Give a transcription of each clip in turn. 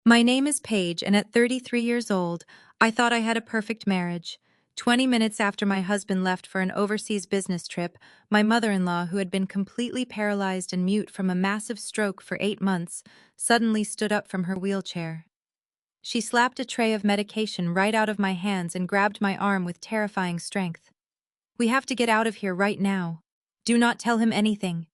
My name is Paige, and at 33 years old, I thought I had a perfect marriage. 20 minutes after my husband left for an overseas business trip, my mother-in-law, who had been completely paralyzed and mute from a massive stroke for 8 months, suddenly stood up from her wheelchair. She slapped a tray of medication right out of my hands and grabbed my arm with terrifying strength. "We have to get out of here right now. Do not tell him anything,"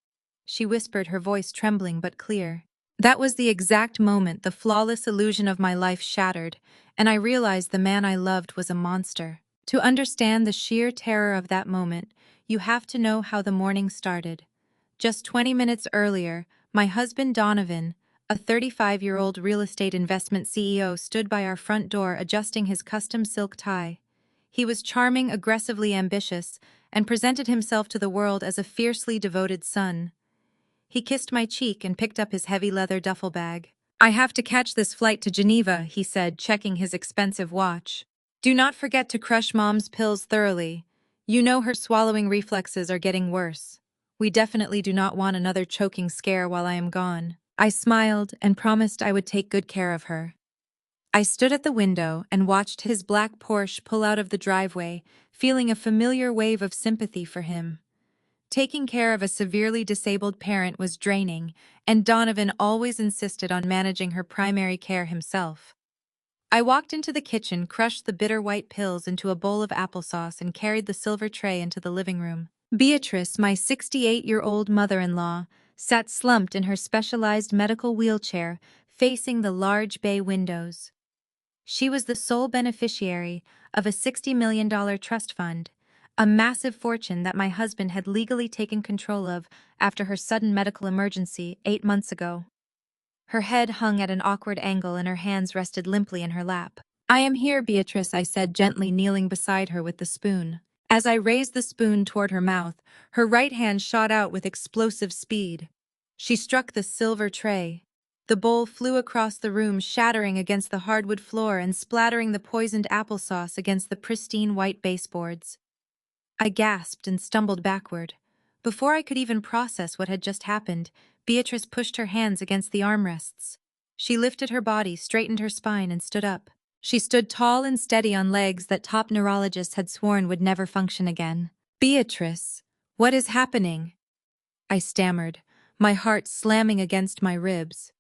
she whispered, her voice trembling but clear. That was the exact moment the flawless illusion of my life shattered, and I realized the man I loved was a monster. To understand the sheer terror of that moment, you have to know how the morning started. Just 20 minutes earlier, my husband Donovan, a 35-year-old real estate investment CEO, stood by our front door adjusting his custom silk tie. He was charming, aggressively ambitious, and presented himself to the world as a fiercely devoted son. He kissed my cheek and picked up his heavy leather duffel bag. "I have to catch this flight to Geneva," he said, checking his expensive watch. "Do not forget to crush Mom's pills thoroughly. You know her swallowing reflexes are getting worse. We definitely do not want another choking scare while I am gone." I smiled and promised I would take good care of her. I stood at the window and watched his black Porsche pull out of the driveway, feeling a familiar wave of sympathy for him. Taking care of a severely disabled parent was draining, and Donovan always insisted on managing her primary care himself. I walked into the kitchen, crushed the bitter white pills into a bowl of applesauce, and carried the silver tray into the living room. Beatrice, my 68-year-old mother-in-law, sat slumped in her specialized medical wheelchair, facing the large bay windows. She was the sole beneficiary of a $60 million trust fund, a massive fortune that my husband had legally taken control of after her sudden medical emergency 8 months ago. Her head hung at an awkward angle and her hands rested limply in her lap. "I am here, Beatrice," I said, gently kneeling beside her with the spoon. As I raised the spoon toward her mouth, her right hand shot out with explosive speed. She struck the silver tray. The bowl flew across the room, shattering against the hardwood floor and splattering the poisoned applesauce against the pristine white baseboards. I gasped and stumbled backward. Before I could even process what had just happened, Beatrice pushed her hands against the armrests. She lifted her body, straightened her spine, and stood up. She stood tall and steady on legs that top neurologists had sworn would never function again. "Beatrice, what is happening?" I stammered, my heart slamming against my ribs.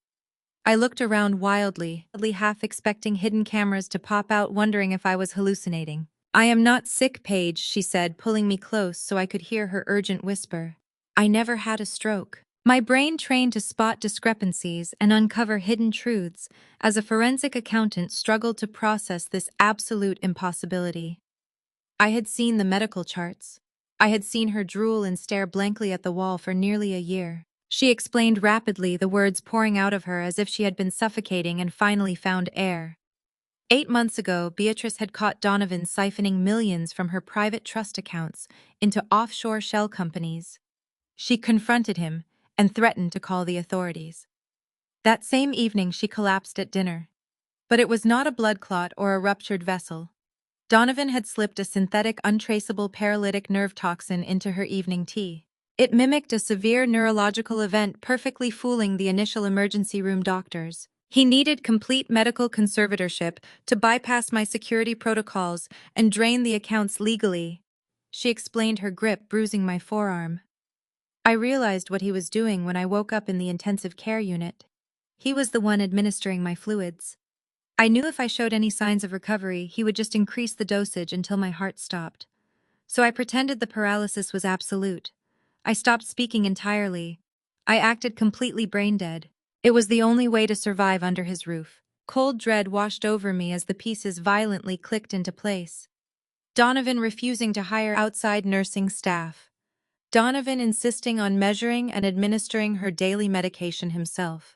I looked around wildly, half expecting hidden cameras to pop out, wondering if I was hallucinating. "I am not sick, Paige," she said, pulling me close so I could hear her urgent whisper. "I never had a stroke." My brain trained to spot discrepancies and uncover hidden truths as a forensic accountant struggled to process this absolute impossibility. I had seen the medical charts. I had seen her drool and stare blankly at the wall for nearly a year. She explained rapidly, the words pouring out of her as if she had been suffocating and finally found air. 8 months ago, Beatrice had caught Donovan siphoning millions from her private trust accounts into offshore shell companies. She confronted him and threatened to call the authorities. That same evening, she collapsed at dinner. But it was not a blood clot or a ruptured vessel. Donovan had slipped a synthetic, untraceable paralytic nerve toxin into her evening tea. It mimicked a severe neurological event, perfectly fooling the initial emergency room doctors. "He needed complete medical conservatorship to bypass my security protocols and drain the accounts legally," she explained, her grip bruising my forearm. I realized what he was doing when I woke up in the intensive care unit. He was the one administering my fluids. I knew if I showed any signs of recovery, he would just increase the dosage until my heart stopped. So I pretended the paralysis was absolute. I stopped speaking entirely. I acted completely brain-dead. It was the only way to survive under his roof. Cold dread washed over me as the pieces violently clicked into place. Donovan refusing to hire outside nursing staff. Donovan insisting on measuring and administering her daily medication himself.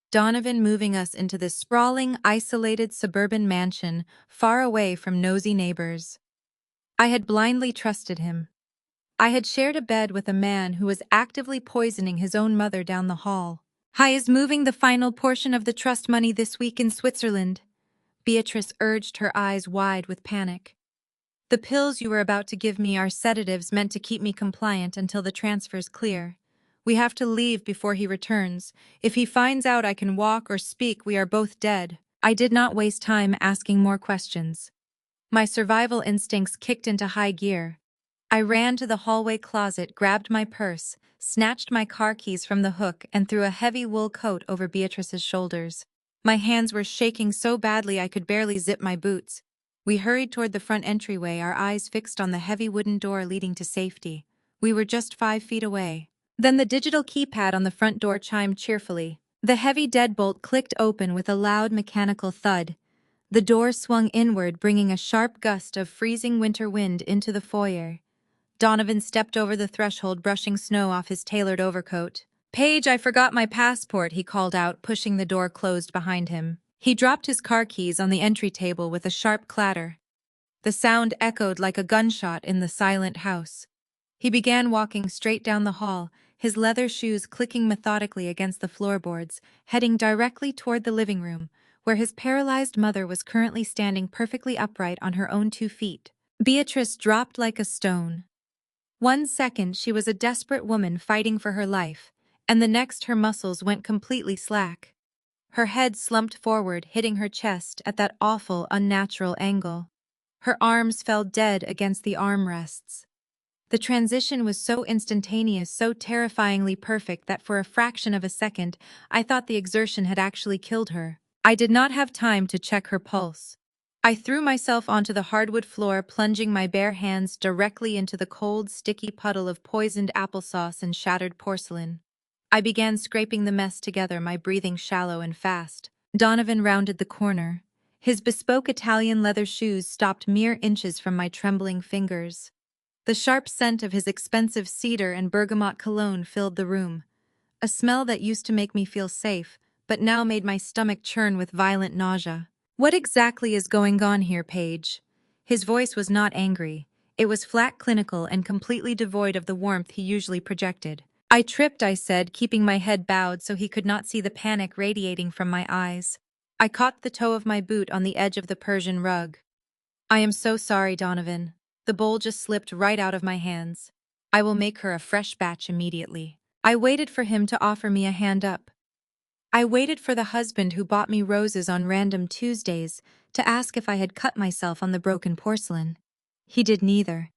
Donovan moving us into this sprawling, isolated suburban mansion, far away from nosy neighbors. I had blindly trusted him. I had shared a bed with a man who was actively poisoning his own mother down the hall. "He is moving the final portion of the trust money this week in Switzerland," Beatrice urged, her eyes wide with panic. "The pills you were about to give me are sedatives meant to keep me compliant until the transfers clear. We have to leave before he returns. If he finds out I can walk or speak, we are both dead." I did not waste time asking more questions. My survival instincts kicked into high gear. I ran to the hallway closet, grabbed my purse, snatched my car keys from the hook, and threw a heavy wool coat over Beatrice's shoulders. My hands were shaking so badly I could barely zip my boots. We hurried toward the front entryway, our eyes fixed on the heavy wooden door leading to safety. We were just 5 feet away. Then the digital keypad on the front door chimed cheerfully. The heavy deadbolt clicked open with a loud mechanical thud. The door swung inward, bringing a sharp gust of freezing winter wind into the foyer. Donovan stepped over the threshold, brushing snow off his tailored overcoat. "Paige, I forgot my passport," he called out, pushing the door closed behind him. He dropped his car keys on the entry table with a sharp clatter. The sound echoed like a gunshot in the silent house. He began walking straight down the hall, his leather shoes clicking methodically against the floorboards, heading directly toward the living room, where his paralyzed mother was currently standing perfectly upright on her own 2 feet. Beatrice dropped like a stone. 1 second she was a desperate woman fighting for her life, and the next her muscles went completely slack. Her head slumped forward, hitting her chest at that awful, unnatural angle. Her arms fell dead against the armrests. The transition was so instantaneous, so terrifyingly perfect that for a fraction of a second, I thought the exertion had actually killed her. I did not have time to check her pulse. I threw myself onto the hardwood floor, plunging my bare hands directly into the cold, sticky puddle of poisoned applesauce and shattered porcelain. I began scraping the mess together, my breathing shallow and fast. Donovan rounded the corner. His bespoke Italian leather shoes stopped mere inches from my trembling fingers. The sharp scent of his expensive cedar and bergamot cologne filled the room, a smell that used to make me feel safe, but now made my stomach churn with violent nausea. "What exactly is going on here, Paige?" His voice was not angry. It was flat, clinical, and completely devoid of the warmth he usually projected. "I tripped," I said, keeping my head bowed so he could not see the panic radiating from my eyes. I caught the toe of my boot on the edge of the Persian rug. "I am so sorry, Donovan." The bowl just slipped right out of my hands. "I will make her a fresh batch immediately." I waited for him to offer me a hand up. I waited for the husband who bought me roses on random Tuesdays to ask if I had cut myself on the broken porcelain. He did neither.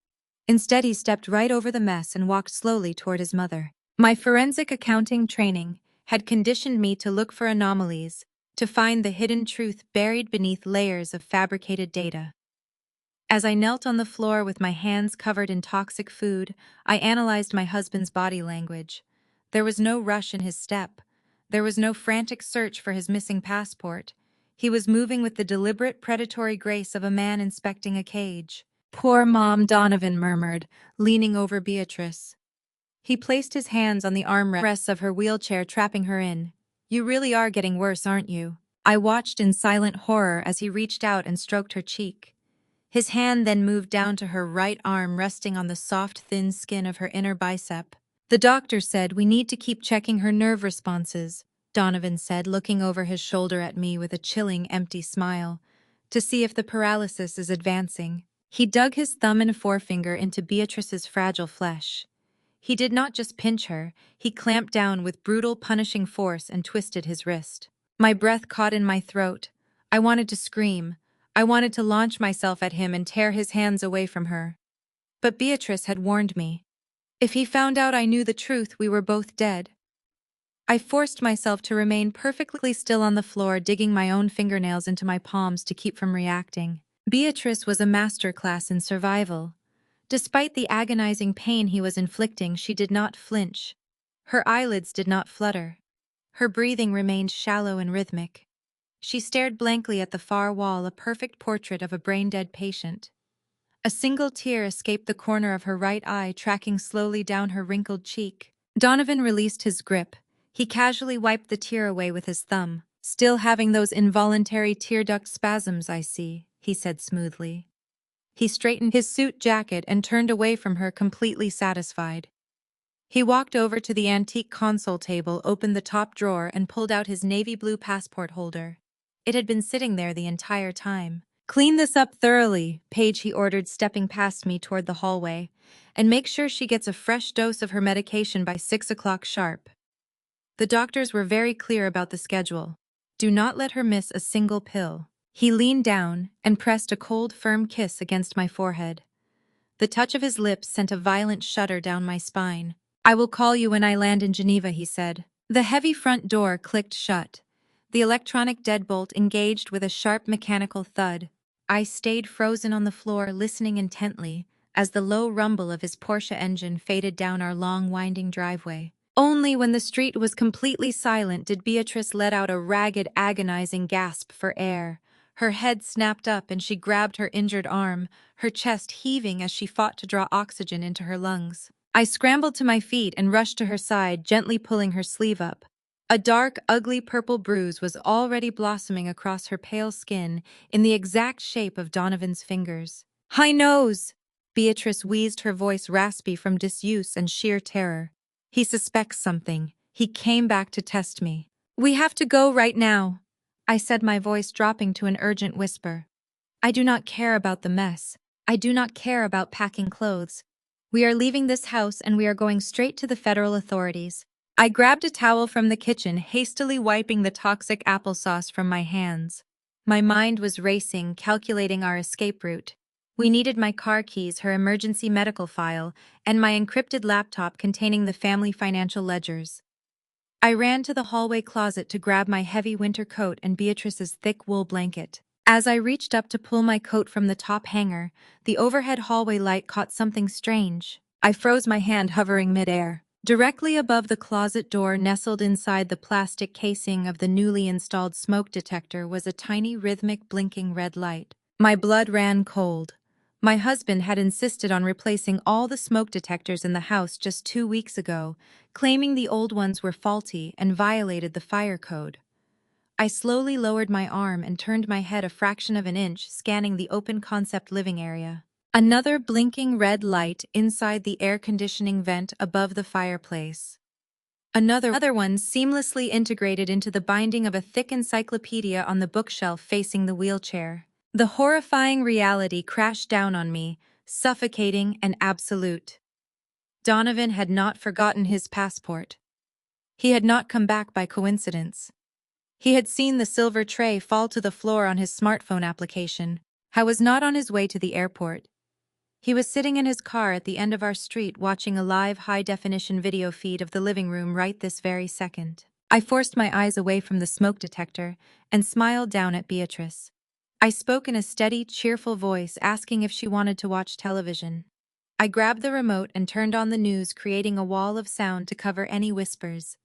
Instead, he stepped right over the mess and walked slowly toward his mother. My forensic accounting training had conditioned me to look for anomalies, to find the hidden truth buried beneath layers of fabricated data. As I knelt on the floor with my hands covered in toxic food, I analyzed my husband's body language. There was no rush in his step. There was no frantic search for his missing passport. He was moving with the deliberate, predatory grace of a man inspecting a cage. "Poor Mom," Donovan murmured, leaning over Beatrice. He placed his hands on the armrests of her wheelchair, trapping her in. "You really are getting worse, aren't you?" I watched in silent horror as he reached out and stroked her cheek. His hand then moved down to her right arm, resting on the soft, thin skin of her inner bicep. "The doctor said we need to keep checking her nerve responses," Donovan said, looking over his shoulder at me with a chilling, empty smile, "to see if the paralysis is advancing." He dug his thumb and forefinger into Beatrice's fragile flesh. He did not just pinch her, he clamped down with brutal, punishing force and twisted his wrist. My breath caught in my throat. I wanted to scream. I wanted to launch myself at him and tear his hands away from her. But Beatrice had warned me. If he found out I knew the truth, we were both dead. I forced myself to remain perfectly still on the floor, digging my own fingernails into my palms to keep from reacting. Beatrice was a masterclass in survival. Despite the agonizing pain he was inflicting, she did not flinch. Her eyelids did not flutter. Her breathing remained shallow and rhythmic. She stared blankly at the far wall, a perfect portrait of a brain-dead patient. A single tear escaped the corner of her right eye, tracking slowly down her wrinkled cheek. Donovan released his grip. He casually wiped the tear away with his thumb. "Still having those involuntary tear duct spasms, I see," he said smoothly. He straightened his suit jacket and turned away from her, completely satisfied. He walked over to the antique console table, opened the top drawer, and pulled out his navy blue passport holder. It had been sitting there the entire time. "Clean this up thoroughly," Paige he ordered, stepping past me toward the hallway. "And make sure she gets a fresh dose of her medication by 6 o'clock sharp." The doctors were very clear about the schedule. Do not let her miss a single pill. He leaned down and pressed a cold, firm kiss against my forehead. The touch of his lips sent a violent shudder down my spine. "I will call you when I land in Geneva," he said. The heavy front door clicked shut. The electronic deadbolt engaged with a sharp mechanical thud. I stayed frozen on the floor, listening intently, as the low rumble of his Porsche engine faded down our long, winding driveway. Only when the street was completely silent did Beatrice let out a ragged, agonizing gasp for air. Her head snapped up and she grabbed her injured arm, her chest heaving as she fought to draw oxygen into her lungs. I scrambled to my feet and rushed to her side, gently pulling her sleeve up. A dark, ugly purple bruise was already blossoming across her pale skin in the exact shape of Donovan's fingers. "High nose!" Beatrice wheezed, her voice raspy from disuse and sheer terror. "He suspects something. He came back to test me." "We have to go right now," I said, my voice dropping to an urgent whisper. "I do not care about the mess. I do not care about packing clothes. We are leaving this house and we are going straight to the federal authorities." I grabbed a towel from the kitchen, hastily wiping the toxic applesauce from my hands. My mind was racing, calculating our escape route. We needed my car keys, her emergency medical file, and my encrypted laptop containing the family financial ledgers. I ran to the hallway closet to grab my heavy winter coat and Beatrice's thick wool blanket. As I reached up to pull my coat from the top hanger, the overhead hallway light caught something strange. I froze, my hand hovering midair. Directly above the closet door, nestled inside the plastic casing of the newly installed smoke detector, was a tiny, rhythmic, blinking red light. My blood ran cold. My husband had insisted on replacing all the smoke detectors in the house just 2 weeks ago, claiming the old ones were faulty and violated the fire code. I slowly lowered my arm and turned my head a fraction of an inch, scanning the open-concept living area. Another blinking red light inside the air conditioning vent above the fireplace. Another one seamlessly integrated into the binding of a thick encyclopedia on the bookshelf facing the wheelchair. The horrifying reality crashed down on me, suffocating and absolute. Donovan had not forgotten his passport. He had not come back by coincidence. He had seen the silver tray fall to the floor on his smartphone application. I was not on his way to the airport. He was sitting in his car at the end of our street, watching a live high-definition video feed of the living room right this very second. I forced my eyes away from the smoke detector and smiled down at Beatrice. I spoke in a steady, cheerful voice, asking if she wanted to watch television. I grabbed the remote and turned on the news, creating a wall of sound to cover any whispers.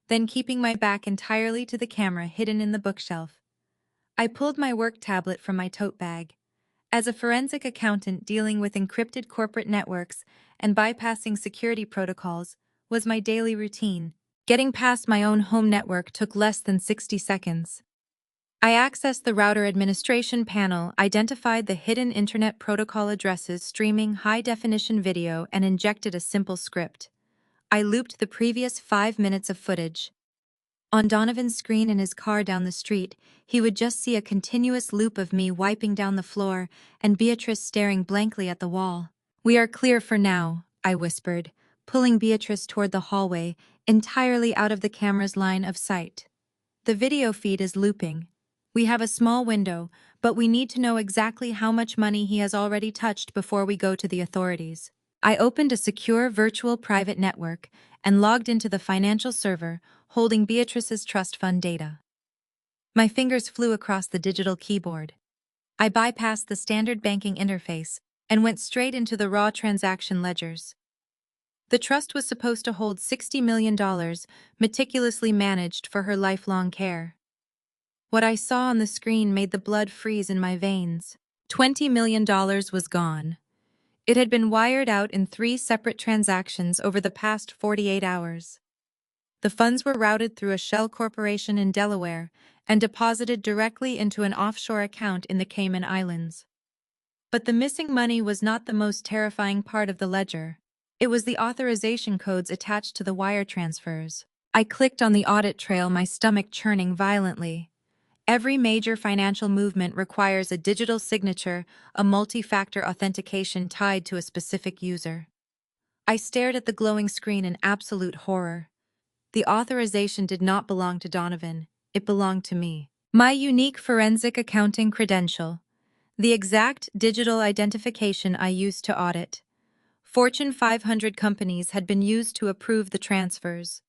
Then, keeping my back entirely to the camera hidden in the bookshelf, I pulled my work tablet from my tote bag. As a forensic accountant, dealing with encrypted corporate networks and bypassing security protocols was my daily routine. Getting past my own home network took less than 60 seconds. I accessed the router administration panel, identified the hidden internet protocol addresses streaming high-definition video, and injected a simple script. I looped the previous 5 minutes of footage. On Donovan's screen in his car down the street, he would just see a continuous loop of me wiping down the floor and Beatrice staring blankly at the wall. "We are clear for now," I whispered, pulling Beatrice toward the hallway, entirely out of the camera's line of sight. "The video feed is looping. We have a small window, but we need to know exactly how much money he has already touched before we go to the authorities." I opened a secure virtual private network and logged into the financial server, holding Beatrice's trust fund data. My fingers flew across the digital keyboard. I bypassed the standard banking interface and went straight into the raw transaction ledgers. The trust was supposed to hold $60 million, meticulously managed for her lifelong care. What I saw on the screen made the blood freeze in my veins. $20 million was gone. It had been wired out in 3 separate transactions over the past 48 hours. The funds were routed through a shell corporation in Delaware and deposited directly into an offshore account in the Cayman Islands. But the missing money was not the most terrifying part of the ledger. It was the authorization codes attached to the wire transfers. I clicked on the audit trail, my stomach churning violently. Every major financial movement requires a digital signature, a multi-factor authentication tied to a specific user. I stared at the glowing screen in absolute horror. The authorization did not belong to Donovan. It belonged to me. My unique forensic accounting credential. The exact digital identification I used to audit. Fortune 500 companies had been used to approve the transfers.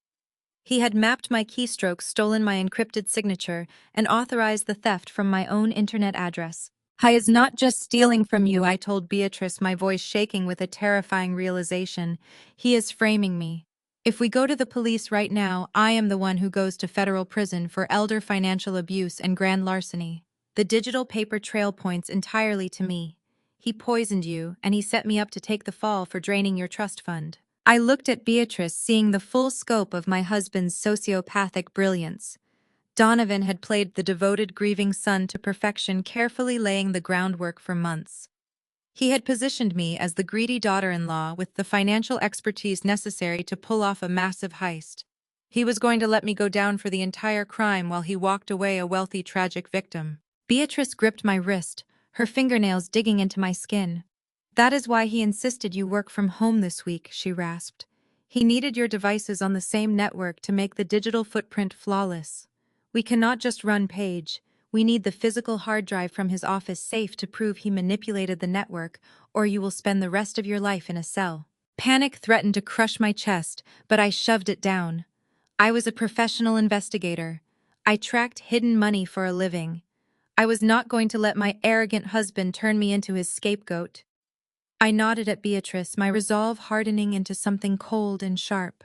He had mapped my keystrokes, stolen my encrypted signature, and authorized the theft from my own internet address. "I is not just stealing from you," I told Beatrice, my voice shaking with a terrifying realization. "He is framing me. If we go to the police right now, I am the one who goes to federal prison for elder financial abuse and grand larceny. The digital paper trail points entirely to me. He poisoned you, and he set me up to take the fall for draining your trust fund." I looked at Beatrice, seeing the full scope of my husband's sociopathic brilliance. Donovan had played the devoted, grieving son to perfection, carefully laying the groundwork for months. He had positioned me as the greedy daughter-in-law with the financial expertise necessary to pull off a massive heist. He was going to let me go down for the entire crime while he walked away a wealthy, tragic victim. Beatrice gripped my wrist, her fingernails digging into my skin. "That is why he insisted you work from home this week," she rasped. "He needed your devices on the same network to make the digital footprint flawless. We cannot just run Paige. We need the physical hard drive from his office safe to prove he manipulated the network, or you will spend the rest of your life in a cell." Panic threatened to crush my chest, but I shoved it down. I was a professional investigator. I tracked hidden money for a living. I was not going to let my arrogant husband turn me into his scapegoat. I nodded at Beatrice, my resolve hardening into something cold and sharp.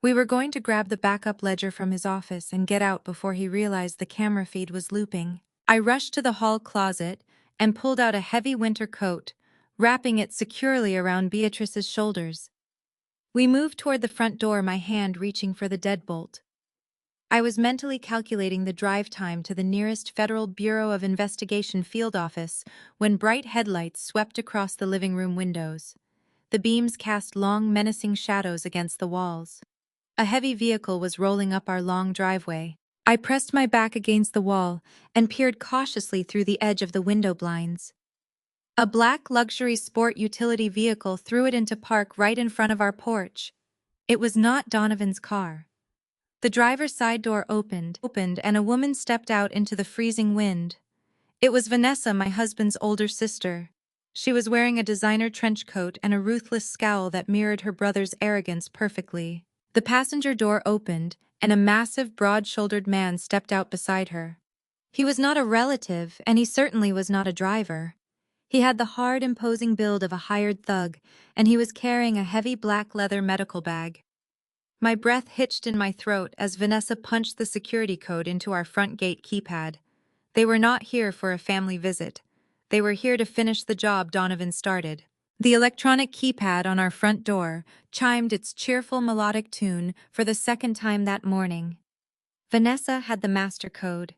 We were going to grab the backup ledger from his office and get out before he realized the camera feed was looping. I rushed to the hall closet and pulled out a heavy winter coat, wrapping it securely around Beatrice's shoulders. We moved toward the front door, my hand reaching for the deadbolt. I was mentally calculating the drive time to the nearest Federal Bureau of Investigation field office when bright headlights swept across the living room windows. The beams cast long, menacing shadows against the walls. A heavy vehicle was rolling up our long driveway. I pressed my back against the wall and peered cautiously through the edge of the window blinds. A black luxury sport utility vehicle threw it into park right in front of our porch. It was not Donovan's car. The driver's side door opened, and a woman stepped out into the freezing wind. It was Vanessa, my husband's older sister. She was wearing a designer trench coat and a ruthless scowl that mirrored her brother's arrogance perfectly. The passenger door opened, and a massive, broad-shouldered man stepped out beside her. He was not a relative, and he certainly was not a driver. He had the hard, imposing build of a hired thug, and he was carrying a heavy black leather medical bag. My breath hitched in my throat as Vanessa punched the security code into our front gate keypad. They were not here for a family visit. They were here to finish the job Donovan started. The electronic keypad on our front door chimed its cheerful melodic tune for the second time that morning. Vanessa had the master code.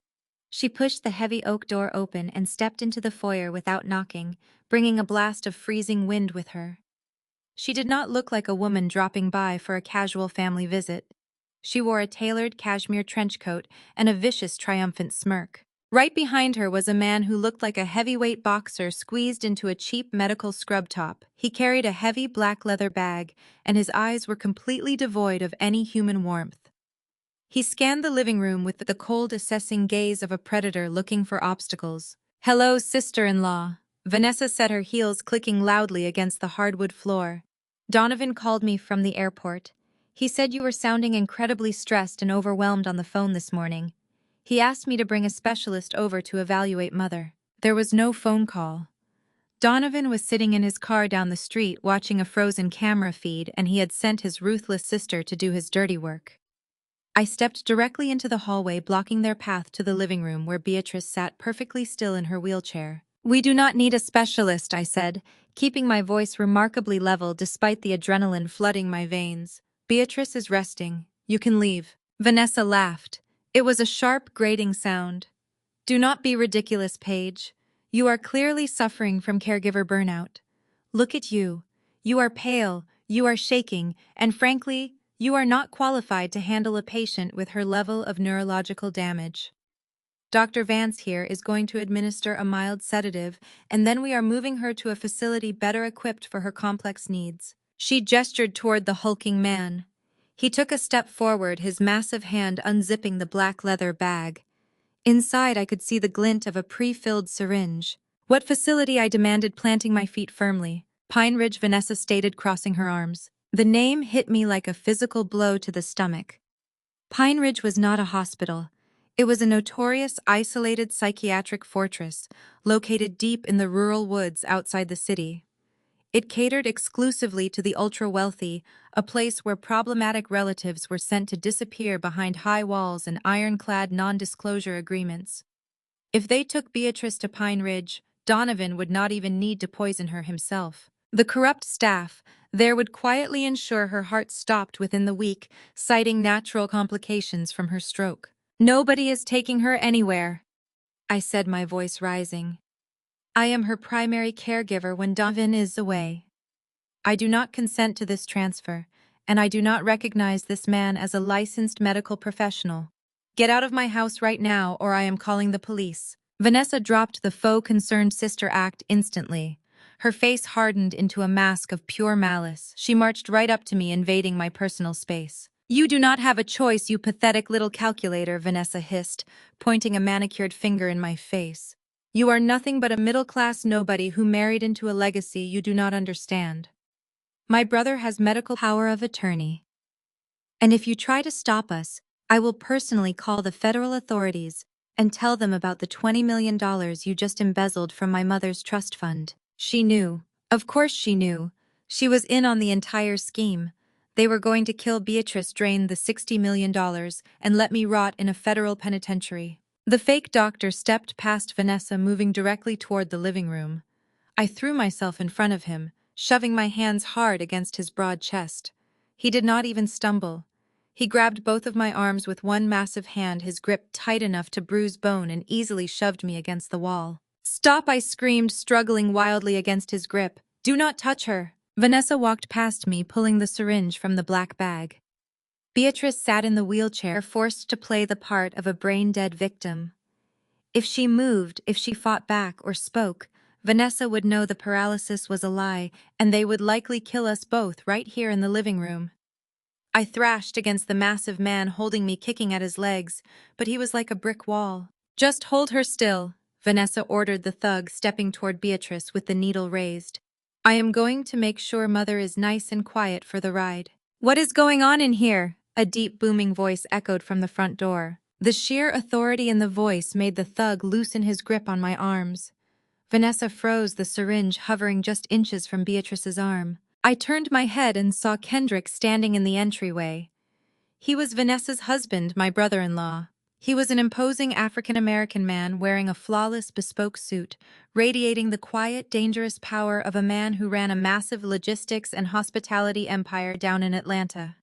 She pushed the heavy oak door open and stepped into the foyer without knocking, bringing a blast of freezing wind with her. She did not look like a woman dropping by for a casual family visit. She wore a tailored cashmere trench coat and a vicious, triumphant smirk. Right behind her was a man who looked like a heavyweight boxer squeezed into a cheap medical scrub top. He carried a heavy black leather bag, and his eyes were completely devoid of any human warmth. He scanned the living room with the cold, assessing gaze of a predator looking for obstacles. "Hello, sister-in-law." Vanessa set her heels clicking loudly against the hardwood floor. "Donovan called me from the airport. He said you were sounding incredibly stressed and overwhelmed on the phone this morning. He asked me to bring a specialist over to evaluate Mother." There was no phone call. Donovan was sitting in his car down the street watching a frozen camera feed, and he had sent his ruthless sister to do his dirty work. I stepped directly into the hallway, blocking their path to the living room where Beatrice sat perfectly still in her wheelchair. "We do not need a specialist," I said, keeping my voice remarkably level despite the adrenaline flooding my veins. "Beatrice is resting. You can leave." Vanessa laughed. It was a sharp, grating sound. "Do not be ridiculous, Paige. You are clearly suffering from caregiver burnout. Look at you. You are pale, you are shaking, and frankly, you are not qualified to handle a patient with her level of neurological damage." Dr. Vance here is going to administer a mild sedative, and then we are moving her to a facility better equipped for her complex needs." She gestured toward the hulking man. He took a step forward, his massive hand unzipping the black leather bag. Inside, I could see the glint of a pre-filled syringe. "What facility?" I demanded, planting my feet firmly. "Pine Ridge," Vanessa stated, crossing her arms. The name hit me like a physical blow to the stomach. Pine Ridge was not a hospital. It was a notorious, isolated psychiatric fortress, located deep in the rural woods outside the city. It catered exclusively to the ultra-wealthy, a place where problematic relatives were sent to disappear behind high walls and ironclad non-disclosure agreements. If they took Beatrice to Pine Ridge, Donovan would not even need to poison her himself. The corrupt staff there would quietly ensure her heart stopped within the week, citing natural complications from her stroke. "Nobody is taking her anywhere," I said, my voice rising. "I am her primary caregiver when Donovan is away. I do not consent to this transfer, and I do not recognize this man as a licensed medical professional. Get out of my house right now, or I am calling the police." Vanessa dropped the faux concerned sister act instantly. Her face hardened into a mask of pure malice. She marched right up to me, invading my personal space. "You do not have a choice, you pathetic little calculator," Vanessa hissed, pointing a manicured finger in my face. "You are nothing but a middle-class nobody who married into a legacy you do not understand. My brother has medical power of attorney. And if you try to stop us, I will personally call the federal authorities and tell them about the $20 million you just embezzled from my mother's trust fund." She knew. Of course she knew. She was in on the entire scheme. They were going to kill Beatrice, drain the $60 million, and let me rot in a federal penitentiary. The fake doctor stepped past Vanessa, moving directly toward the living room. I threw myself in front of him, shoving my hands hard against his broad chest. He did not even stumble. He grabbed both of my arms with one massive hand, his grip tight enough to bruise bone, and easily shoved me against the wall. "Stop!" I screamed, struggling wildly against his grip. "Do not touch her!" Vanessa walked past me, pulling the syringe from the black bag. Beatrice sat in the wheelchair, forced to play the part of a brain-dead victim. If she moved, if she fought back or spoke, Vanessa would know the paralysis was a lie, and they would likely kill us both right here in the living room. I thrashed against the massive man holding me, kicking at his legs, but he was like a brick wall. "Just hold her still," Vanessa ordered the thug, stepping toward Beatrice with the needle raised. "I am going to make sure Mother is nice and quiet for the ride." "What is going on in here?" A deep booming voice echoed from the front door. The sheer authority in the voice made the thug loosen his grip on my arms. Vanessa froze, the syringe hovering just inches from Beatrice's arm. I turned my head and saw Kendrick standing in the entryway. He was Vanessa's husband, my brother-in-law. He was an imposing African-American man wearing a flawless bespoke suit, radiating the quiet, dangerous power of a man who ran a massive logistics and hospitality empire down in Atlanta.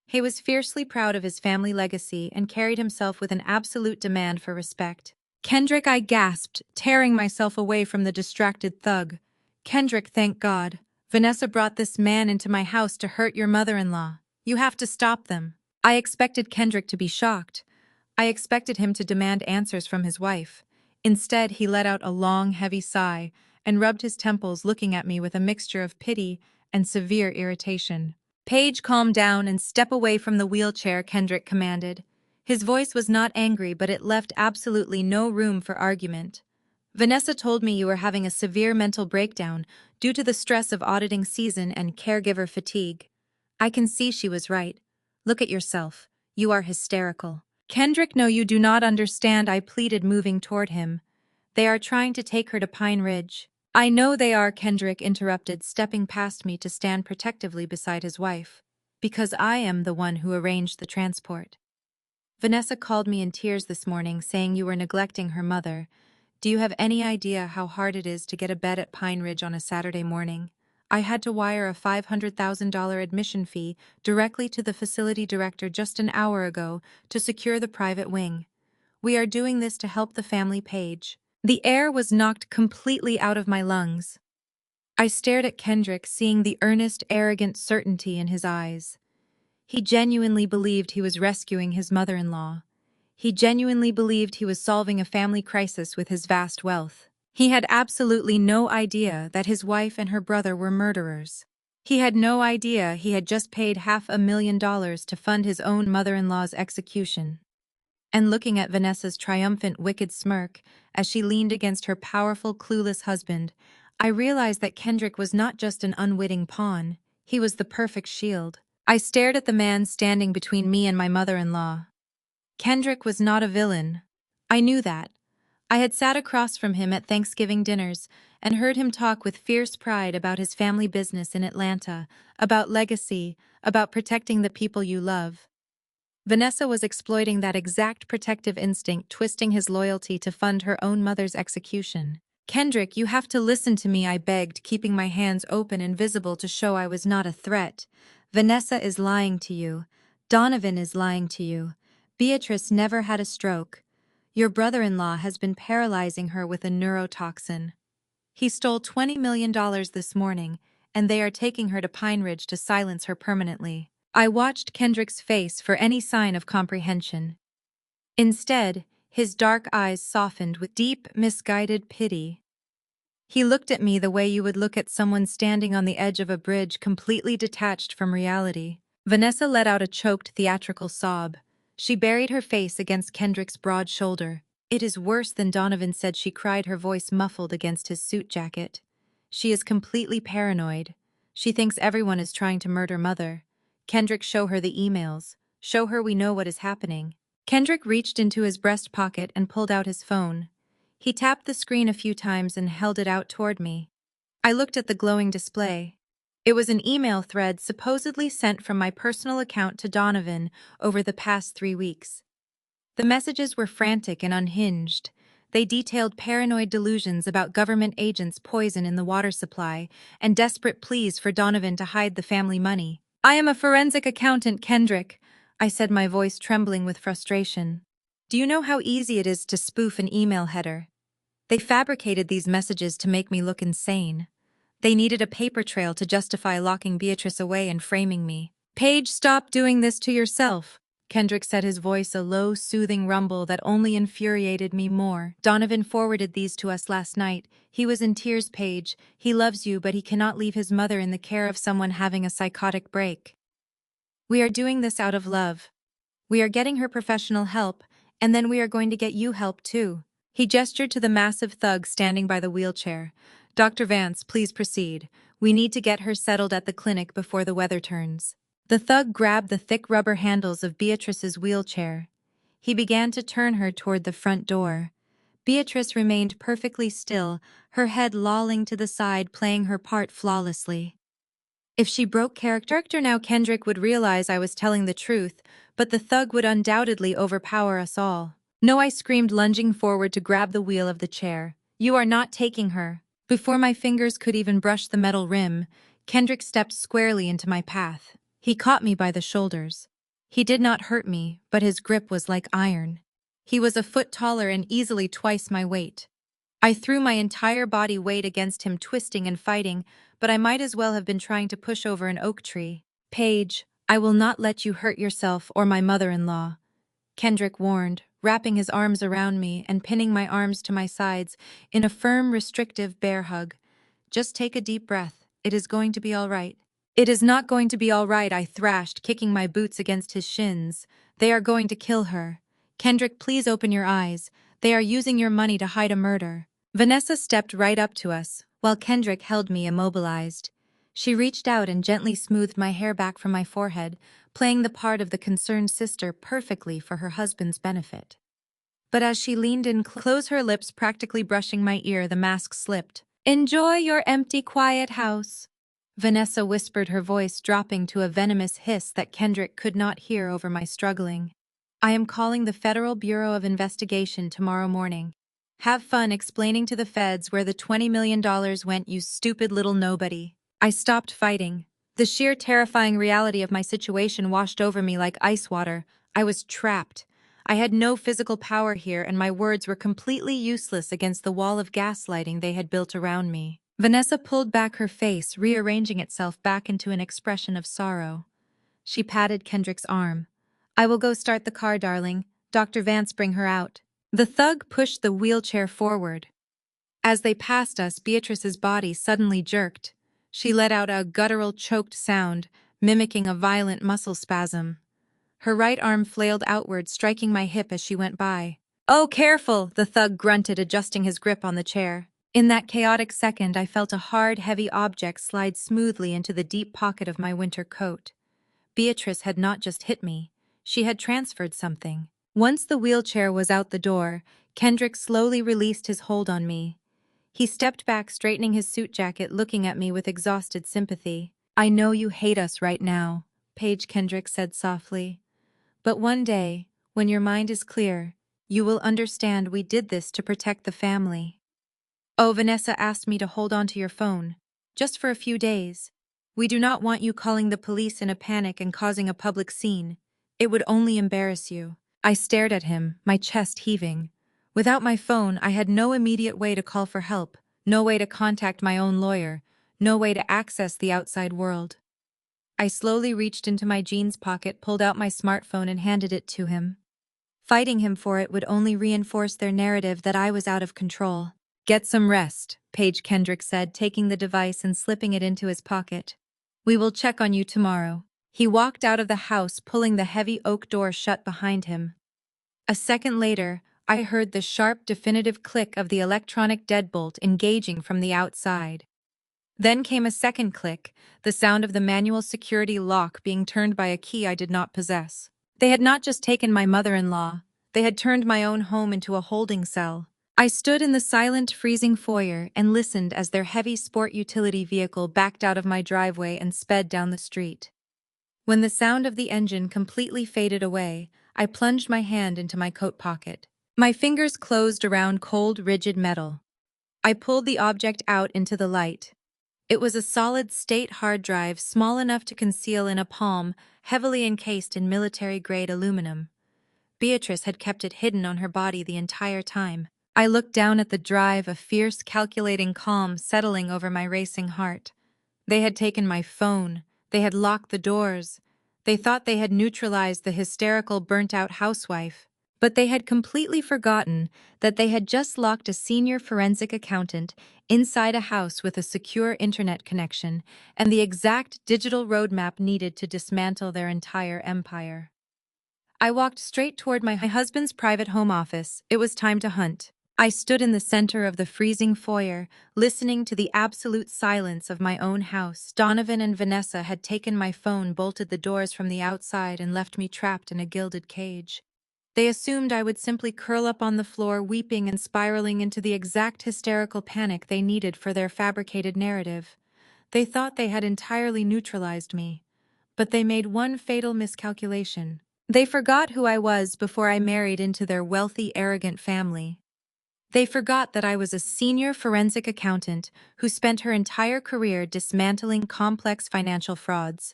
He was fiercely proud of his family legacy and carried himself with an absolute demand for respect. "Kendrick," I gasped, tearing myself away from the distracted thug. "Kendrick, thank God. Vanessa brought this man into my house to hurt your mother-in-law. You have to stop them." I expected Kendrick to be shocked. I expected him to demand answers from his wife. Instead, he let out a long, heavy sigh and rubbed his temples, looking at me with a mixture of pity and severe irritation. "Paige, calm down and step away from the wheelchair," Kendrick commanded. His voice was not angry, but it left absolutely no room for argument. "Vanessa told me you were having a severe mental breakdown due to the stress of auditing season and caregiver fatigue. I can see she was right. Look at yourself. You are hysterical." "Kendrick, no, you do not understand," I pleaded, moving toward him. "They are trying to take her to Pine Ridge." "I know they are," Kendrick interrupted, stepping past me to stand protectively beside his wife. "Because I am the one who arranged the transport. Vanessa called me in tears this morning, saying you were neglecting her mother. Do you have any idea how hard it is to get a bed at Pine Ridge on a Saturday morning? I had to wire a $500,000 admission fee directly to the facility director just an hour ago to secure the private wing. We are doing this to help the family, Paige." The air was knocked completely out of my lungs. I stared at Kendrick, seeing the earnest, arrogant certainty in his eyes. He genuinely believed he was rescuing his mother-in-law. He genuinely believed he was solving a family crisis with his vast wealth. He had absolutely no idea that his wife and her brother were murderers. He had no idea he had just paid $500,000 to fund his own mother-in-law's execution. And looking at Vanessa's triumphant, wicked smirk as she leaned against her powerful, clueless husband, I realized that Kendrick was not just an unwitting pawn, he was the perfect shield. I stared at the man standing between me and my mother-in-law. Kendrick was not a villain. I knew that. I had sat across from him at Thanksgiving dinners and heard him talk with fierce pride about his family business in Atlanta, about legacy, about protecting the people you love. Vanessa was exploiting that exact protective instinct, twisting his loyalty to fund her own mother's execution. Kendrick, you have to listen to me, I begged, keeping my hands open and visible to show I was not a threat. Vanessa is lying to you. Donovan is lying to you. Beatrice never had a stroke. Your brother-in-law has been paralyzing her with a neurotoxin. He stole $20 million this morning, and they are taking her to Pine Ridge to silence her permanently. I watched Kendrick's face for any sign of comprehension. Instead, his dark eyes softened with deep, misguided pity. He looked at me the way you would look at someone standing on the edge of a bridge completely detached from reality. Vanessa let out a choked, theatrical sob. She buried her face against Kendrick's broad shoulder. It is worse than Donovan said, she cried, her voice muffled against his suit jacket. She is completely paranoid. She thinks everyone is trying to murder Mother. Kendrick, show her the emails. Show her we know what is happening. Kendrick reached into his breast pocket and pulled out his phone. He tapped the screen a few times and held it out toward me. I looked at the glowing display. It was an email thread supposedly sent from my personal account to Donovan over the past 3 weeks. The messages were frantic and unhinged. They detailed paranoid delusions about government agents' poison in the water supply and desperate pleas for Donovan to hide the family money. I am a forensic accountant, Kendrick, I said, my voice trembling with frustration. Do you know how easy it is to spoof an email header? They fabricated these messages to make me look insane. They needed a paper trail to justify locking Beatrice away and framing me. Paige, stop doing this to yourself, Kendrick said, his voice a low, soothing rumble that only infuriated me more. Donovan forwarded these to us last night. He was in tears, Paige. He loves you, but he cannot leave his mother in the care of someone having a psychotic break. We are doing this out of love. We are getting her professional help, and then we are going to get you help too. He gestured to the massive thug standing by the wheelchair. Dr. Vance, please proceed. We need to get her settled at the clinic before the weather turns. The thug grabbed the thick rubber handles of Beatrice's wheelchair. He began to turn her toward the front door. Beatrice remained perfectly still, her head lolling to the side, playing her part flawlessly. If she broke character now, Kendrick would realize I was telling the truth, but the thug would undoubtedly overpower us all. No, I screamed, lunging forward to grab the wheel of the chair. You are not taking her. Before my fingers could even brush the metal rim, Kendrick stepped squarely into my path. He caught me by the shoulders. He did not hurt me, but his grip was like iron. He was a foot taller and easily twice my weight. I threw my entire body weight against him, twisting and fighting, but I might as well have been trying to push over an oak tree. Paige, I will not let you hurt yourself or my mother-in-law, Kendrick warned, wrapping his arms around me and pinning my arms to my sides in a firm, restrictive bear hug. Just take a deep breath. It is going to be all right. It is not going to be all right, I thrashed, kicking my boots against his shins. They are going to kill her. Kendrick, please open your eyes. They are using your money to hide a murder. Vanessa stepped right up to us, while Kendrick held me immobilized. She reached out and gently smoothed my hair back from my forehead, playing the part of the concerned sister perfectly for her husband's benefit. But as she leaned in close, her lips practically brushing my ear, the mask slipped. Enjoy your empty, quiet house, Vanessa whispered, her voice dropping to a venomous hiss that Kendrick could not hear over my struggling. I am calling the Federal Bureau of Investigation tomorrow morning. Have fun explaining to the feds where the $20 million went, you stupid little nobody. I stopped fighting. The sheer terrifying reality of my situation washed over me like ice water. I was trapped. I had no physical power here, and my words were completely useless against the wall of gaslighting they had built around me. Vanessa pulled back her face, rearranging itself back into an expression of sorrow. She patted Kendrick's arm. I will go start the car, darling. Dr. Vance, bring her out." The thug pushed the wheelchair forward. As they passed us, Beatrice's body suddenly jerked. She let out a guttural, choked sound, mimicking a violent muscle spasm. Her right arm flailed outward, striking my hip as she went by. "Oh, careful," the thug grunted, adjusting his grip on the chair. In that chaotic second, I felt a hard, heavy object slide smoothly into the deep pocket of my winter coat. Beatrice had not just hit me, she had transferred something. Once the wheelchair was out the door, Kendrick slowly released his hold on me. He stepped back, straightening his suit jacket, looking at me with exhausted sympathy. "I know you hate us right now," Paige Kendrick said softly. "But one day, when your mind is clear, you will understand we did this to protect the family." "Oh, Vanessa asked me to hold on to your phone. Just for a few days. We do not want you calling the police in a panic and causing a public scene. It would only embarrass you." I stared at him, my chest heaving. Without my phone, I had no immediate way to call for help, no way to contact my own lawyer, no way to access the outside world. I slowly reached into my jeans pocket, pulled out my smartphone and handed it to him. Fighting him for it would only reinforce their narrative that I was out of control. "Get some rest," Paige Kendrick said, taking the device and slipping it into his pocket. "We will check on you tomorrow." He walked out of the house, pulling the heavy oak door shut behind him. A second later, I heard the sharp, definitive click of the electronic deadbolt engaging from the outside. Then came a second click, the sound of the manual security lock being turned by a key I did not possess. They had not just taken my mother-in-law, they had turned my own home into a holding cell. I stood in the silent, freezing foyer and listened as their heavy sport utility vehicle backed out of my driveway and sped down the street. When the sound of the engine completely faded away, I plunged my hand into my coat pocket. My fingers closed around cold, rigid metal. I pulled the object out into the light. It was a solid-state hard drive, small enough to conceal in a palm, heavily encased in military-grade aluminum. Beatrice had kept it hidden on her body the entire time. I looked down at the drive, a fierce, calculating calm settling over my racing heart. They had taken my phone. They had locked the doors. They thought they had neutralized the hysterical, burnt-out housewife. But they had completely forgotten that they had just locked a senior forensic accountant inside a house with a secure internet connection and the exact digital roadmap needed to dismantle their entire empire. I walked straight toward my husband's private home office. It was time to hunt. I stood in the center of the freezing foyer, listening to the absolute silence of my own house. Donovan and Vanessa had taken my phone, bolted the doors from the outside, and left me trapped in a gilded cage. They assumed I would simply curl up on the floor, weeping and spiraling into the exact hysterical panic they needed for their fabricated narrative. They thought they had entirely neutralized me. But they made one fatal miscalculation. They forgot who I was before I married into their wealthy, arrogant family. They forgot that I was a senior forensic accountant who spent her entire career dismantling complex financial frauds.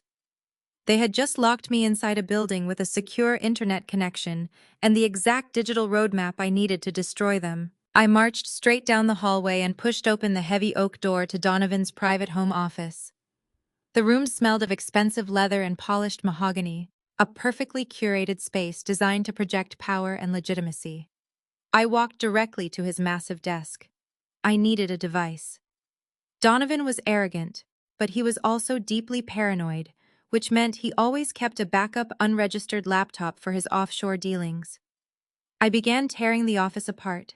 They had just locked me inside a building with a secure internet connection and the exact digital roadmap I needed to destroy them. I marched straight down the hallway and pushed open the heavy oak door to Donovan's private home office. The room smelled of expensive leather and polished mahogany, a perfectly curated space designed to project power and legitimacy. I walked directly to his massive desk. I needed a device. Donovan was arrogant, but he was also deeply paranoid, which meant he always kept a backup unregistered laptop for his offshore dealings. I began tearing the office apart.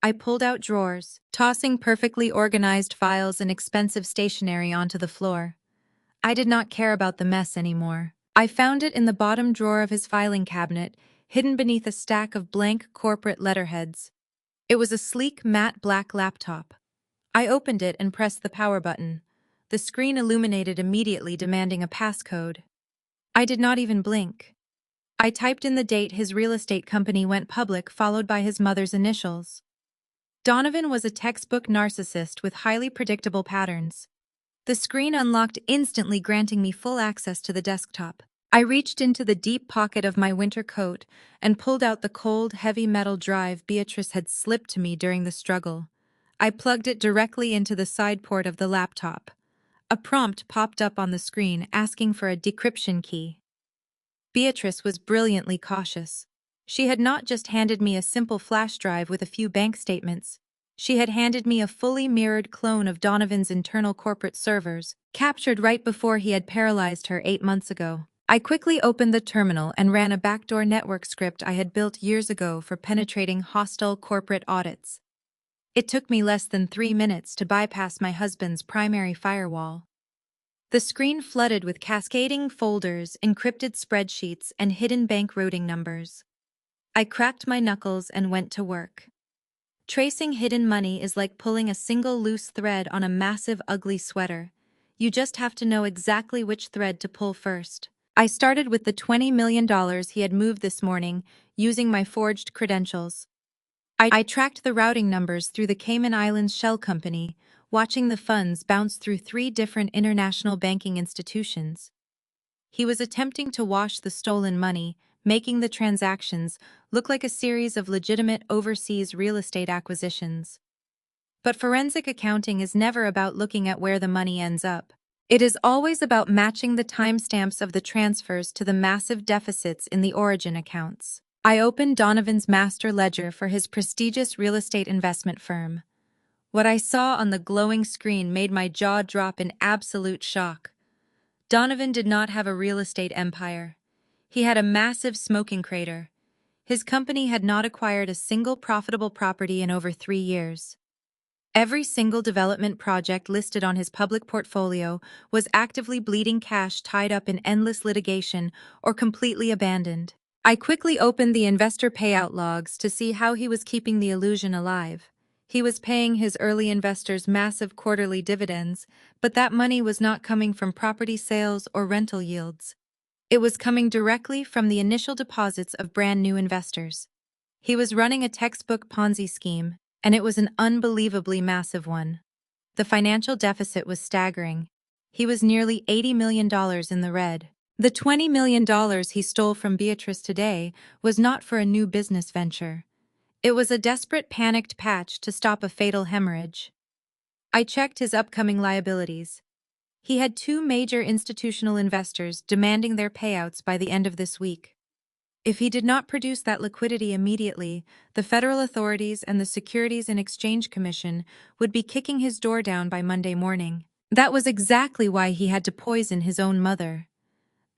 I pulled out drawers, tossing perfectly organized files and expensive stationery onto the floor. I did not care about the mess anymore. I found it in the bottom drawer of his filing cabinet, hidden beneath a stack of blank corporate letterheads. It was a sleek, matte black laptop. I opened it and pressed the power button. The screen illuminated immediately, demanding a passcode. I did not even blink. I typed in the date his real estate company went public, followed by his mother's initials. Donovan was a textbook narcissist with highly predictable patterns. The screen unlocked instantly, granting me full access to the desktop. I reached into the deep pocket of my winter coat and pulled out the cold, heavy metal drive Beatrice had slipped to me during the struggle. I plugged it directly into the side port of the laptop. A prompt popped up on the screen asking for a decryption key. Beatrice was brilliantly cautious. She had not just handed me a simple flash drive with a few bank statements. She had handed me a fully mirrored clone of Donovan's internal corporate servers, captured right before he had paralyzed her 8 months ago. I quickly opened the terminal and ran a backdoor network script I had built years ago for penetrating hostile corporate audits. It took me less than 3 minutes to bypass my husband's primary firewall. The screen flooded with cascading folders, encrypted spreadsheets, and hidden bank routing numbers. I cracked my knuckles and went to work. Tracing hidden money is like pulling a single loose thread on a massive, ugly sweater. You just have to know exactly which thread to pull first. I started with the $20 million he had moved this morning, using my forged credentials. I tracked the routing numbers through the Cayman Islands shell company, watching the funds bounce through 3 different international banking institutions. He was attempting to wash the stolen money, making the transactions look like a series of legitimate overseas real estate acquisitions. But forensic accounting is never about looking at where the money ends up. It is always about matching the timestamps of the transfers to the massive deficits in the origin accounts. I opened Donovan's master ledger for his prestigious real estate investment firm. What I saw on the glowing screen made my jaw drop in absolute shock. Donovan did not have a real estate empire. He had a massive smoking crater. His company had not acquired a single profitable property in over 3 years. Every single development project listed on his public portfolio was actively bleeding cash tied up in endless litigation or completely abandoned. I quickly opened the investor payout logs to see how he was keeping the illusion alive. He was paying his early investors massive quarterly dividends, but that money was not coming from property sales or rental yields. It was coming directly from the initial deposits of brand new investors. He was running a textbook Ponzi scheme, and it was an unbelievably massive one. The financial deficit was staggering. He was nearly $80 million in the red. The $20 million he stole from Beatrice today was not for a new business venture. It was a desperate, panicked patch to stop a fatal hemorrhage. I checked his upcoming liabilities. He had 2 major institutional investors demanding their payouts by the end of this week. If he did not produce that liquidity immediately, the federal authorities and the Securities and Exchange Commission would be kicking his door down by Monday morning. That was exactly why he had to poison his own mother.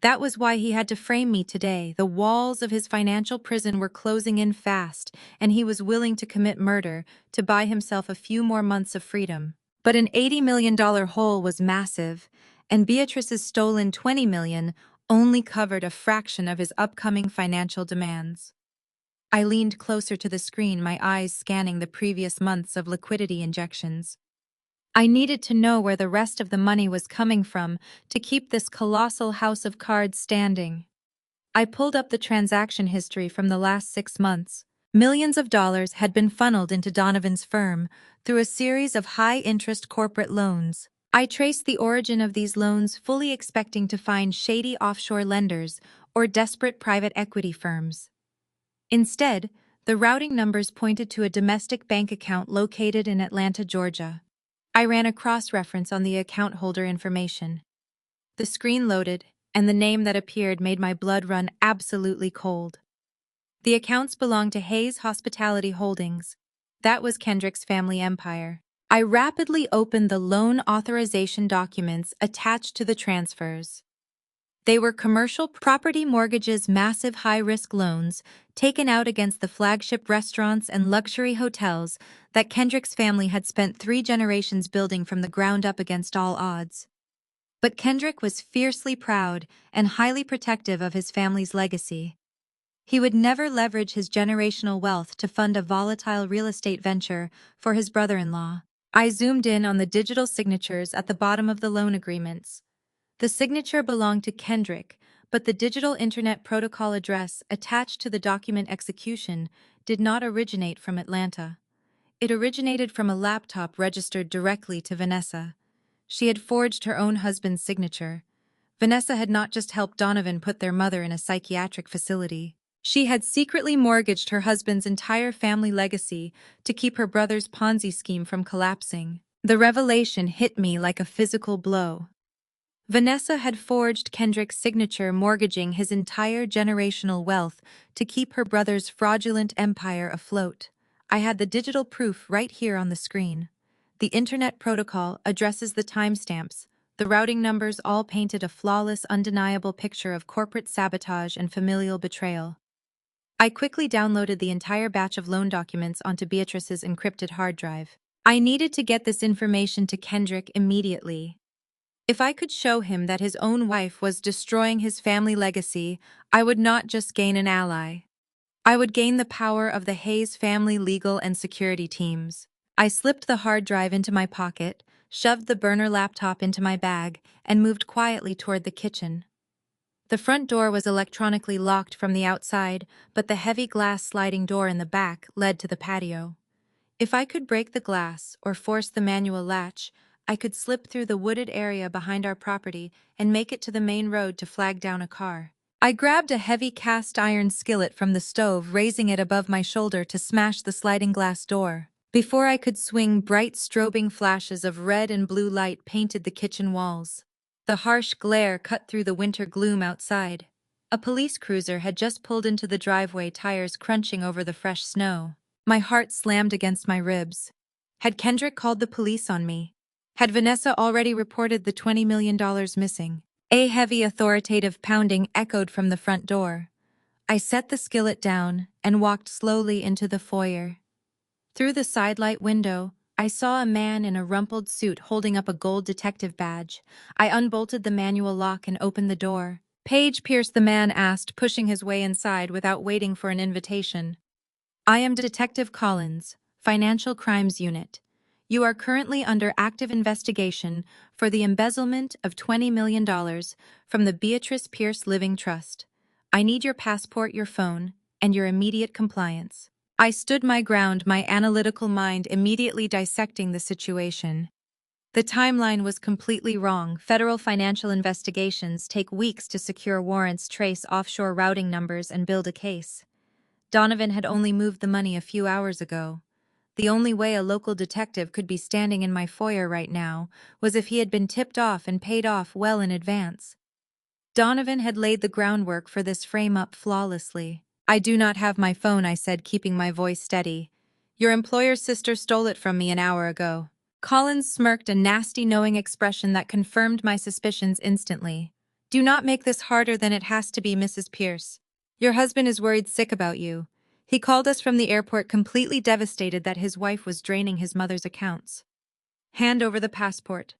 That was why he had to frame me today. The walls of his financial prison were closing in fast, and he was willing to commit murder to buy himself a few more months of freedom. But an $80 million hole was massive, and Beatrice's stolen $20 million only covered a fraction of his upcoming financial demands. I leaned closer to the screen, my eyes scanning the previous months of liquidity injections. I needed to know where the rest of the money was coming from to keep this colossal house of cards standing. I pulled up the transaction history from the last 6 months. Millions of dollars had been funneled into Donovan's firm through a series of high-interest corporate loans. I traced the origin of these loans, fully expecting to find shady offshore lenders or desperate private equity firms. Instead, the routing numbers pointed to a domestic bank account located in Atlanta, Georgia. I ran a cross-reference on the account holder information. The screen loaded, and the name that appeared made my blood run absolutely cold. The accounts belonged to Hayes Hospitality Holdings. That was Kendrick's family empire. I rapidly opened the loan authorization documents attached to the transfers. They were commercial property mortgages, massive high-risk loans taken out against the flagship restaurants and luxury hotels that Kendrick's family had spent 3 generations building from the ground up against all odds. But Kendrick was fiercely proud and highly protective of his family's legacy. He would never leverage his generational wealth to fund a volatile real estate venture for his brother-in-law. I zoomed in on the digital signatures at the bottom of the loan agreements. The signature belonged to Kendrick, but the digital Internet Protocol address attached to the document execution did not originate from Atlanta. It originated from a laptop registered directly to Vanessa. She had forged her own husband's signature. Vanessa had not just helped Donovan put their mother in a psychiatric facility. She had secretly mortgaged her husband's entire family legacy to keep her brother's Ponzi scheme from collapsing. The revelation hit me like a physical blow. Vanessa had forged Kendrick's signature, mortgaging his entire generational wealth to keep her brother's fraudulent empire afloat. I had the digital proof right here on the screen. The internet protocol addresses the timestamps. The routing numbers all painted a flawless, undeniable picture of corporate sabotage and familial betrayal. I quickly downloaded the entire batch of loan documents onto Beatrice's encrypted hard drive. I needed to get this information to Kendrick immediately. If I could show him that his own wife was destroying his family legacy, I would not just gain an ally. I would gain the power of the Hayes family legal and security teams. I slipped the hard drive into my pocket, shoved the burner laptop into my bag, and moved quietly toward the kitchen. The front door was electronically locked from the outside, but the heavy glass sliding door in the back led to the patio. If I could break the glass or force the manual latch, I could slip through the wooded area behind our property and make it to the main road to flag down a car. I grabbed a heavy cast-iron skillet from the stove, raising it above my shoulder to smash the sliding glass door. Before I could swing, bright strobing flashes of red and blue light painted the kitchen walls. The harsh glare cut through the winter gloom outside. A police cruiser had just pulled into the driveway, tires crunching over the fresh snow. My heart slammed against my ribs. Had Kendrick called the police on me? Had Vanessa already reported the $20 million missing? A heavy authoritative pounding echoed from the front door. I set the skillet down and walked slowly into the foyer. Through the sidelight window, I saw a man in a rumpled suit holding up a gold detective badge. I unbolted the manual lock and opened the door. "Paige Pierce," the man asked, pushing his way inside without waiting for an invitation. "I am Detective Collins, Financial Crimes Unit. You are currently under active investigation for the embezzlement of $20 million from the Beatrice Pierce Living Trust. I need your passport, your phone, and your immediate compliance." I stood my ground, my analytical mind immediately dissecting the situation. The timeline was completely wrong. Federal financial investigations take weeks to secure warrants, trace offshore routing numbers, and build a case. Donovan had only moved the money a few hours ago. The only way a local detective could be standing in my foyer right now was if he had been tipped off and paid off well in advance. Donovan had laid the groundwork for this frame-up flawlessly. "I do not have my phone," I said, keeping my voice steady. "Your employer's sister stole it from me an hour ago." Collins smirked, a nasty, knowing expression that confirmed my suspicions instantly. "Do not make this harder than it has to be, Mrs. Pierce. Your husband is worried sick about you. He called us from the airport completely devastated that his wife was draining his mother's accounts. Hand over the passport.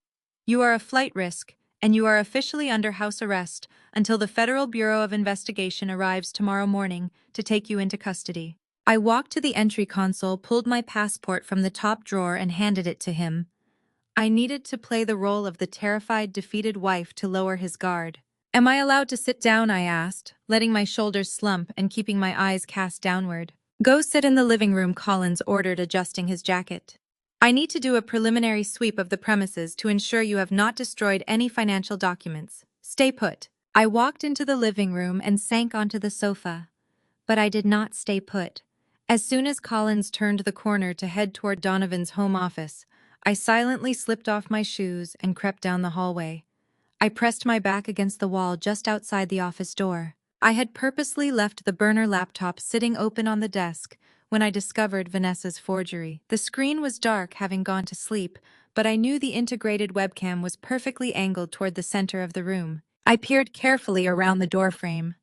You are a flight risk, and you are officially under house arrest until the Federal Bureau of Investigation arrives tomorrow morning to take you into custody." I walked to the entry console, pulled my passport from the top drawer, and handed it to him. I needed to play the role of the terrified, defeated wife to lower his guard. "Am I allowed to sit down?" I asked, letting my shoulders slump and keeping my eyes cast downward. "Go sit in the living room," Collins ordered, adjusting his jacket. "I need to do a preliminary sweep of the premises to ensure you have not destroyed any financial documents. Stay put." I walked into the living room and sank onto the sofa. But I did not stay put. As soon as Collins turned the corner to head toward Donovan's home office, I silently slipped off my shoes and crept down the hallway. I pressed my back against the wall just outside the office door. I had purposely left the burner laptop sitting open on the desk when I discovered Vanessa's forgery. The screen was dark, having gone to sleep, but I knew the integrated webcam was perfectly angled toward the center of the room. I peered carefully around the doorframe.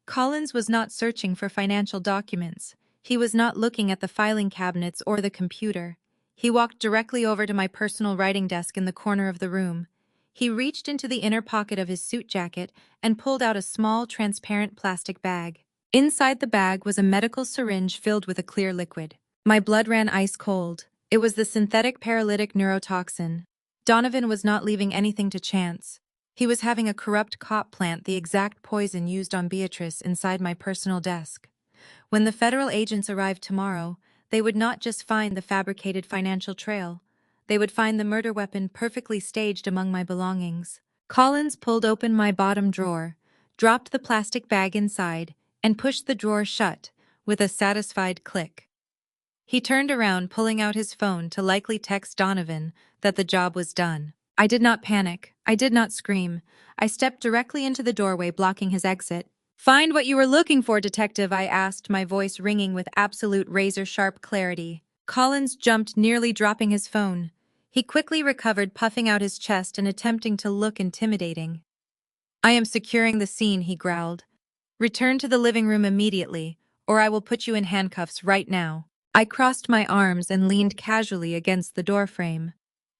Collins was not searching for financial documents. He was not looking at the filing cabinets or the computer. He walked directly over to my personal writing desk in the corner of the room. He reached into the inner pocket of his suit jacket and pulled out a small, transparent plastic bag. Inside the bag was a medical syringe filled with a clear liquid. My blood ran ice cold. It was the synthetic paralytic neurotoxin. Donovan was not leaving anything to chance. He was having a corrupt cop plant the exact poison used on Beatrice inside my personal desk. When the federal agents arrived tomorrow, they would not just find the fabricated financial trail. They would find the murder weapon perfectly staged among my belongings. Collins pulled open my bottom drawer, dropped the plastic bag inside, and pushed the drawer shut with a satisfied click. He turned around, pulling out his phone to likely text Donovan that the job was done. I did not panic. I did not scream. I stepped directly into the doorway, blocking his exit. "Find what you were looking for, detective," I asked, my voice ringing with absolute razor-sharp clarity. Collins jumped, nearly dropping his phone. He quickly recovered, puffing out his chest and attempting to look intimidating. "I am securing the scene," he growled. "Return to the living room immediately, or I will put you in handcuffs right now." I crossed my arms and leaned casually against the doorframe.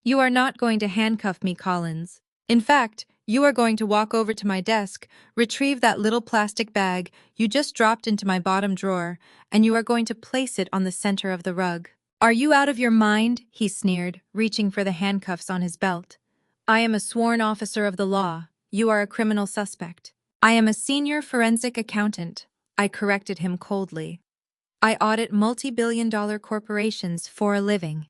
"You are not going to handcuff me, Collins. In fact, you are going to walk over to my desk, retrieve that little plastic bag you just dropped into my bottom drawer, and you are going to place it on the center of the rug." "Are you out of your mind?" he sneered, reaching for the handcuffs on his belt. "I am a sworn officer of the law. You are a criminal suspect." "I am a senior forensic accountant," I corrected him coldly. "I audit multi-billion-dollar corporations for a living."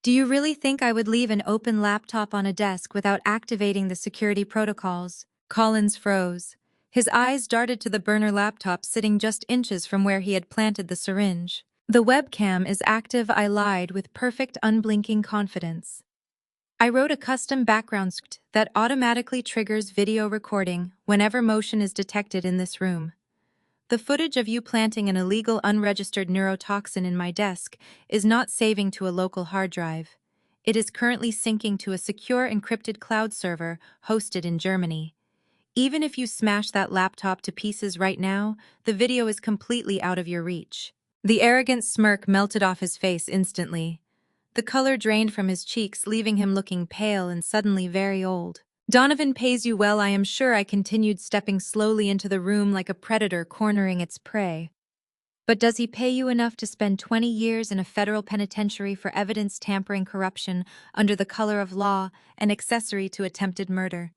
"Do you really think I would leave an open laptop on a desk without activating the security protocols?" Collins froze. His eyes darted to the burner laptop sitting just inches from where he had planted the syringe. "The webcam is active," I lied with perfect unblinking confidence. "I wrote a custom background script that automatically triggers video recording whenever motion is detected in this room. The footage of you planting an illegal unregistered neurotoxin in my desk is not saving to a local hard drive. It is currently syncing to a secure encrypted cloud server hosted in Germany. Even if you smash that laptop to pieces right now, the video is completely out of your reach." The arrogant smirk melted off his face instantly. The color drained from his cheeks, leaving him looking pale and suddenly very old. "Donovan pays you well, I am sure," I continued, stepping slowly into the room like a predator cornering its prey. "But does he pay you enough to spend 20 years in a federal penitentiary for evidence tampering, corruption under the color of law, and accessory to attempted murder?"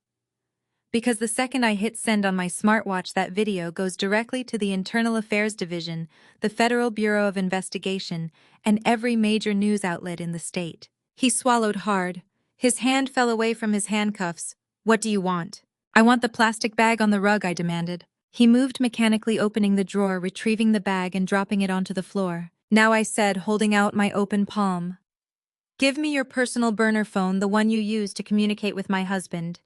Because the second I hit send on my smartwatch, that video goes directly to the Internal Affairs Division, the Federal Bureau of Investigation, and every major news outlet in the state. He swallowed hard. His hand fell away from his handcuffs. "What do you want?" "I want the plastic bag on the rug," I demanded. He moved, mechanically opening the drawer, retrieving the bag and dropping it onto the floor. "Now," I said, holding out my open palm. "Give me your personal burner phone, the one you use to communicate with my husband.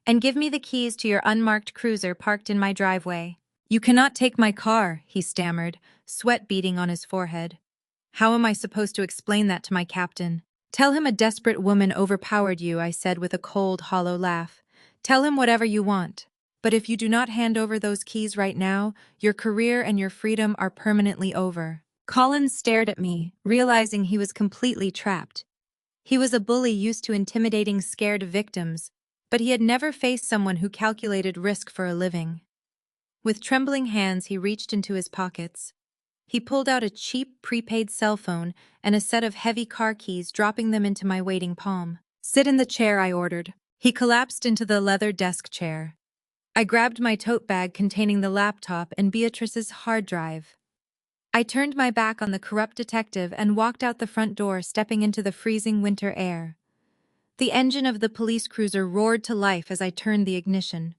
And give me the keys to your unmarked cruiser parked in my driveway." "You cannot take my car," he stammered, sweat beading on his forehead. "How am I supposed to explain that to my captain?" "Tell him a desperate woman overpowered you," I said with a cold, hollow laugh. "Tell him whatever you want. But if you do not hand over those keys right now, your career and your freedom are permanently over." Collins stared at me, realizing he was completely trapped. He was a bully used to intimidating scared victims, but he had never faced someone who calculated risk for a living. With trembling hands, he reached into his pockets. He pulled out a cheap prepaid cell phone and a set of heavy car keys, dropping them into my waiting palm. "Sit in the chair," I ordered. He collapsed into the leather desk chair. I grabbed my tote bag containing the laptop and Beatrice's hard drive. I turned my back on the corrupt detective and walked out the front door, stepping into the freezing winter air. The engine of the police cruiser roared to life as I turned the ignition.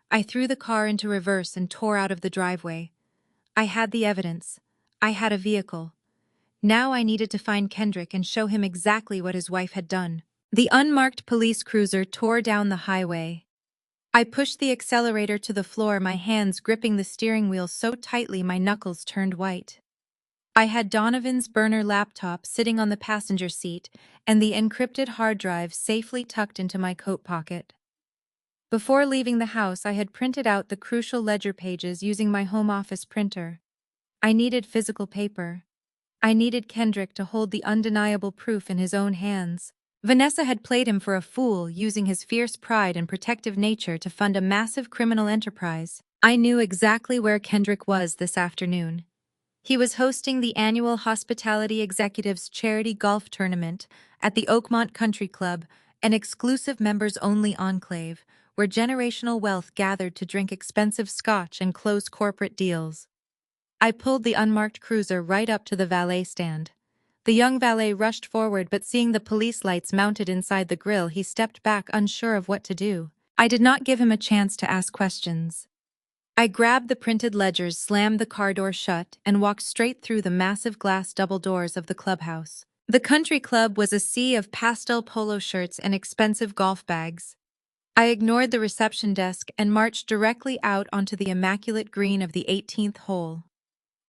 I threw the car into reverse and tore out of the driveway. I had the evidence. I had a vehicle. Now I needed to find Kendrick and show him exactly what his wife had done. The unmarked police cruiser tore down the highway. I pushed the accelerator to the floor, my hands gripping the steering wheel so tightly my knuckles turned white. I had Donovan's burner laptop sitting on the passenger seat and the encrypted hard drive safely tucked into my coat pocket. Before leaving the house, I had printed out the crucial ledger pages using my home office printer. I needed physical paper. I needed Kendrick to hold the undeniable proof in his own hands. Vanessa had played him for a fool, using his fierce pride and protective nature to fund a massive criminal enterprise. I knew exactly where Kendrick was this afternoon. He was hosting the annual Hospitality Executives Charity Golf Tournament at the Oakmont Country Club, an exclusive members-only enclave where generational wealth gathered to drink expensive scotch and close corporate deals. I pulled the unmarked cruiser right up to the valet stand. The young valet rushed forward, but seeing the police lights mounted inside the grille, he stepped back, unsure of what to do. I did not give him a chance to ask questions. I grabbed the printed ledgers, slammed the car door shut, and walked straight through the massive glass double doors of the clubhouse. The country club was a sea of pastel polo shirts and expensive golf bags. I ignored the reception desk and marched directly out onto the immaculate green of the 18th hole.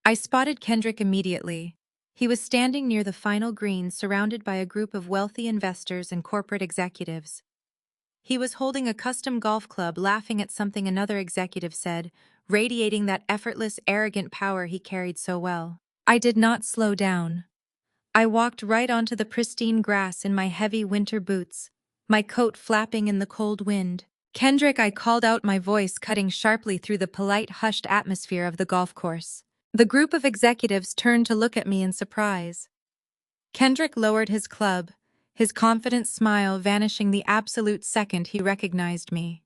I spotted Kendrick immediately. He was standing near the final green, surrounded by a group of wealthy investors and corporate executives. He was holding a custom golf club, laughing at something another executive said, radiating that effortless, arrogant power he carried so well. I did not slow down. I walked right onto the pristine grass in my heavy winter boots, my coat flapping in the cold wind. Kendrick, I called out, my voice cutting sharply through the polite, hushed atmosphere of the golf course. The group of executives turned to look at me in surprise. Kendrick lowered his club, his confident smile vanishing the absolute second he recognized me.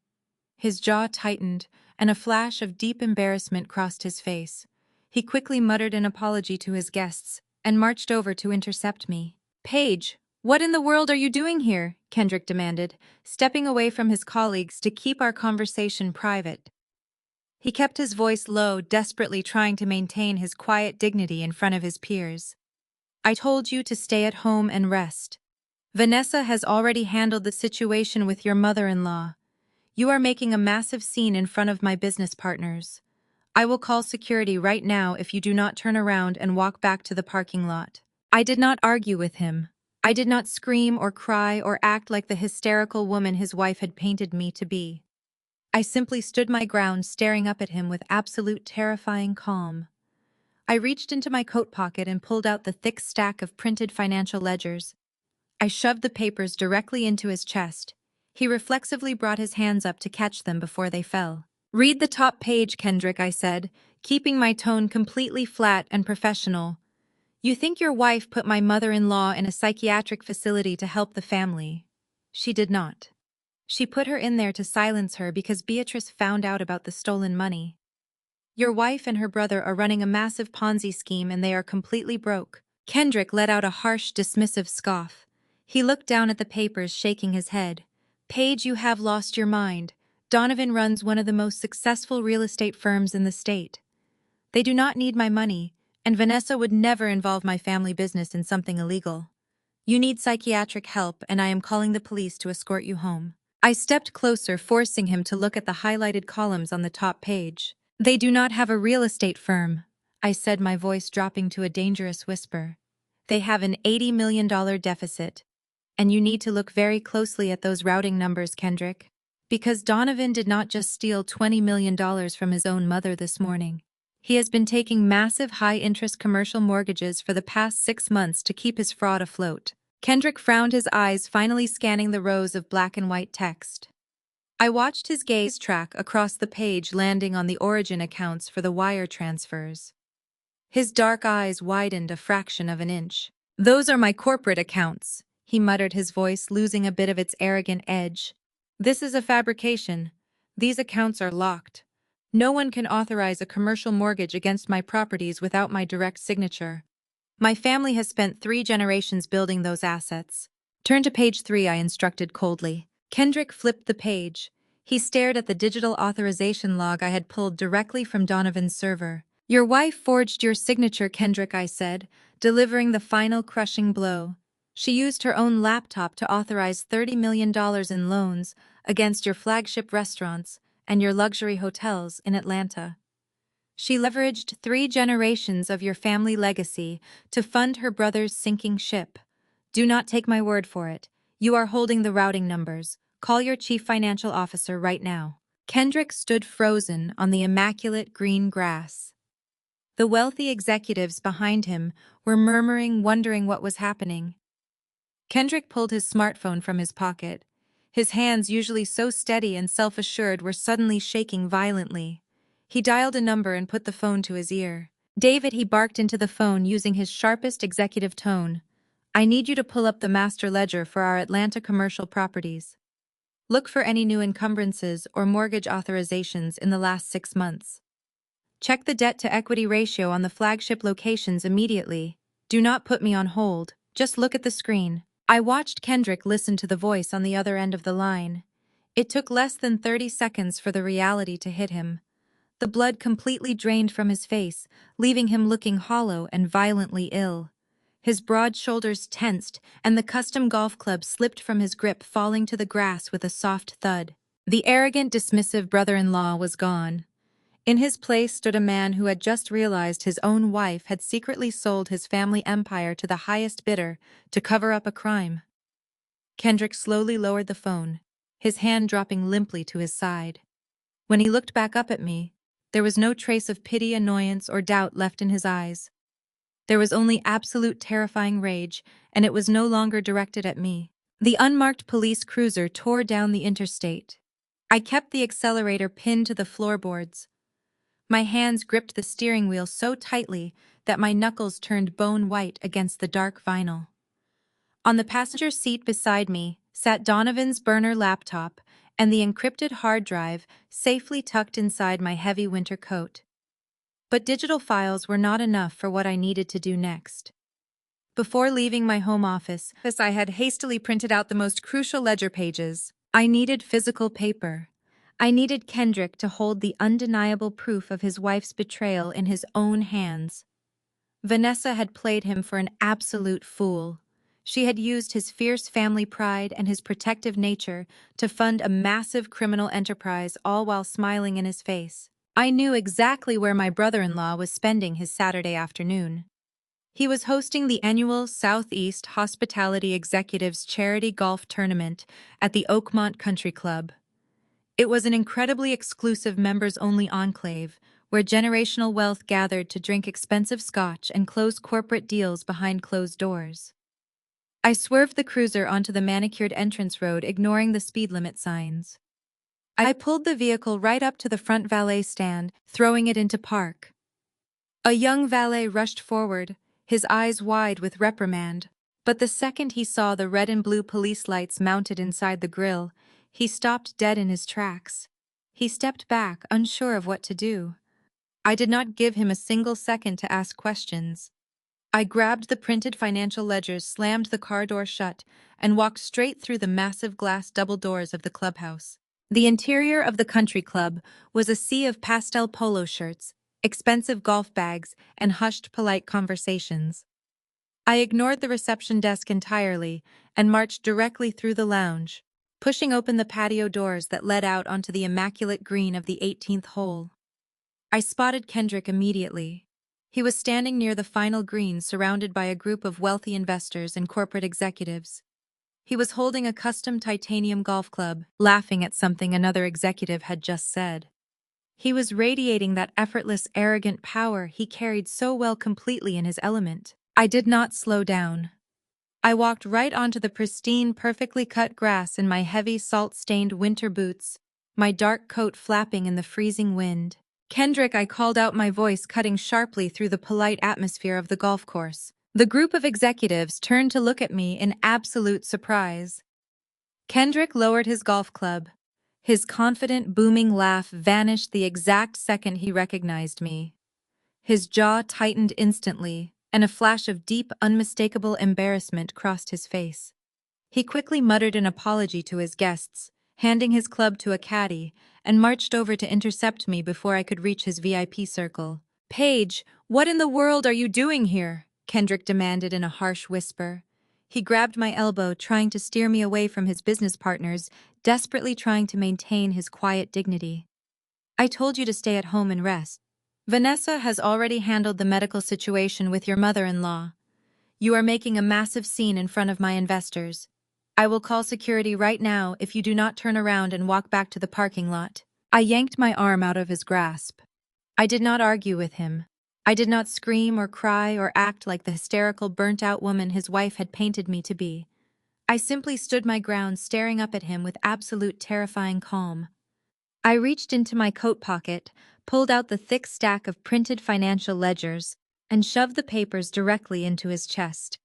His jaw tightened, and a flash of deep embarrassment crossed his face. He quickly muttered an apology to his guests and marched over to intercept me. "Paige, what in the world are you doing here?" Kendrick demanded, stepping away from his colleagues to keep our conversation private. He kept his voice low, desperately trying to maintain his quiet dignity in front of his peers. "I told you to stay at home and rest. Vanessa has already handled the situation with your mother-in-law. You are making a massive scene in front of my business partners. I will call security right now if you do not turn around and walk back to the parking lot." I did not argue with him. I did not scream or cry or act like the hysterical woman his wife had painted me to be. I simply stood my ground, staring up at him with absolute terrifying calm. I reached into my coat pocket and pulled out the thick stack of printed financial ledgers. I shoved the papers directly into his chest. He reflexively brought his hands up to catch them before they fell. "Read the top page, Kendrick," I said, keeping my tone completely flat and professional. "You think your wife put my mother-in-law in a psychiatric facility to help the family. She did not. She put her in there to silence her because Beatrice found out about the stolen money. Your wife and her brother are running a massive Ponzi scheme and they are completely broke." Kendrick let out a harsh, dismissive scoff. He looked down at the papers, shaking his head. "Paige, you have lost your mind. Donovan runs one of the most successful real estate firms in the state. They do not need my money, and Vanessa would never involve my family business in something illegal. You need psychiatric help, and I am calling the police to escort you home." I stepped closer, forcing him to look at the highlighted columns on the top page. "They do not have a real estate firm," I said, my voice dropping to a dangerous whisper. "They have an $80 million deficit. And you need to look very closely at those routing numbers, Kendrick. Because Donovan did not just steal $20 million from his own mother this morning. He has been taking massive high-interest commercial mortgages for the past 6 months to keep his fraud afloat." Kendrick frowned, his eyes finally scanning the rows of black and white text. I watched his gaze track across the page, landing on the origin accounts for the wire transfers. His dark eyes widened a fraction of an inch. "Those are my corporate accounts," he muttered, his voice losing a bit of its arrogant edge. "This is a fabrication. These accounts are locked. No one can authorize a commercial mortgage against my properties without my direct signature. My family has spent 3 generations building those assets." "Turn to page 3, I instructed coldly. Kendrick flipped the page. He stared at the digital authorization log I had pulled directly from Donovan's server. "Your wife forged your signature, Kendrick," I said, delivering the final crushing blow. "She used her own laptop to authorize $30 million in loans against your flagship restaurants and your luxury hotels in Atlanta. She leveraged 3 generations of your family legacy to fund her brother's sinking ship. Do not take my word for it. You are holding the routing numbers. Call your chief financial officer right now." Kendrick stood frozen on the immaculate green grass. The wealthy executives behind him were murmuring, wondering what was happening. Kendrick pulled his smartphone from his pocket. His hands, usually so steady and self-assured, were suddenly shaking violently. He dialed a number and put the phone to his ear. "David," he barked into the phone using his sharpest executive tone. "I need you to pull up the master ledger for our Atlanta commercial properties. Look for any new encumbrances or mortgage authorizations in the last 6 months. Check the debt-to-equity ratio on the flagship locations immediately. Do not put me on hold, just look at the screen." I watched Kendrick listen to the voice on the other end of the line. It took less than 30 seconds for the reality to hit him. The blood completely drained from his face, leaving him looking hollow and violently ill. His broad shoulders tensed, and the custom golf club slipped from his grip, falling to the grass with a soft thud. The arrogant, dismissive brother-in-law was gone. In his place stood a man who had just realized his own wife had secretly sold his family empire to the highest bidder to cover up a crime. Kendrick slowly lowered the phone, his hand dropping limply to his side. When he looked back up at me, there was no trace of pity, annoyance, or doubt left in his eyes. There was only absolute terrifying rage, and it was no longer directed at me. The unmarked police cruiser tore down the interstate. I kept the accelerator pinned to the floorboards. My hands gripped the steering wheel so tightly that my knuckles turned bone white against the dark vinyl. On the passenger seat beside me sat Donovan's burner laptop and the encrypted hard drive safely tucked inside my heavy winter coat. But digital files were not enough for what I needed to do next. Before leaving my home office, I had hastily printed out the most crucial ledger pages. I needed physical paper. I needed Kendrick to hold the undeniable proof of his wife's betrayal in his own hands. Vanessa had played him for an absolute fool. She had used his fierce family pride and his protective nature to fund a massive criminal enterprise, all while smiling in his face. I knew exactly where my brother-in-law was spending his Saturday afternoon. He was hosting the annual Southeast Hospitality Executives Charity Golf Tournament at the Oakmont Country Club. It was an incredibly exclusive members-only enclave where generational wealth gathered to drink expensive scotch and close corporate deals behind closed doors. I swerved the cruiser onto the manicured entrance road, ignoring the speed limit signs. I pulled the vehicle right up to the front valet stand, throwing it into park. A young valet rushed forward, his eyes wide with reprimand, but the second he saw the red and blue police lights mounted inside the grille, he stopped dead in his tracks. He stepped back, unsure of what to do. I did not give him a single second to ask questions. I grabbed the printed financial ledgers, slammed the car door shut, and walked straight through the massive glass double doors of the clubhouse. The interior of the country club was a sea of pastel polo shirts, expensive golf bags, and hushed, polite conversations. I ignored the reception desk entirely and marched directly through the lounge, pushing open the patio doors that led out onto the immaculate green of the 18th hole. I spotted Kendrick immediately. He was standing near the final green, surrounded by a group of wealthy investors and corporate executives. He was holding a custom titanium golf club, laughing at something another executive had just said. He was radiating that effortless, arrogant power he carried so well, completely in his element. I did not slow down. I walked right onto the pristine, perfectly cut grass in my heavy, salt-stained winter boots, my dark coat flapping in the freezing wind. "Kendrick," I called out, my voice cutting sharply through the polite atmosphere of the golf course. The group of executives turned to look at me in absolute surprise. Kendrick lowered his golf club. His confident, booming laugh vanished the exact second he recognized me. His jaw tightened instantly, and a flash of deep, unmistakable embarrassment crossed his face. He quickly muttered an apology to his guests, handing his club to a caddy, and marched over to intercept me before I could reach his VIP circle. "Paige, what in the world are you doing here?" Kendrick demanded in a harsh whisper. He grabbed my elbow, trying to steer me away from his business partners, desperately trying to maintain his quiet dignity. "I told you to stay at home and rest. Vanessa has already handled the medical situation with your mother-in-law. You are making a massive scene in front of my investors. I will call security right now if you do not turn around and walk back to the parking lot." I yanked my arm out of his grasp. I did not argue with him. I did not scream or cry or act like the hysterical, burnt-out woman his wife had painted me to be. I simply stood my ground, staring up at him with absolute terrifying calm. I reached into my coat pocket, pulled out the thick stack of printed financial ledgers, and shoved the papers directly into his chest.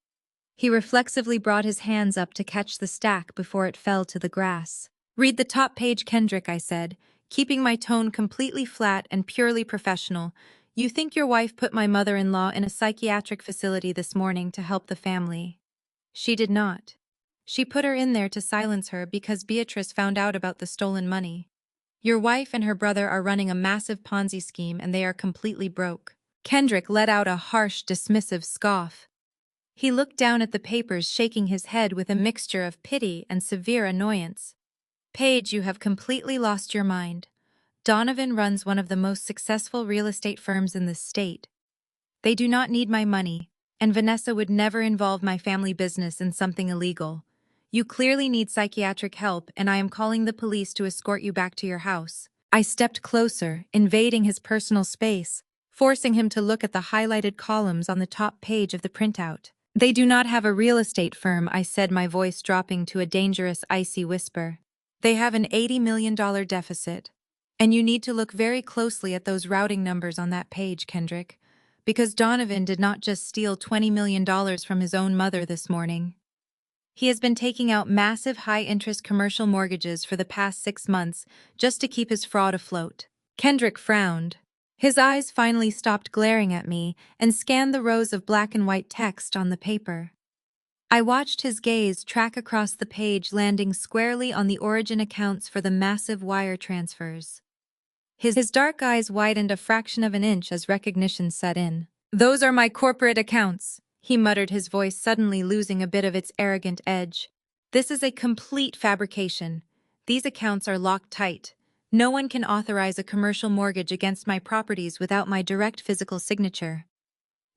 He reflexively brought his hands up to catch the stack before it fell to the grass. "Read the top page, Kendrick," I said, keeping my tone completely flat and purely professional. "You think your wife put my mother-in-law in a psychiatric facility this morning to help the family. She did not. She put her in there to silence her because Beatrice found out about the stolen money. Your wife and her brother are running a massive Ponzi scheme and they are completely broke." Kendrick let out a harsh, dismissive scoff. He looked down at the papers, shaking his head with a mixture of pity and severe annoyance. Paige, you have completely lost your mind. Donovan runs one of the most successful real estate firms in the state. They do not need my money, and Vanessa would never involve my family business in something illegal. You clearly need psychiatric help, and I am calling the police to escort you back to your house. I stepped closer, invading his personal space, forcing him to look at the highlighted columns on the top page of the printout. They do not have a real estate firm, I said, my voice dropping to a dangerous, icy whisper. They have an $80 million deficit. And you need to look very closely at those routing numbers on that page, Kendrick. Because Donovan did not just steal $20 million from his own mother this morning. He has been taking out massive high-interest commercial mortgages for the past 6 months just to keep his fraud afloat. Kendrick frowned. His eyes finally stopped glaring at me and scanned the rows of black and white text on the paper. I watched his gaze track across the page, landing squarely on the origin accounts for the massive wire transfers. His dark eyes widened a fraction of an inch as recognition set in. "Those are my corporate accounts," he muttered, his voice suddenly losing a bit of its arrogant edge. "This is a complete fabrication. These accounts are locked tight. No one can authorize a commercial mortgage against my properties without my direct physical signature.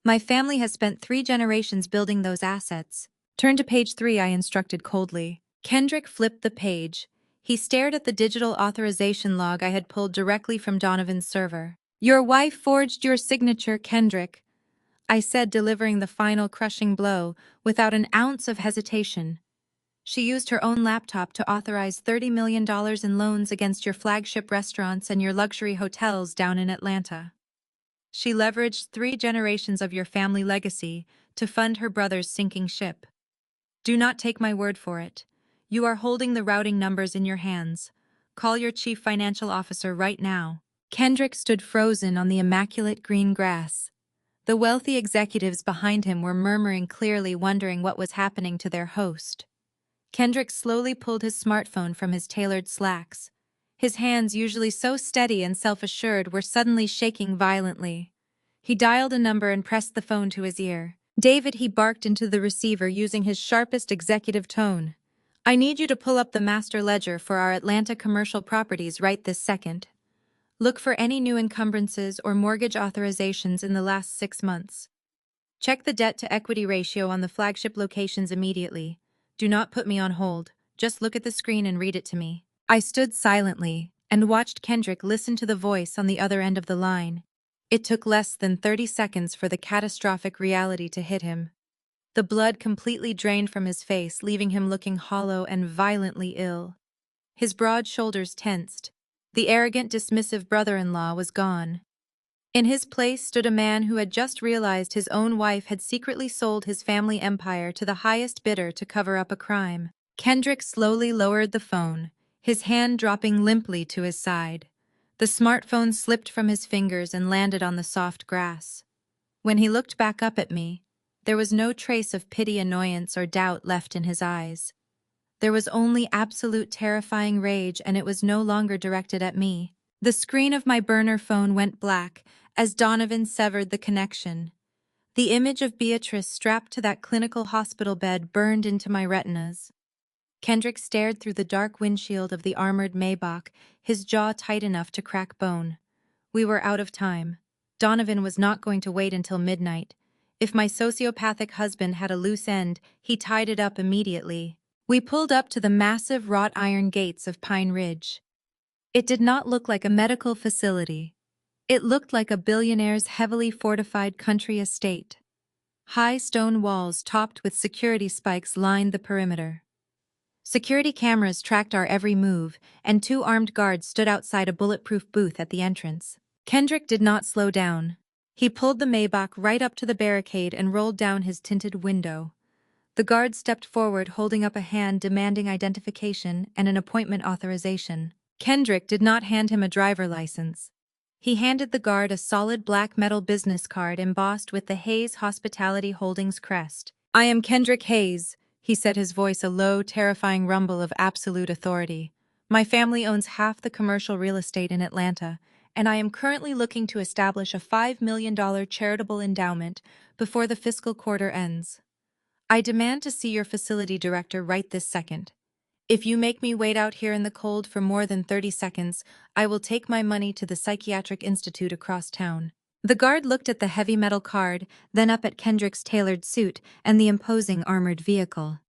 My family has spent 3 generations building those assets." "Turn to page 3, I instructed coldly. Kendrick flipped the page. He stared at the digital authorization log I had pulled directly from Donovan's server. "Your wife forged your signature, Kendrick," I said, delivering the final crushing blow without an ounce of hesitation. "She used her own laptop to authorize $30 million in loans against your flagship restaurants and your luxury hotels down in Atlanta. She leveraged 3 generations of your family legacy to fund her brother's sinking ship. Do not take my word for it. You are holding the routing numbers in your hands. Call your chief financial officer right now." Kendrick stood frozen on the immaculate green grass. The wealthy executives behind him were murmuring clearly, wondering what was happening to their host. Kendrick slowly pulled his smartphone from his tailored slacks. His hands, usually so steady and self-assured, were suddenly shaking violently. He dialed a number and pressed the phone to his ear. "David," he barked into the receiver using his sharpest executive tone. "I need you to pull up the master ledger for our Atlanta commercial properties right this second. Look for any new encumbrances or mortgage authorizations in the last 6 months. Check the debt-to-equity ratio on the flagship locations immediately. Do not put me on hold. Just look at the screen and read it to me." I stood silently and watched Kendrick listen to the voice on the other end of the line. It took less than 30 seconds for the catastrophic reality to hit him. The blood completely drained from his face, leaving him looking hollow and violently ill. His broad shoulders tensed. The arrogant, dismissive brother-in-law was gone. In his place stood a man who had just realized his own wife had secretly sold his family empire to the highest bidder to cover up a crime. Kendrick slowly lowered the phone, his hand dropping limply to his side. The smartphone slipped from his fingers and landed on the soft grass. When he looked back up at me, there was no trace of pity, annoyance, or doubt left in his eyes. There was only absolute terrifying rage, and it was no longer directed at me. The screen of my burner phone went black as Donovan severed the connection. The image of Beatrice strapped to that clinical hospital bed burned into my retinas. Kendrick stared through the dark windshield of the armored Maybach, his jaw tight enough to crack bone. We were out of time. Donovan was not going to wait until midnight. If my sociopathic husband had a loose end, he tied it up immediately. We pulled up to the massive wrought iron gates of Pine Ridge. It did not look like a medical facility. It looked like a billionaire's heavily fortified country estate. High stone walls topped with security spikes lined the perimeter. Security cameras tracked our every move, and 2 armed guards stood outside a bulletproof booth at the entrance. Kendrick did not slow down. He pulled the Maybach right up to the barricade and rolled down his tinted window. The guard stepped forward, holding up a hand demanding identification and an appointment authorization. Kendrick did not hand him a driver license. He handed the guard a solid black metal business card embossed with the Hayes Hospitality Holdings crest. "I am Kendrick Hayes," he said, his voice a low, terrifying rumble of absolute authority. "My family owns half the commercial real estate in Atlanta, and I am currently looking to establish a $5 million charitable endowment before the fiscal quarter ends. I demand to see your facility director right this second. If you make me wait out here in the cold for more than 30 seconds, I will take my money to the psychiatric institute across town. The guard looked at the heavy metal card, then up at Kendrick's tailored suit and the imposing armored vehicle.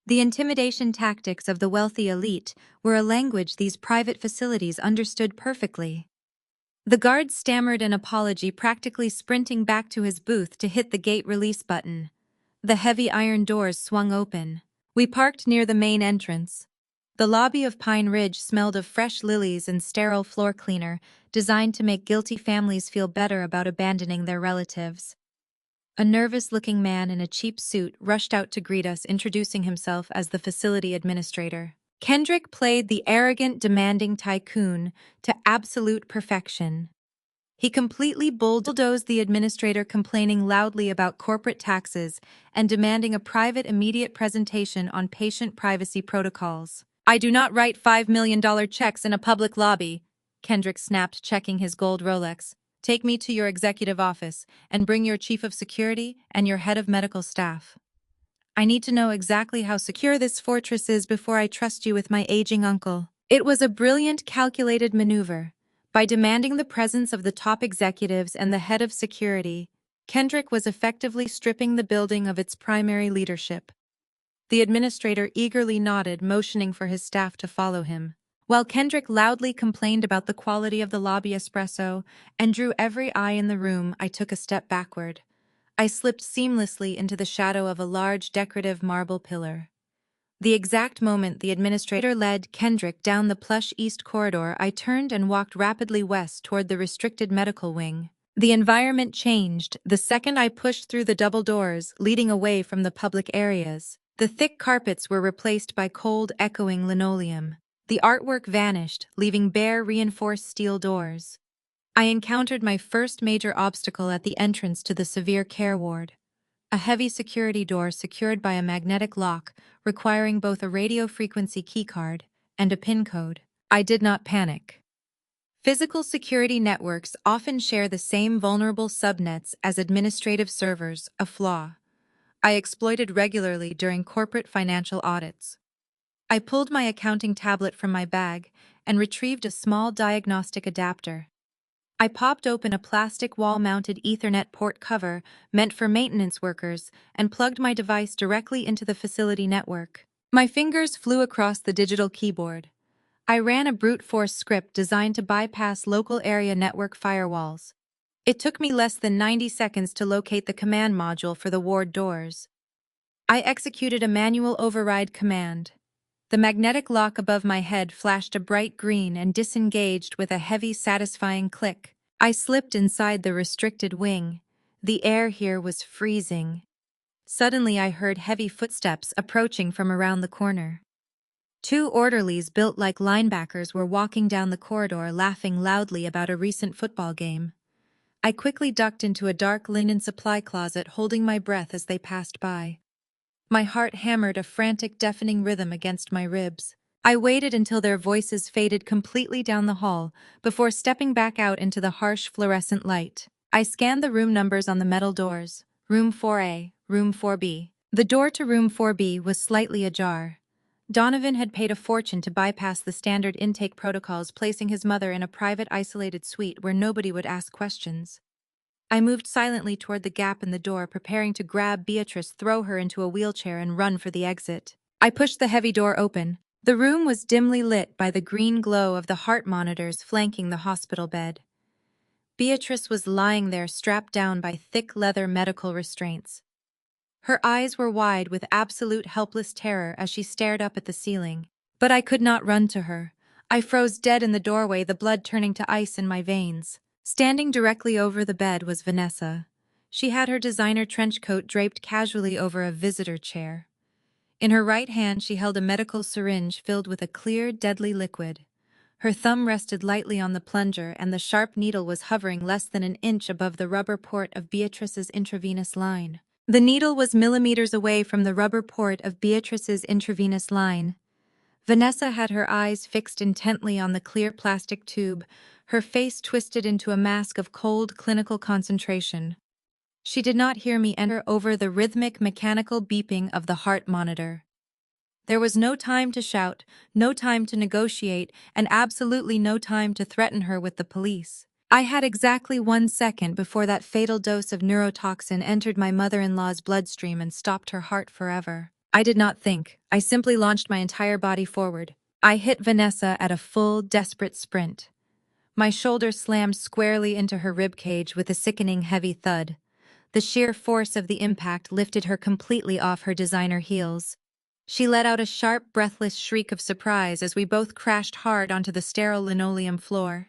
The intimidation tactics of the wealthy elite were a language these private facilities understood perfectly. The guard stammered an apology, practically sprinting back to his booth to hit the gate release button. The heavy iron doors swung open. We parked near the main entrance. The lobby of Pine Ridge smelled of fresh lilies and sterile floor cleaner, designed to make guilty families feel better about abandoning their relatives. A nervous-looking man in a cheap suit rushed out to greet us, introducing himself as the facility administrator. Kendrick played the arrogant, demanding tycoon to absolute perfection. He completely bulldozed the administrator, complaining loudly about corporate taxes and demanding a private, immediate presentation on patient privacy protocols. "I do not write $5 million checks in a public lobby," Kendrick snapped, checking his gold Rolex. "Take me to your executive office and bring your chief of security and your head of medical staff. I need to know exactly how secure this fortress is before I trust you with my aging uncle." It was a brilliant, calculated maneuver. By demanding the presence of the top executives and the head of security, Kendrick was effectively stripping the building of its primary leadership. The administrator eagerly nodded, motioning for his staff to follow him. While Kendrick loudly complained about the quality of the lobby espresso and drew every eye in the room, I took a step backward. I slipped seamlessly into the shadow of a large decorative marble pillar. The exact moment the administrator led Kendrick down the plush east corridor, I turned and walked rapidly west toward the restricted medical wing. The environment changed the second I pushed through the double doors, leading away from the public areas. The thick carpets were replaced by cold, echoing linoleum. The artwork vanished, leaving bare, reinforced steel doors. I encountered my first major obstacle at the entrance to the severe care ward. A heavy security door secured by a magnetic lock, requiring both a radio frequency keycard and a PIN code. I did not panic. Physical security networks often share the same vulnerable subnets as administrative servers, a flaw I exploited regularly during corporate financial audits. I pulled my accounting tablet from my bag and retrieved a small diagnostic adapter. I popped open a plastic wall-mounted Ethernet port cover meant for maintenance workers and plugged my device directly into the facility network. My fingers flew across the digital keyboard. I ran a brute force script designed to bypass local area network firewalls. It took me less than 90 seconds to locate the command module for the ward doors. I executed a manual override command. The magnetic lock above my head flashed a bright green and disengaged with a heavy, satisfying click. I slipped inside the restricted wing. The air here was freezing. Suddenly I heard heavy footsteps approaching from around the corner. Two orderlies built like linebackers were walking down the corridor, laughing loudly about a recent football game. I quickly ducked into a dark linen supply closet, holding my breath as they passed by. My heart hammered a frantic, deafening rhythm against my ribs. I waited until their voices faded completely down the hall before stepping back out into the harsh fluorescent light. I scanned the room numbers on the metal doors. Room 4A, Room 4B. The door to Room 4B was slightly ajar. Donovan had paid a fortune to bypass the standard intake protocols, placing his mother in a private, isolated suite where nobody would ask questions. I moved silently toward the gap in the door, preparing to grab Beatrice, throw her into a wheelchair, and run for the exit. I pushed the heavy door open. The room was dimly lit by the green glow of the heart monitors flanking the hospital bed. Beatrice was lying there, strapped down by thick leather medical restraints. Her eyes were wide with absolute helpless terror as she stared up at the ceiling. But I could not run to her. I froze dead in the doorway, the blood turning to ice in my veins. Standing directly over the bed was Vanessa. She had her designer trench coat draped casually over a visitor chair. In her right hand, she held a medical syringe filled with a clear, deadly liquid. Her thumb rested lightly on the plunger, and the sharp needle was hovering less than an inch above the rubber port of Beatrice's intravenous line. The needle was millimeters away from the rubber port of Beatrice's intravenous line. Vanessa had her eyes fixed intently on the clear plastic tube, her face twisted into a mask of cold, clinical concentration. She did not hear me enter over the rhythmic mechanical beeping of the heart monitor. There was no time to shout, no time to negotiate, and absolutely no time to threaten her with the police. I had exactly 1 second before that fatal dose of neurotoxin entered my mother-in-law's bloodstream and stopped her heart forever. I did not think. I simply launched my entire body forward. I hit Vanessa at a full, desperate sprint. My shoulder slammed squarely into her ribcage with a sickening heavy thud. The sheer force of the impact lifted her completely off her designer heels. She let out a sharp, breathless shriek of surprise as we both crashed hard onto the sterile linoleum floor.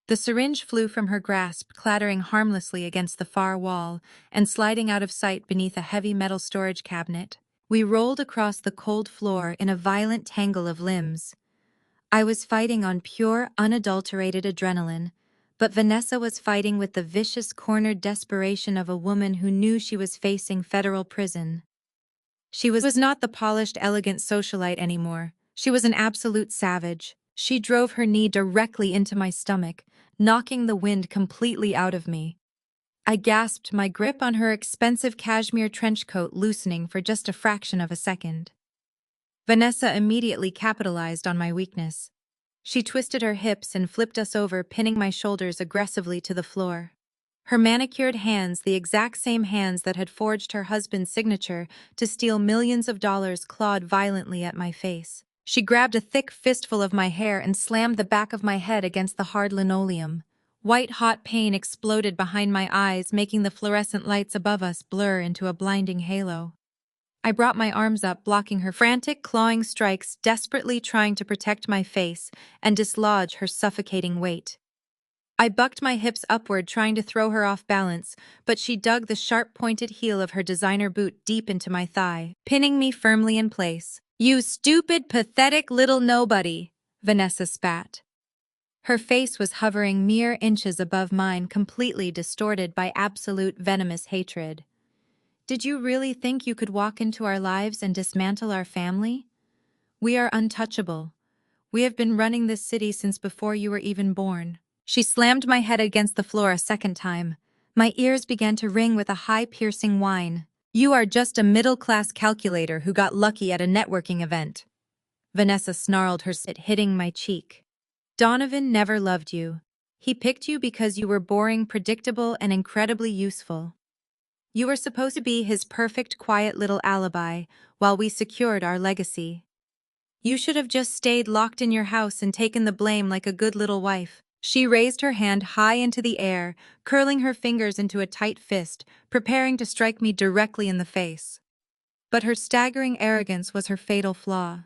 The syringe flew from her grasp, clattering harmlessly against the far wall and sliding out of sight beneath a heavy metal storage cabinet. We rolled across the cold floor in a violent tangle of limbs. I was fighting on pure, unadulterated adrenaline, but Vanessa was fighting with the vicious, cornered desperation of a woman who knew she was facing federal prison. She was not the polished, elegant socialite anymore. She was an absolute savage. She drove her knee directly into my stomach, knocking the wind completely out of me. I gasped, my grip on her expensive cashmere trench coat loosening for just a fraction of a second. Vanessa immediately capitalized on my weakness. She twisted her hips and flipped us over, pinning my shoulders aggressively to the floor. Her manicured hands, the exact same hands that had forged her husband's signature to steal millions of dollars, clawed violently at my face. She grabbed a thick fistful of my hair and slammed the back of my head against the hard linoleum. White-hot pain exploded behind my eyes, making the fluorescent lights above us blur into a blinding halo. I brought my arms up, blocking her frantic, clawing strikes, desperately trying to protect my face and dislodge her suffocating weight. I bucked my hips upward, trying to throw her off balance, but she dug the sharp-pointed heel of her designer boot deep into my thigh, pinning me firmly in place. "You stupid, pathetic little nobody," Vanessa spat. Her face was hovering mere inches above mine, completely distorted by absolute venomous hatred. "Did you really think you could walk into our lives and dismantle our family? We are untouchable. We have been running this city since before you were even born." She slammed my head against the floor a second time. My ears began to ring with a high, piercing whine. "You are just a middle-class calculator who got lucky at a networking event." Vanessa snarled, her spit hitting my cheek. "Donovan never loved you. He picked you because you were boring, predictable, and incredibly useful. You were supposed to be his perfect, quiet little alibi while we secured our legacy. You should have just stayed locked in your house and taken the blame like a good little wife." She raised her hand high into the air, curling her fingers into a tight fist, preparing to strike me directly in the face. But her staggering arrogance was her fatal flaw.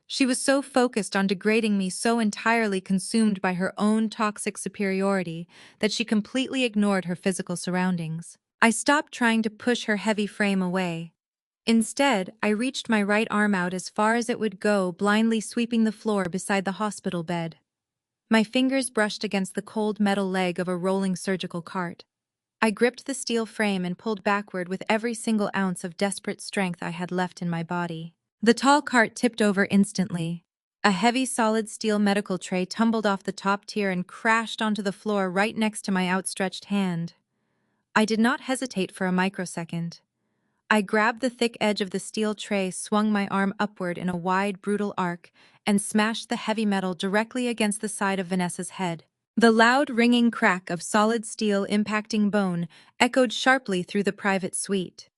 She was so focused on degrading me, so entirely consumed by her own toxic superiority, that she completely ignored her physical surroundings. I stopped trying to push her heavy frame away. Instead, I reached my right arm out as far as it would go, blindly sweeping the floor beside the hospital bed. My fingers brushed against the cold metal leg of a rolling surgical cart. I gripped the steel frame and pulled backward with every single ounce of desperate strength I had left in my body. The tall cart tipped over instantly. A heavy solid steel medical tray tumbled off the top tier and crashed onto the floor right next to my outstretched hand. I did not hesitate for a microsecond. I grabbed the thick edge of the steel tray, swung my arm upward in a wide, brutal arc, and smashed the heavy metal directly against the side of Vanessa's head. The loud, ringing crack of solid steel impacting bone echoed sharply through the private suite.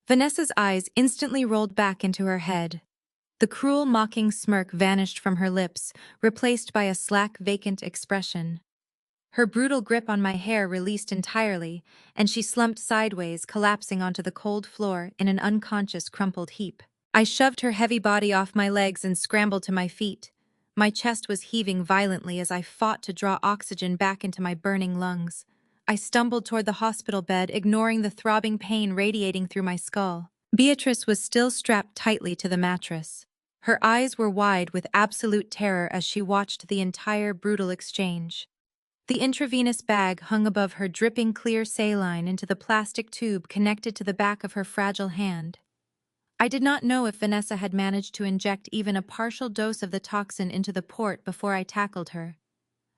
Vanessa's eyes instantly rolled back into her head. The cruel, mocking smirk vanished from her lips, replaced by a slack, vacant expression. Her brutal grip on my hair released entirely, and she slumped sideways, collapsing onto the cold floor in an unconscious, crumpled heap. I shoved her heavy body off my legs and scrambled to my feet. My chest was heaving violently as I fought to draw oxygen back into my burning lungs. I stumbled toward the hospital bed, ignoring the throbbing pain radiating through my skull. Beatrice was still strapped tightly to the mattress. Her eyes were wide with absolute terror as she watched the entire brutal exchange. The intravenous bag hung above her, dripping clear saline into the plastic tube connected to the back of her fragile hand. I did not know if Vanessa had managed to inject even a partial dose of the toxin into the port before I tackled her.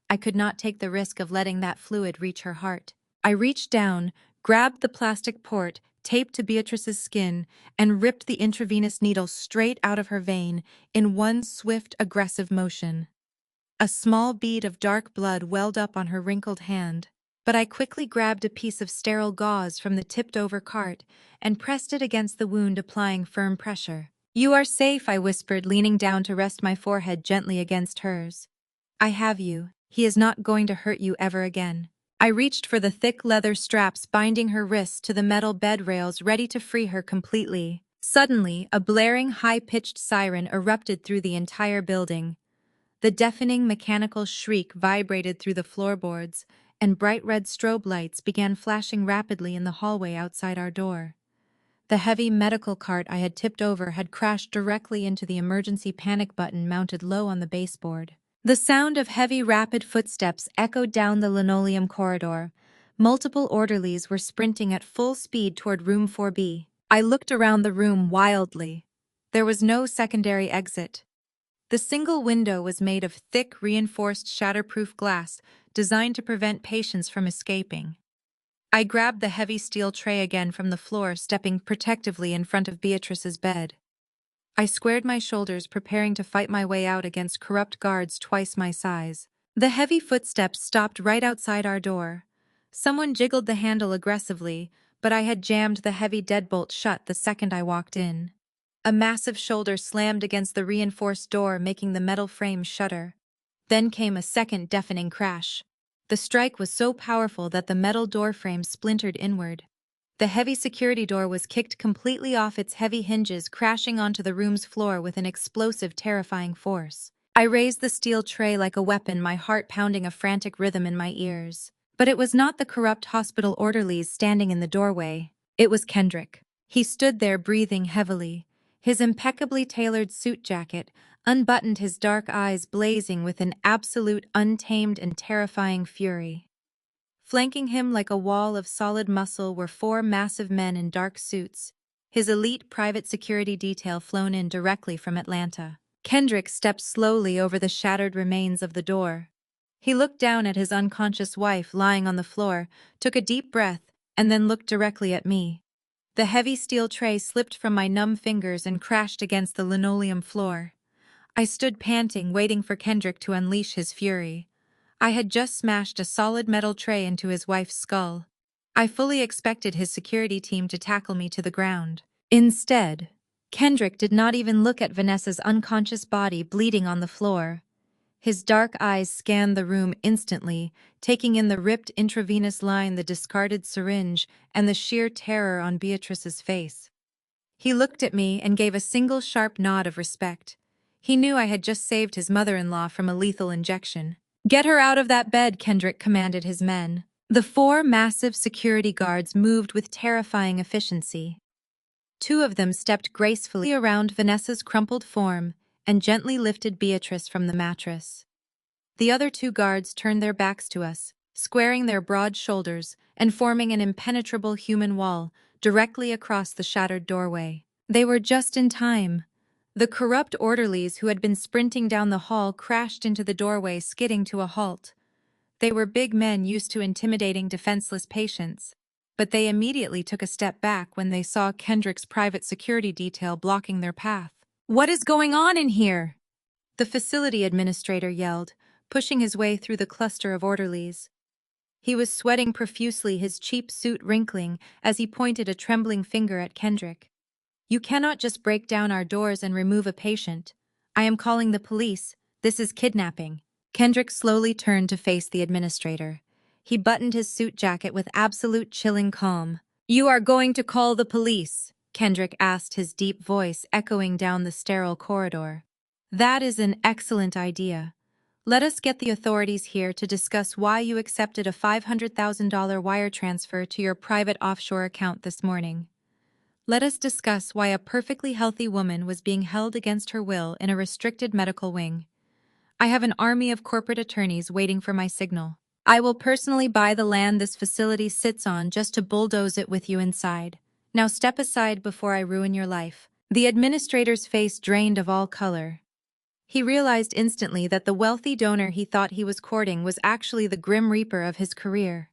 I could not take the risk of letting that fluid reach her heart. I reached down, grabbed the plastic port taped to Beatrice's skin, and ripped the intravenous needle straight out of her vein in one swift, aggressive motion. A small bead of dark blood welled up on her wrinkled hand, but I quickly grabbed a piece of sterile gauze from the tipped-over cart and pressed it against the wound, applying firm pressure. "You are safe," I whispered, leaning down to rest my forehead gently against hers. "I have you. He is not going to hurt you ever again." I reached for the thick leather straps binding her wrists to the metal bed rails, ready to free her completely. Suddenly, a blaring, high-pitched siren erupted through the entire building. The deafening mechanical shriek vibrated through the floorboards, and bright red strobe lights began flashing rapidly in the hallway outside our door. The heavy medical cart I had tipped over had crashed directly into the emergency panic button mounted low on the baseboard. The sound of heavy, rapid footsteps echoed down the linoleum corridor. Multiple orderlies were sprinting at full speed toward room 4B. I looked around the room wildly. There was no secondary exit. The single window was made of thick, reinforced shatterproof glass designed to prevent patients from escaping. I grabbed the heavy steel tray again from the floor, stepping protectively in front of Beatrice's bed. I squared my shoulders, preparing to fight my way out against corrupt guards twice my size. The heavy footsteps stopped right outside our door. Someone jiggled the handle aggressively, but I had jammed the heavy deadbolt shut the second I walked in. A massive shoulder slammed against the reinforced door, making the metal frame shudder. Then came a second deafening crash. The strike was so powerful that the metal door frame splintered inward. The heavy security door was kicked completely off its heavy hinges, crashing onto the room's floor with an explosive, terrifying force. I raised the steel tray like a weapon, my heart pounding a frantic rhythm in my ears. But it was not the corrupt hospital orderlies standing in the doorway. It was Kendrick. He stood there, breathing heavily. His impeccably tailored suit jacket unbuttoned, his dark eyes blazing with an absolute, untamed, and terrifying fury. Flanking him like a wall of solid muscle were four massive men in dark suits, his elite private security detail flown in directly from Atlanta. Kendrick stepped slowly over the shattered remains of the door. He looked down at his unconscious wife lying on the floor, took a deep breath, and then looked directly at me. The heavy steel tray slipped from my numb fingers and crashed against the linoleum floor. I stood panting, waiting for Kendrick to unleash his fury. I had just smashed a solid metal tray into his wife's skull. I fully expected his security team to tackle me to the ground. Instead, Kendrick did not even look at Vanessa's unconscious body bleeding on the floor. His dark eyes scanned the room instantly, taking in the ripped intravenous line, the discarded syringe, and the sheer terror on Beatrice's face. He looked at me and gave a single sharp nod of respect. He knew I had just saved his mother-in-law from a lethal injection. "Get her out of that bed," Kendrick commanded his men. The four massive security guards moved with terrifying efficiency. Two of them stepped gracefully around Vanessa's crumpled form and gently lifted Beatrice from the mattress. The other two guards turned their backs to us, squaring their broad shoulders and forming an impenetrable human wall directly across the shattered doorway. They were just in time. The corrupt orderlies who had been sprinting down the hall crashed into the doorway, skidding to a halt. They were big men used to intimidating defenseless patients, but they immediately took a step back when they saw Kendrick's private security detail blocking their path. "What is going on in here?" the facility administrator yelled, pushing his way through the cluster of orderlies. He was sweating profusely, his cheap suit wrinkling as he pointed a trembling finger at Kendrick. "You cannot just break down our doors and remove a patient. I am calling the police. This is kidnapping." Kendrick slowly turned to face the administrator. He buttoned his suit jacket with absolute chilling calm. "You are going to call the police?" Kendrick asked, his deep voice echoing down the sterile corridor. "That is an excellent idea. Let us get the authorities here to discuss why you accepted a $500,000 wire transfer to your private offshore account this morning. Let us discuss why a perfectly healthy woman was being held against her will in a restricted medical wing. I have an army of corporate attorneys waiting for my signal. I will personally buy the land this facility sits on just to bulldoze it with you inside. Now step aside before I ruin your life." The administrator's face drained of all color. He realized instantly that the wealthy donor he thought he was courting was actually the grim reaper of his career.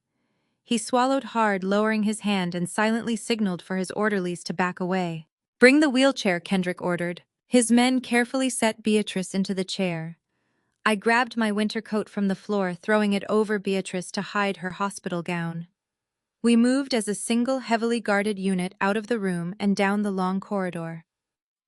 He swallowed hard, lowering his hand, and silently signaled for his orderlies to back away. "Bring the wheelchair," Kendrick ordered. His men carefully set Beatrice into the chair. I grabbed my winter coat from the floor, throwing it over Beatrice to hide her hospital gown. We moved as a single, heavily guarded unit out of the room and down the long corridor.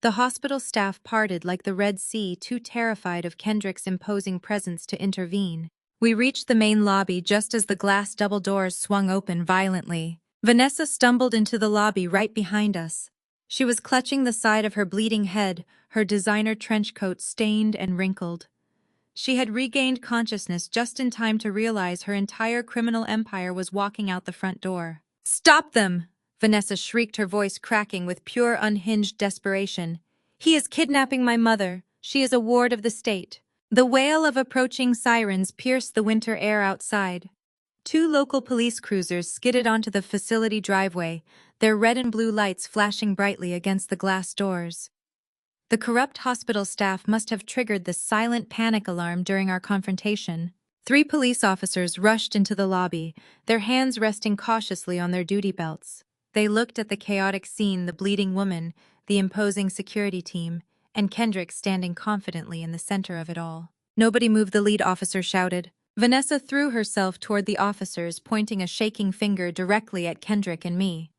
The hospital staff parted like the Red Sea, too terrified of Kendrick's imposing presence to intervene. We reached the main lobby just as the glass double doors swung open violently. Vanessa stumbled into the lobby right behind us. She was clutching the side of her bleeding head, her designer trench coat stained and wrinkled. She had regained consciousness just in time to realize her entire criminal empire was walking out the front door. "Stop them!" Vanessa shrieked, her voice cracking with pure unhinged desperation. "He is kidnapping my mother. She is a ward of the state." The wail of approaching sirens pierced the winter air outside. Two local police cruisers skidded onto the facility driveway, their red and blue lights flashing brightly against the glass doors. The corrupt hospital staff must have triggered the silent panic alarm during our confrontation. 3 police officers rushed into the lobby, their hands resting cautiously on their duty belts. They looked at the chaotic scene, the bleeding woman, the imposing security team, and Kendrick standing confidently in the center of it all. "Nobody move," the lead officer shouted. Vanessa threw herself toward the officers, pointing a shaking finger directly at Kendrick and me.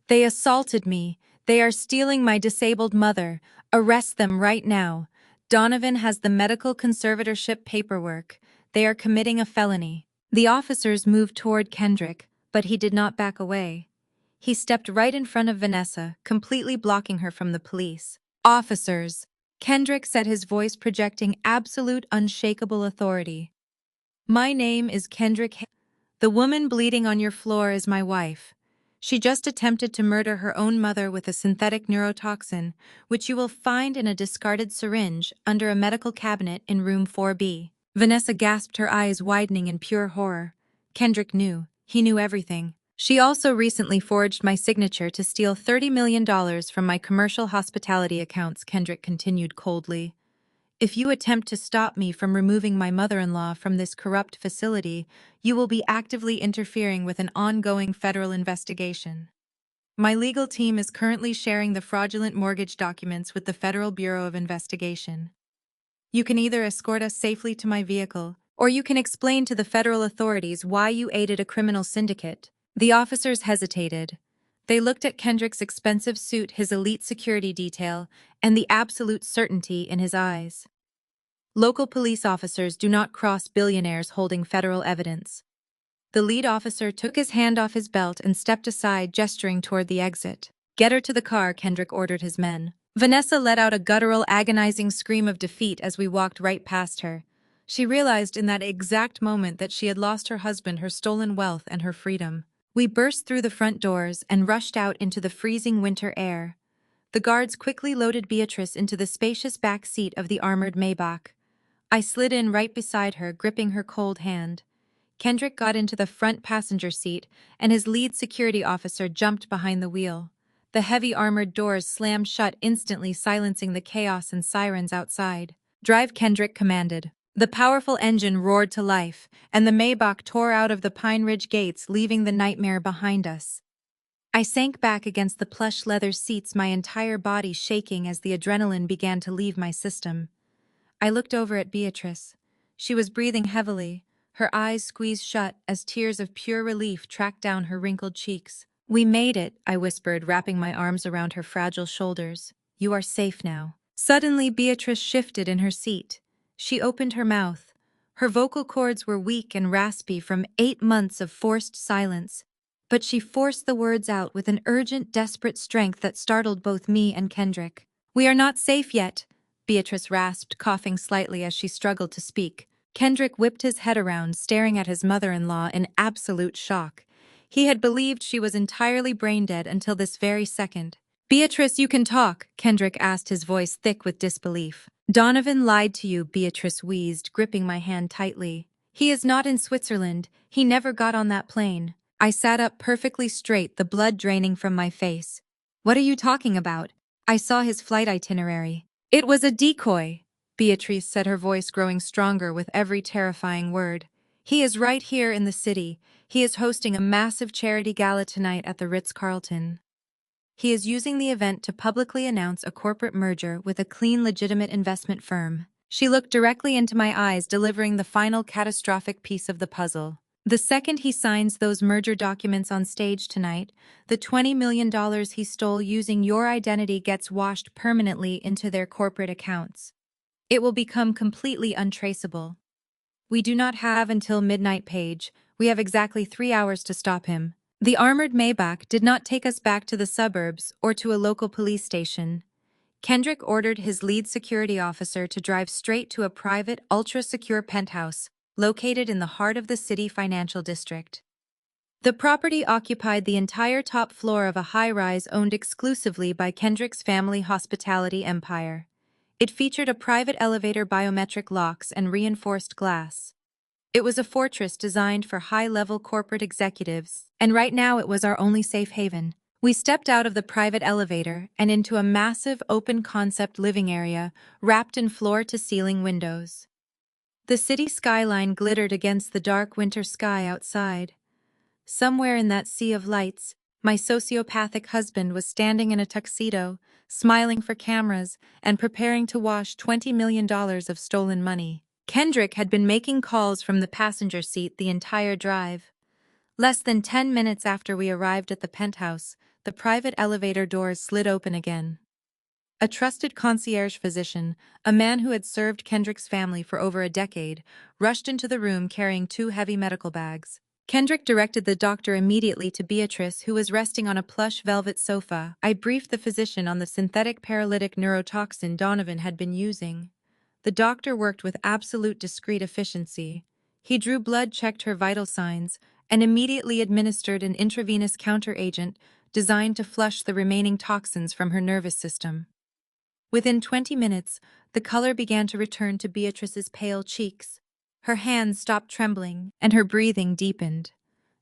"They assaulted me. They are stealing my disabled mother. Arrest them right now. Donovan has the medical conservatorship paperwork. They are committing a felony." The officers moved toward Kendrick, but he did not back away. He stepped right in front of Vanessa, completely blocking her from the police. "Officers," Kendrick said, his voice projecting absolute, unshakable authority. "My name is Kendrick. The woman bleeding on your floor is my wife. She just attempted to murder her own mother with a synthetic neurotoxin, which you will find in a discarded syringe under a medical cabinet in room 4B. Vanessa gasped, her eyes widening in pure horror. Kendrick knew. He knew everything. "She also recently forged my signature to steal $30 million from my commercial hospitality accounts," Kendrick continued coldly. "If you attempt to stop me from removing my mother-in-law from this corrupt facility, you will be actively interfering with an ongoing federal investigation. My legal team is currently sharing the fraudulent mortgage documents with the Federal Bureau of Investigation. You can either escort us safely to my vehicle, or you can explain to the federal authorities why you aided a criminal syndicate." The officers hesitated. They looked at Kendrick's expensive suit, his elite security detail, and the absolute certainty in his eyes. Local police officers do not cross billionaires holding federal evidence. The lead officer took his hand off his belt and stepped aside, gesturing toward the exit. "Get her to the car," Kendrick ordered his men. Vanessa let out a guttural, agonizing scream of defeat as we walked right past her. She realized in that exact moment that she had lost her husband, her stolen wealth, and her freedom. We burst through the front doors and rushed out into the freezing winter air. The guards quickly loaded Beatrice into the spacious back seat of the armored Maybach. I slid in right beside her, gripping her cold hand. Kendrick got into the front passenger seat, and his lead security officer jumped behind the wheel. The heavy armored doors slammed shut instantly, silencing the chaos and sirens outside. "Drive," Kendrick commanded. The powerful engine roared to life, and the Maybach tore out of the Pine Ridge gates, leaving the nightmare behind us. I sank back against the plush leather seats, my entire body shaking as the adrenaline began to leave my system. I looked over at Beatrice. She was breathing heavily, her eyes squeezed shut as tears of pure relief tracked down her wrinkled cheeks. "We made it," I whispered, wrapping my arms around her fragile shoulders. "You are safe now." Suddenly, Beatrice shifted in her seat. She opened her mouth. Her vocal cords were weak and raspy from 8 months of forced silence, but she forced the words out with an urgent, desperate strength that startled both me and Kendrick. "We are not safe yet," Beatrice rasped, coughing slightly as she struggled to speak. Kendrick whipped his head around, staring at his mother-in-law in absolute shock. He had believed she was entirely brain-dead until this very second. "Beatrice, you can talk," Kendrick asked, his voice thick with disbelief. "Donovan lied to you," Beatrice wheezed, gripping my hand tightly. "He is not in Switzerland. He never got on that plane." I sat up perfectly straight, the blood draining from my face. "What are you talking about?" "I saw his flight itinerary." "It was a decoy," Beatrice said, her voice growing stronger with every terrifying word. He is right here in the city. He is hosting a massive charity gala tonight at the Ritz-Carlton. He is using the event to publicly announce a corporate merger with a clean, legitimate investment firm. She looked directly into my eyes, delivering the final catastrophic piece of the puzzle. The second he signs those merger documents on stage tonight, the $20 million he stole using your identity gets washed permanently into their corporate accounts. It will become completely untraceable. We do not have until midnight, Paige. We have exactly 3 hours to stop him. The armored Maybach did not take us back to the suburbs or to a local police station. Kendrick ordered his lead security officer to drive straight to a private, ultra-secure penthouse located in the heart of the city financial district. The property occupied the entire top floor of a high-rise owned exclusively by Kendrick's family hospitality empire. It featured a private elevator, biometric locks, and reinforced glass. It was a fortress designed for high-level corporate executives, and right now it was our only safe haven. We stepped out of the private elevator and into a massive open-concept living area wrapped in floor-to-ceiling windows. The city skyline glittered against the dark winter sky outside. Somewhere in that sea of lights, my sociopathic husband was standing in a tuxedo, smiling for cameras and preparing to wash $20 million of stolen money. Kendrick had been making calls from the passenger seat the entire drive. Less than 10 minutes after we arrived at the penthouse, the private elevator doors slid open again. A trusted concierge physician, a man who had served Kendrick's family for over a decade, rushed into the room carrying 2 heavy medical bags. Kendrick directed the doctor immediately to Beatrice, who was resting on a plush velvet sofa. I briefed the physician on the synthetic paralytic neurotoxin Donovan had been using. The doctor worked with absolute discreet efficiency. He drew blood, checked her vital signs, and immediately administered an intravenous counteragent designed to flush the remaining toxins from her nervous system. Within 20 minutes, the color began to return to Beatrice's pale cheeks. Her hands stopped trembling, and her breathing deepened.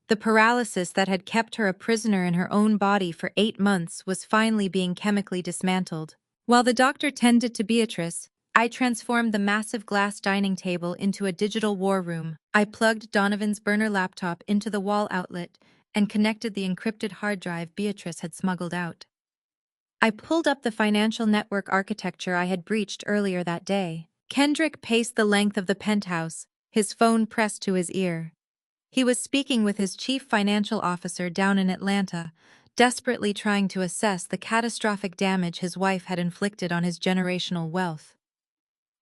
The paralysis that had kept her a prisoner in her own body for 8 months was finally being chemically dismantled. While the doctor tended to Beatrice, I transformed the massive glass dining table into a digital war room. I plugged Donovan's burner laptop into the wall outlet and connected the encrypted hard drive Beatrice had smuggled out. I pulled up the financial network architecture I had breached earlier that day. Kendrick paced the length of the penthouse, his phone pressed to his ear. He was speaking with his chief financial officer down in Atlanta, desperately trying to assess the catastrophic damage his wife had inflicted on his generational wealth.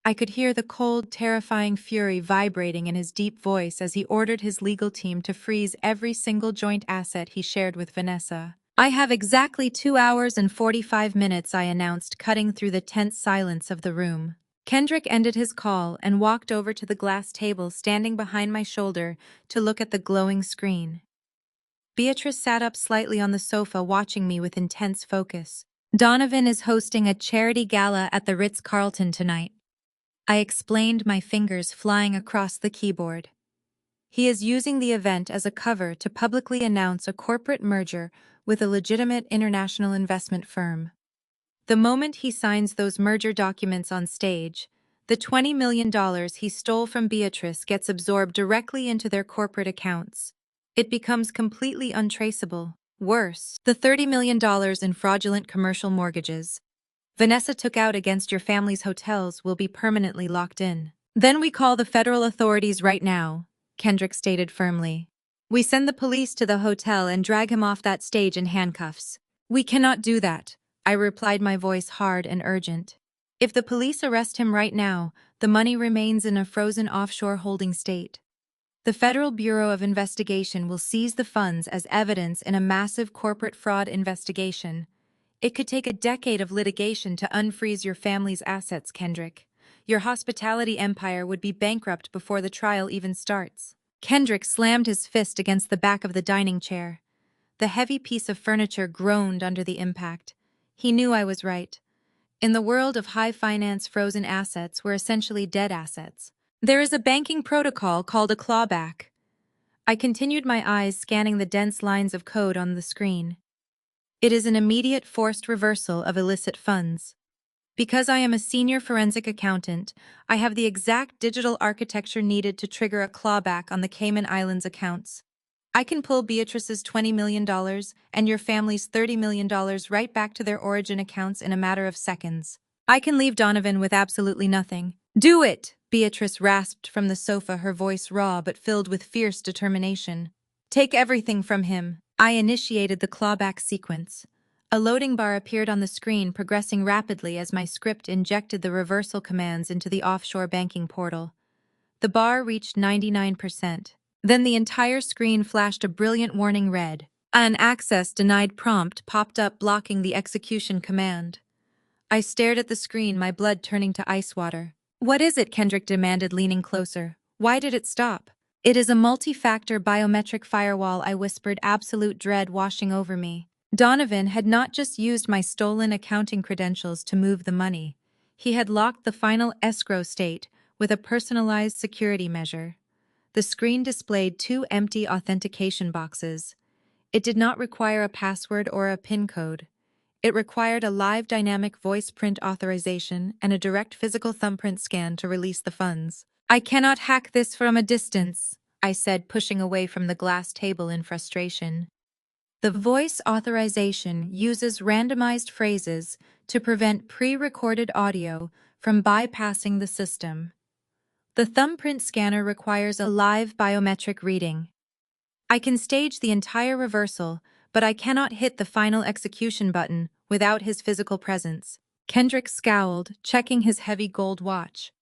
I could hear the cold, terrifying fury vibrating in his deep voice as he ordered his legal team to freeze every single joint asset he shared with Vanessa. I have exactly 2 hours and 45 minutes, I announced, cutting through the tense silence of the room. Kendrick ended his call and walked over to the glass table standing behind my shoulder to look at the glowing screen. Beatrice sat up slightly on the sofa, watching me with intense focus. Donovan is hosting a charity gala at the Ritz-Carlton tonight. I explained, my fingers flying across the keyboard. He is using the event as a cover to publicly announce a corporate merger with a legitimate international investment firm. The moment he signs those merger documents on stage, the $20 million he stole from Beatrice gets absorbed directly into their corporate accounts. It becomes completely untraceable. Worse, the $30 million in fraudulent commercial mortgages Vanessa took out against your family's hotels will be permanently locked in. Then we call the federal authorities right now, Kendrick stated firmly. We send the police to the hotel and drag him off that stage in handcuffs. We cannot do that, I replied, my voice hard and urgent. If the police arrest him right now, the money remains in a frozen offshore holding state. The Federal Bureau of Investigation will seize the funds as evidence in a massive corporate fraud investigation. It could take a decade of litigation to unfreeze your family's assets, Kendrick. Your hospitality empire would be bankrupt before the trial even starts. Kendrick slammed his fist against the back of the dining chair. The heavy piece of furniture groaned under the impact. He knew I was right. In the world of high finance, frozen assets were essentially dead assets. There is a banking protocol called a clawback. I continued, my eyes scanning the dense lines of code on the screen. It is an immediate forced reversal of illicit funds. Because I am a senior forensic accountant, I have the exact digital architecture needed to trigger a clawback on the Cayman Islands accounts. I can pull Beatrice's $20 million and your family's $30 million right back to their origin accounts in a matter of seconds. I can leave Donovan with absolutely nothing. Do it! Beatrice rasped from the sofa, her voice raw but filled with fierce determination. Take everything from him. I initiated the clawback sequence. A loading bar appeared on the screen, progressing rapidly as my script injected the reversal commands into the offshore banking portal. The bar reached 99%. Then the entire screen flashed a brilliant warning red. An access denied prompt popped up, blocking the execution command. I stared at the screen, my blood turning to ice water. What is it? Kendrick demanded, leaning closer. Why did it stop? It is a multi-factor biometric firewall, I whispered, absolute dread washing over me. Donovan had not just used my stolen accounting credentials to move the money. He had locked the final escrow state with a personalized security measure. The screen displayed 2 empty authentication boxes. It did not require a password or a PIN code. It required a live dynamic voice print authorization and a direct physical thumbprint scan to release the funds. I cannot hack this from a distance, I said, pushing away from the glass table in frustration. The voice authorization uses randomized phrases to prevent pre-recorded audio from bypassing the system. The thumbprint scanner requires a live biometric reading. I can stage the entire reversal, but I cannot hit the final execution button without his physical presence. Kendrick scowled, checking his heavy gold watch.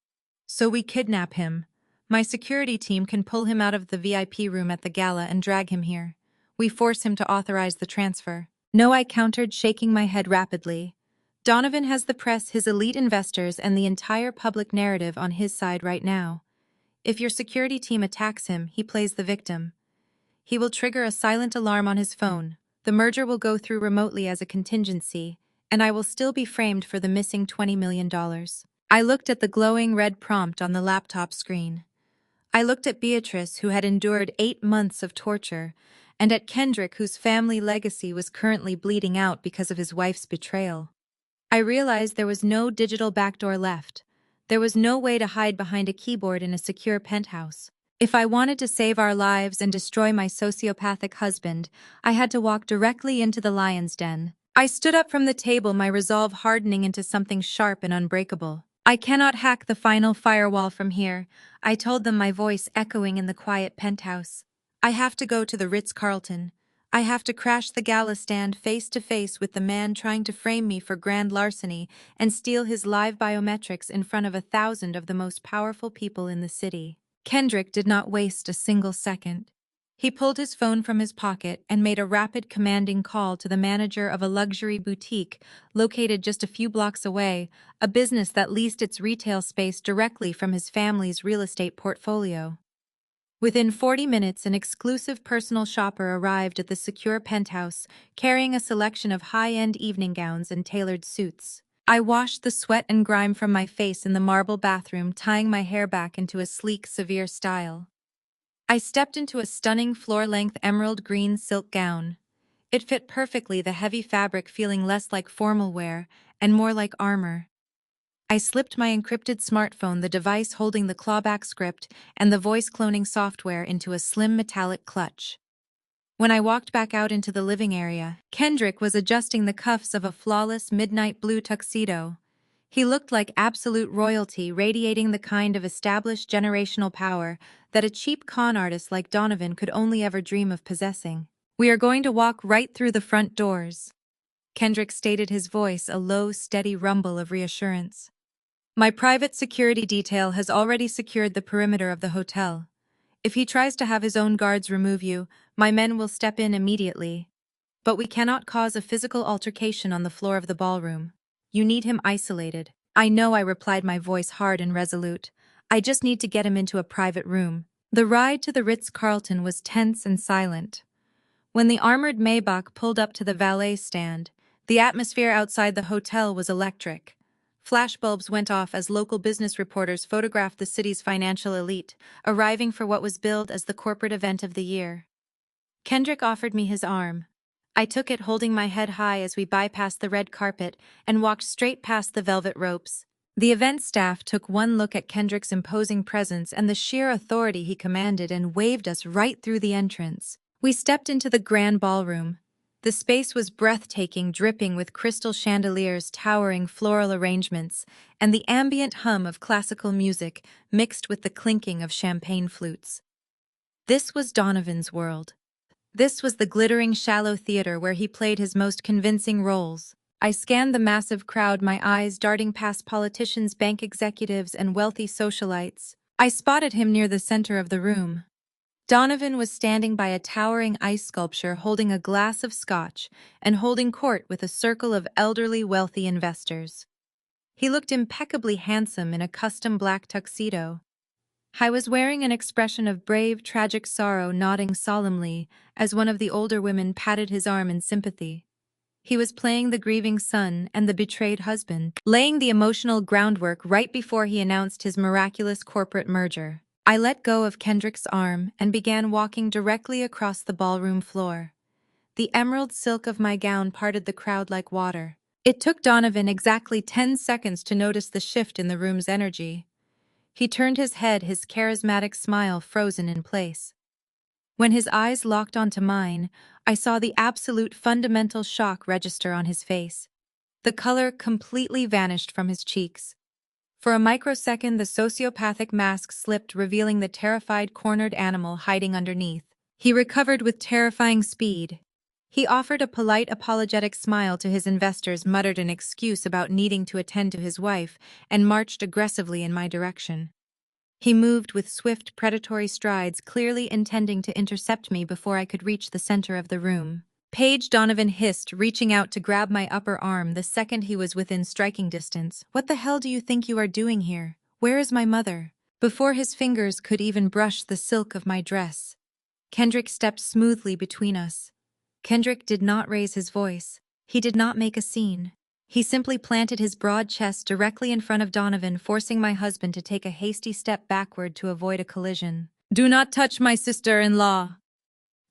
So we kidnap him. My security team can pull him out of the VIP room at the gala and drag him here. We force him to authorize the transfer. No, I countered, shaking my head rapidly. Donovan has the press, his elite investors, and the entire public narrative on his side right now. If your security team attacks him, he plays the victim. He will trigger a silent alarm on his phone. The merger will go through remotely as a contingency, and I will still be framed for the missing $20 million. I looked at the glowing red prompt on the laptop screen. I looked at Beatrice, who had endured 8 months of torture, and at Kendrick, whose family legacy was currently bleeding out because of his wife's betrayal. I realized there was no digital backdoor left. There was no way to hide behind a keyboard in a secure penthouse. If I wanted to save our lives and destroy my sociopathic husband, I had to walk directly into the lion's den. I stood up from the table, my resolve hardening into something sharp and unbreakable. I cannot hack the final firewall from here, I told them, my voice echoing in the quiet penthouse. I have to go to the Ritz-Carlton. I have to crash the gala, stand face to face with the man trying to frame me for grand larceny and steal his live biometrics in front of 1,000 of the most powerful people in the city. Kendrick did not waste a single second. He pulled his phone from his pocket and made a rapid, commanding call to the manager of a luxury boutique located just a few blocks away, a business that leased its retail space directly from his family's real estate portfolio. Within 40 minutes, an exclusive personal shopper arrived at the secure penthouse, carrying a selection of high-end evening gowns and tailored suits. I washed the sweat and grime from my face in the marble bathroom, tying my hair back into a sleek, severe style. I stepped into a stunning floor-length emerald green silk gown. It fit perfectly, the heavy fabric feeling less like formal wear and more like armor. I slipped my encrypted smartphone, the device holding the clawback script and the voice-cloning software, into a slim metallic clutch. When I walked back out into the living area, Kendrick was adjusting the cuffs of a flawless midnight blue tuxedo. He looked like absolute royalty, radiating the kind of established generational power that a cheap con artist like Donovan could only ever dream of possessing. We are going to walk right through the front doors, Kendrick stated, his voice a low, steady rumble of reassurance. My private security detail has already secured the perimeter of the hotel. If he tries to have his own guards remove you, my men will step in immediately. But we cannot cause a physical altercation on the floor of the ballroom. You need him isolated. I know, I replied, my voice hard and resolute. I just need to get him into a private room. The ride to the Ritz-Carlton was tense and silent. When the armored Maybach pulled up to the valet stand, the atmosphere outside the hotel was electric. Flashbulbs went off as local business reporters photographed the city's financial elite, arriving for what was billed as the corporate event of the year. Kendrick offered me his arm. I took it holding my head high as we bypassed the red carpet and walked straight past the velvet ropes. The event staff took one look at Kendrick's imposing presence and the sheer authority he commanded and waved us right through the entrance. We stepped into the grand ballroom. The space was breathtaking, dripping with crystal chandeliers, towering floral arrangements, and the ambient hum of classical music mixed with the clinking of champagne flutes. This was Donovan's world. This was the glittering, shallow theater where he played his most convincing roles. I scanned the massive crowd, my eyes darting past politicians, bank executives, and wealthy socialites. I spotted him near the center of the room. Donovan was standing by a towering ice sculpture holding a glass of scotch and holding court with a circle of elderly, wealthy investors. He looked impeccably handsome in a custom black tuxedo. I was wearing an expression of brave, tragic sorrow, nodding solemnly as one of the older women patted his arm in sympathy. He was playing the grieving son and the betrayed husband, laying the emotional groundwork right before he announced his miraculous corporate merger. I let go of Kendrick's arm and began walking directly across the ballroom floor. The emerald silk of my gown parted the crowd like water. It took Donovan exactly 10 seconds to notice the shift in the room's energy. He turned his head, his charismatic smile frozen in place. When his eyes locked onto mine, I saw the absolute fundamental shock register on his face. The color completely vanished from his cheeks. For a microsecond, the sociopathic mask slipped, revealing the terrified, cornered animal hiding underneath. He recovered with terrifying speed. He offered a polite, apologetic smile to his investors, muttered an excuse about needing to attend to his wife, and marched aggressively in my direction. He moved with swift, predatory strides, clearly intending to intercept me before I could reach the center of the room. Paige, Donovan hissed, reaching out to grab my upper arm the second he was within striking distance. "What the hell do you think you are doing here? Where is my mother?" Before his fingers could even brush the silk of my dress, Kendrick stepped smoothly between us. Kendrick did not raise his voice. He did not make a scene. He simply planted his broad chest directly in front of Donovan, forcing my husband to take a hasty step backward to avoid a collision. "Do not touch my sister-in-law,"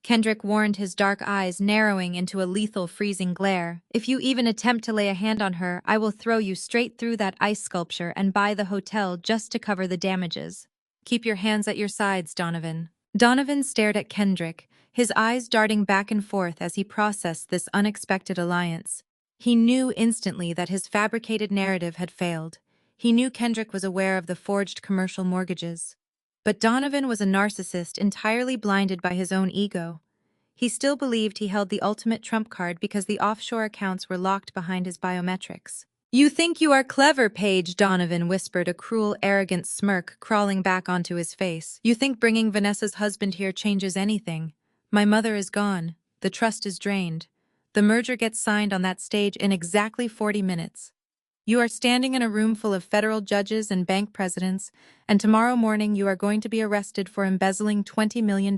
Kendrick warned, his dark eyes narrowing into a lethal, freezing glare. "If you even attempt to lay a hand on her, I will throw you straight through that ice sculpture and buy the hotel just to cover the damages. Keep your hands at your sides, Donovan." Donovan stared at Kendrick, his eyes darting back and forth as he processed this unexpected alliance. He knew instantly that his fabricated narrative had failed. He knew Kendrick was aware of the forged commercial mortgages. But Donovan was a narcissist entirely blinded by his own ego. He still believed he held the ultimate trump card because the offshore accounts were locked behind his biometrics. "You think you are clever, Paige," Donovan whispered, a cruel, arrogant smirk crawling back onto his face. "You think bringing Vanessa's husband here changes anything. My mother is gone. The trust is drained. The merger gets signed on that stage in exactly 40 minutes. You are standing in a room full of federal judges and bank presidents, and tomorrow morning you are going to be arrested for embezzling $20 million.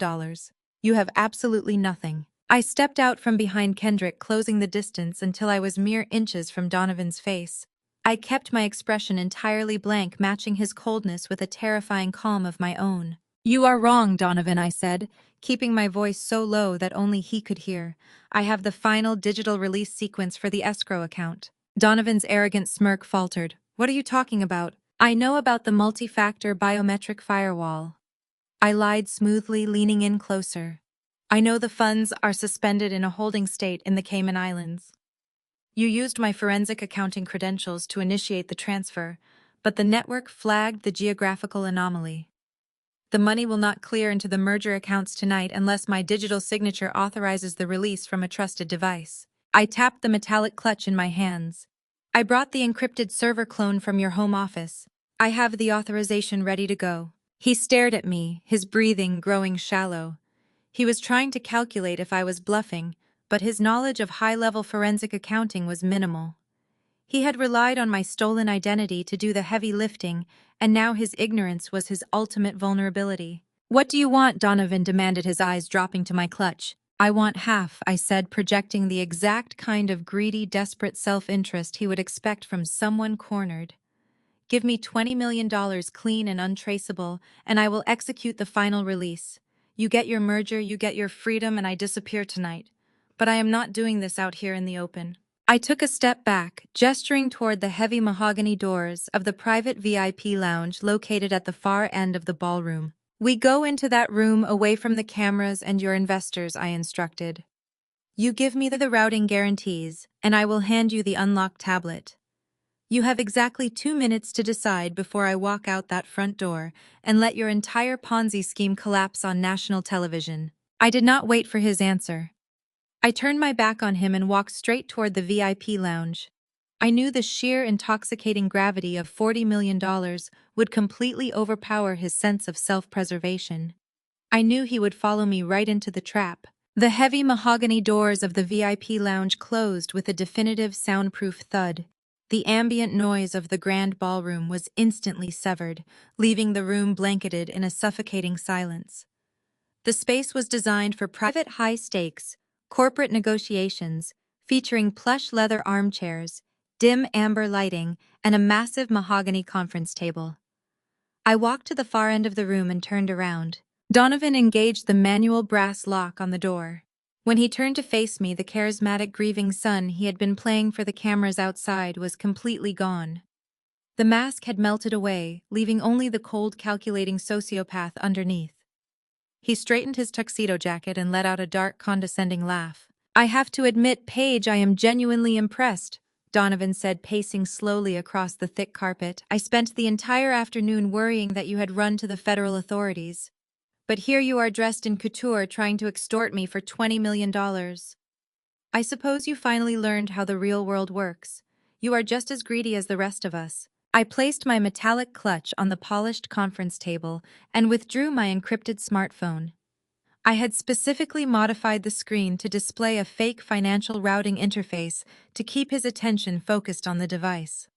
You have absolutely nothing." I stepped out from behind Kendrick, closing the distance until I was mere inches from Donovan's face. I kept my expression entirely blank, matching his coldness with a terrifying calm of my own. "You are wrong, Donovan," I said, keeping my voice so low that only he could hear. "I have the final digital release sequence for the escrow account." Donovan's arrogant smirk faltered. "What are you talking about?" "I know about the multi-factor biometric firewall." I lied smoothly, leaning in closer. "I know the funds are suspended in a holding state in the Cayman Islands. You used my forensic accounting credentials to initiate the transfer, but the network flagged the geographical anomaly. The money will not clear into the merger accounts tonight unless my digital signature authorizes the release from a trusted device." I tapped the metallic clutch in my hands. "I brought the encrypted server clone from your home office. I have the authorization ready to go." He stared at me, his breathing growing shallow. He was trying to calculate if I was bluffing, but his knowledge of high-level forensic accounting was minimal. He had relied on my stolen identity to do the heavy lifting, and now his ignorance was his ultimate vulnerability. "What do you want?" Donovan demanded, his eyes dropping to my clutch. "I want half," I said, projecting the exact kind of greedy, desperate self-interest he would expect from someone cornered. "Give me $20 million clean and untraceable, and I will execute the final release. You get your merger, you get your freedom, and I disappear tonight. but I am not doing this out here in the open. I took a step back, gesturing toward the heavy mahogany doors of the private VIP lounge located at the far end of the ballroom. We go into that room away from the cameras and your investors, I instructed. You give me the routing guarantees, and I will hand you the unlocked tablet. You have exactly 2 minutes to decide before I walk out that front door and let your entire Ponzi scheme collapse on national television. I did not wait for his answer. I turned my back on him and walked straight toward the VIP lounge. I knew the sheer intoxicating gravity of $40 million would completely overpower his sense of self-preservation. I knew he would follow me right into the trap. The heavy mahogany doors of the VIP lounge closed with a definitive soundproof thud. The ambient noise of the grand ballroom was instantly severed, leaving the room blanketed in a suffocating silence. The space was designed for private high-stakes, corporate negotiations, featuring plush leather armchairs, dim amber lighting, and a massive mahogany conference table. I walked to the far end of the room and turned around. Donovan engaged the manual brass lock on the door. When he turned to face me, the charismatic grieving son he had been playing for the cameras outside was completely gone. The mask had melted away, leaving only the cold, calculating sociopath underneath. He straightened his tuxedo jacket and let out a dark, condescending laugh. I have to admit, Paige, I am genuinely impressed, Donovan said, pacing slowly across the thick carpet. I spent the entire afternoon worrying that you had run to the federal authorities. But here you are dressed in couture trying to extort me for $20 million. I suppose you finally learned how the real world works. You are just as greedy as the rest of us. I placed my metallic clutch on the polished conference table and withdrew my encrypted smartphone. I had specifically modified the screen to display a fake financial routing interface to keep his attention focused on the device.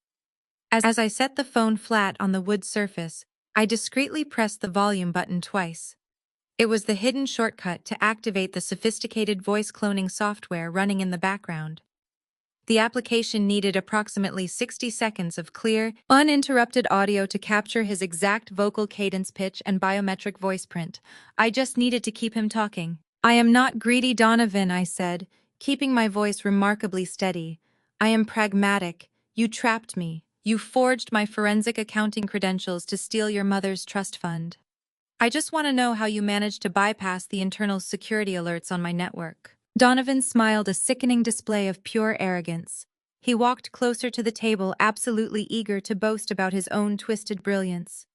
As I set the phone flat on the wood surface, I discreetly pressed the volume button twice. It was the hidden shortcut to activate the sophisticated voice cloning software running in the background. The application needed approximately 60 seconds of clear, uninterrupted audio to capture his exact vocal cadence, pitch, and biometric voice print. I just needed to keep him talking. I am not greedy, Donovan, I said, keeping my voice remarkably steady. I am pragmatic. You trapped me. You forged my forensic accounting credentials to steal your mother's trust fund. I just want to know how you managed to bypass the internal security alerts on my network. Donovan smiled, a sickening display of pure arrogance. He walked closer to the table, absolutely eager to boast about his own twisted brilliance.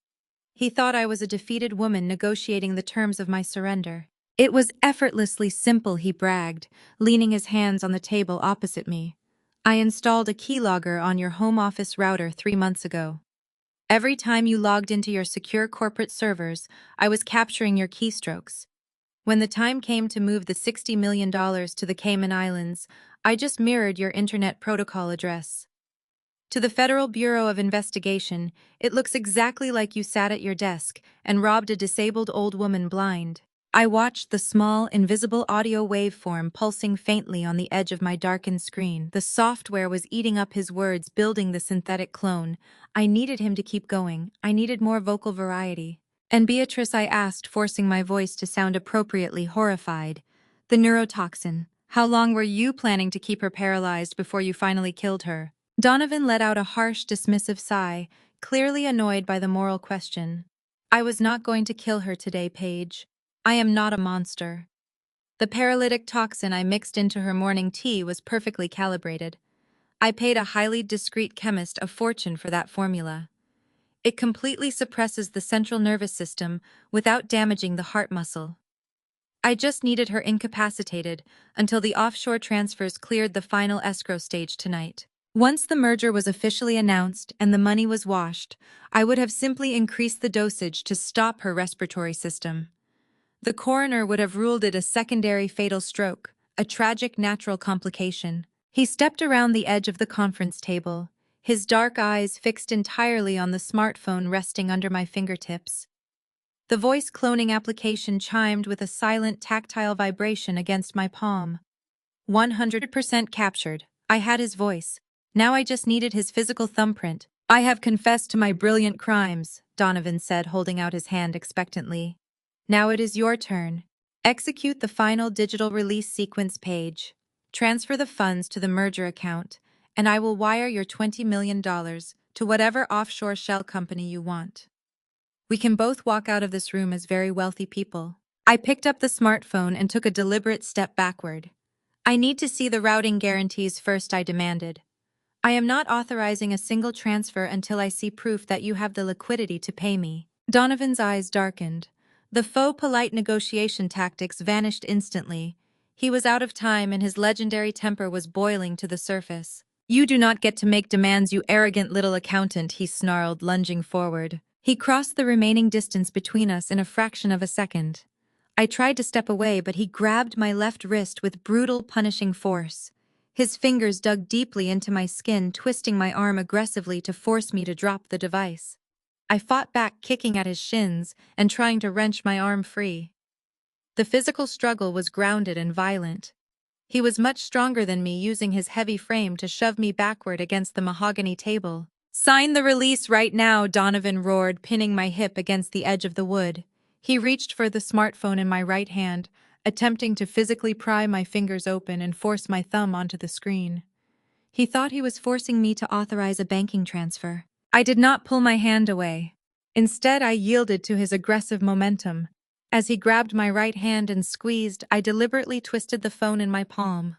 He thought I was a defeated woman negotiating the terms of my surrender. It was effortlessly simple, he bragged, leaning his hands on the table opposite me. I installed a keylogger on your home office router 3 months ago. Every time you logged into your secure corporate servers, I was capturing your keystrokes. When the time came to move the $60 million to the Cayman Islands, I just mirrored your internet protocol address. To the Federal Bureau of Investigation, it looks exactly like you sat at your desk and robbed a disabled old woman blind. I watched the small, invisible audio waveform pulsing faintly on the edge of my darkened screen. The software was eating up his words, building the synthetic clone. I needed him to keep going. I needed more vocal variety. And Beatrice, I asked, forcing my voice to sound appropriately horrified. The neurotoxin. How long were you planning to keep her paralyzed before you finally killed her? Donovan let out a harsh, dismissive sigh, clearly annoyed by the moral question. I was not going to kill her today, Paige. I am not a monster. The paralytic toxin I mixed into her morning tea was perfectly calibrated. I paid a highly discreet chemist a fortune for that formula. It completely suppresses the central nervous system without damaging the heart muscle. I just needed her incapacitated until the offshore transfers cleared the final escrow stage tonight. Once the merger was officially announced and the money was washed, I would have simply increased the dosage to stop her respiratory system. The coroner would have ruled it a secondary fatal stroke, a tragic natural complication. He stepped around the edge of the conference table, his dark eyes fixed entirely on the smartphone resting under my fingertips. The voice cloning application chimed with a silent tactile vibration against my palm. 100% captured. I had his voice. Now I just needed his physical thumbprint. I have confessed to my brilliant crimes, Donovan said, holding out his hand expectantly. Now it is your turn. Execute the final digital release sequence page. Transfer the funds to the merger account, and I will wire your $20 million to whatever offshore shell company you want. We can both walk out of this room as very wealthy people. I picked up the smartphone and took a deliberate step backward. I need to see the routing guarantees first, I demanded. I am not authorizing a single transfer until I see proof that you have the liquidity to pay me. Donovan's eyes darkened. The faux polite negotiation tactics vanished instantly. He was out of time and his legendary temper was boiling to the surface. You do not get to make demands, you arrogant little accountant, he snarled, lunging forward. He crossed the remaining distance between us in a fraction of a second. I tried to step away, but he grabbed my left wrist with brutal, punishing force. His fingers dug deeply into my skin, twisting my arm aggressively to force me to drop the device. I fought back, kicking at his shins and trying to wrench my arm free. The physical struggle was grounded and violent. He was much stronger than me, using his heavy frame to shove me backward against the mahogany table. Sign the release right now, Donovan roared, pinning my hip against the edge of the wood. He reached for the smartphone in my right hand, attempting to physically pry my fingers open and force my thumb onto the screen. He thought he was forcing me to authorize a banking transfer. I did not pull my hand away. Instead, I yielded to his aggressive momentum. As he grabbed my right hand and squeezed, I deliberately twisted the phone in my palm.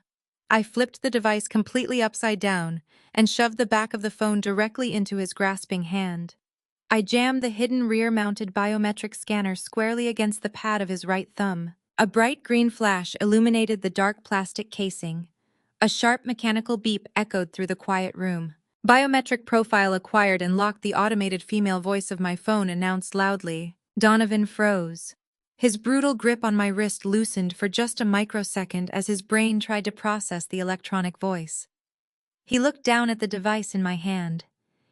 I flipped the device completely upside down and shoved the back of the phone directly into his grasping hand. I jammed the hidden rear-mounted biometric scanner squarely against the pad of his right thumb. A bright green flash illuminated the dark plastic casing. A sharp mechanical beep echoed through the quiet room. Biometric profile acquired, and locked, the automated female voice of my phone announced loudly. Donovan froze. His brutal grip on my wrist loosened for just a microsecond as his brain tried to process the electronic voice. He looked down at the device in my hand.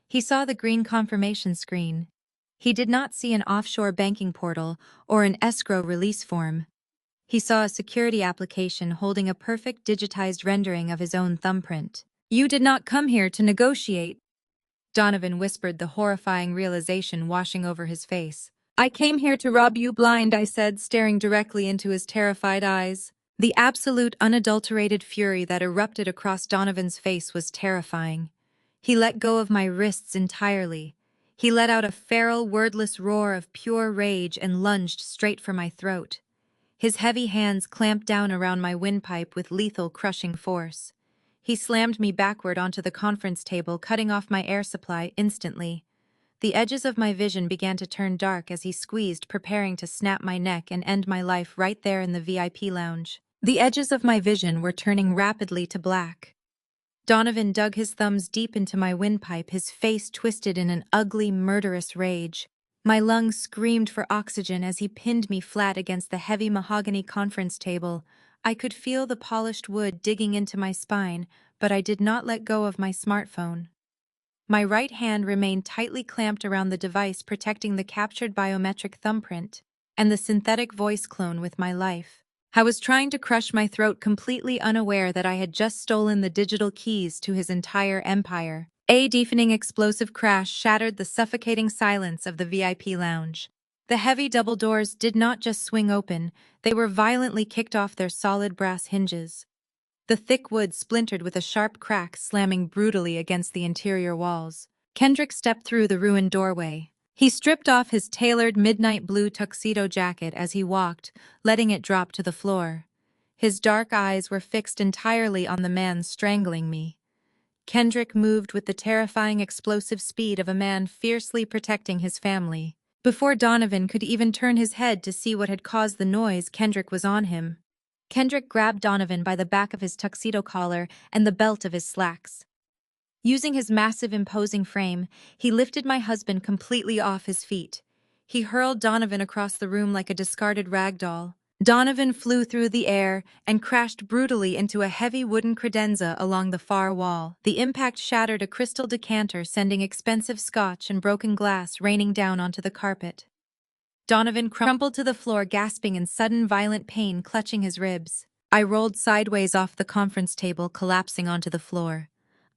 He saw the green confirmation screen. He did not see an offshore banking portal or an escrow release form. He saw a security application holding a perfect digitized rendering of his own thumbprint. You did not come here to negotiate, Donovan whispered, the horrifying realization washing over his face. I came here to rob you blind, I said, staring directly into his terrified eyes. The absolute, unadulterated fury that erupted across Donovan's face was terrifying. He let go of my wrists entirely. He let out a feral, wordless roar of pure rage and lunged straight for my throat. His heavy hands clamped down around my windpipe with lethal, crushing force. He slammed me backward onto the conference table, cutting off my air supply instantly. The edges of my vision began to turn dark as he squeezed, preparing to snap my neck and end my life right there in the VIP lounge. The edges of my vision were turning rapidly to black. Donovan dug his thumbs deep into my windpipe, his face twisted in an ugly, murderous rage. My lungs screamed for oxygen as he pinned me flat against the heavy mahogany conference table. I could feel the polished wood digging into my spine, but I did not let go of my smartphone. My right hand remained tightly clamped around the device, protecting the captured biometric thumbprint and the synthetic voice clone with my life. I was trying to crush my throat, completely unaware that I had just stolen the digital keys to his entire empire. A deafening explosive crash shattered the suffocating silence of the VIP lounge. The heavy double doors did not just swing open, they were violently kicked off their solid brass hinges. The thick wood splintered with a sharp crack, slamming brutally against the interior walls. Kendrick stepped through the ruined doorway. He stripped off his tailored midnight blue tuxedo jacket as he walked, letting it drop to the floor. His dark eyes were fixed entirely on the man strangling me. Kendrick moved with the terrifying, explosive speed of a man fiercely protecting his family. Before Donovan could even turn his head to see what had caused the noise, Kendrick was on him. Kendrick grabbed Donovan by the back of his tuxedo collar and the belt of his slacks. Using his massive, imposing frame, he lifted my husband completely off his feet. He hurled Donovan across the room like a discarded rag doll. Donovan flew through the air and crashed brutally into a heavy wooden credenza along the far wall. The impact shattered a crystal decanter, sending expensive scotch and broken glass raining down onto the carpet. Donovan crumpled to the floor, gasping in sudden, violent pain, clutching his ribs. I rolled sideways off the conference table, collapsing onto the floor.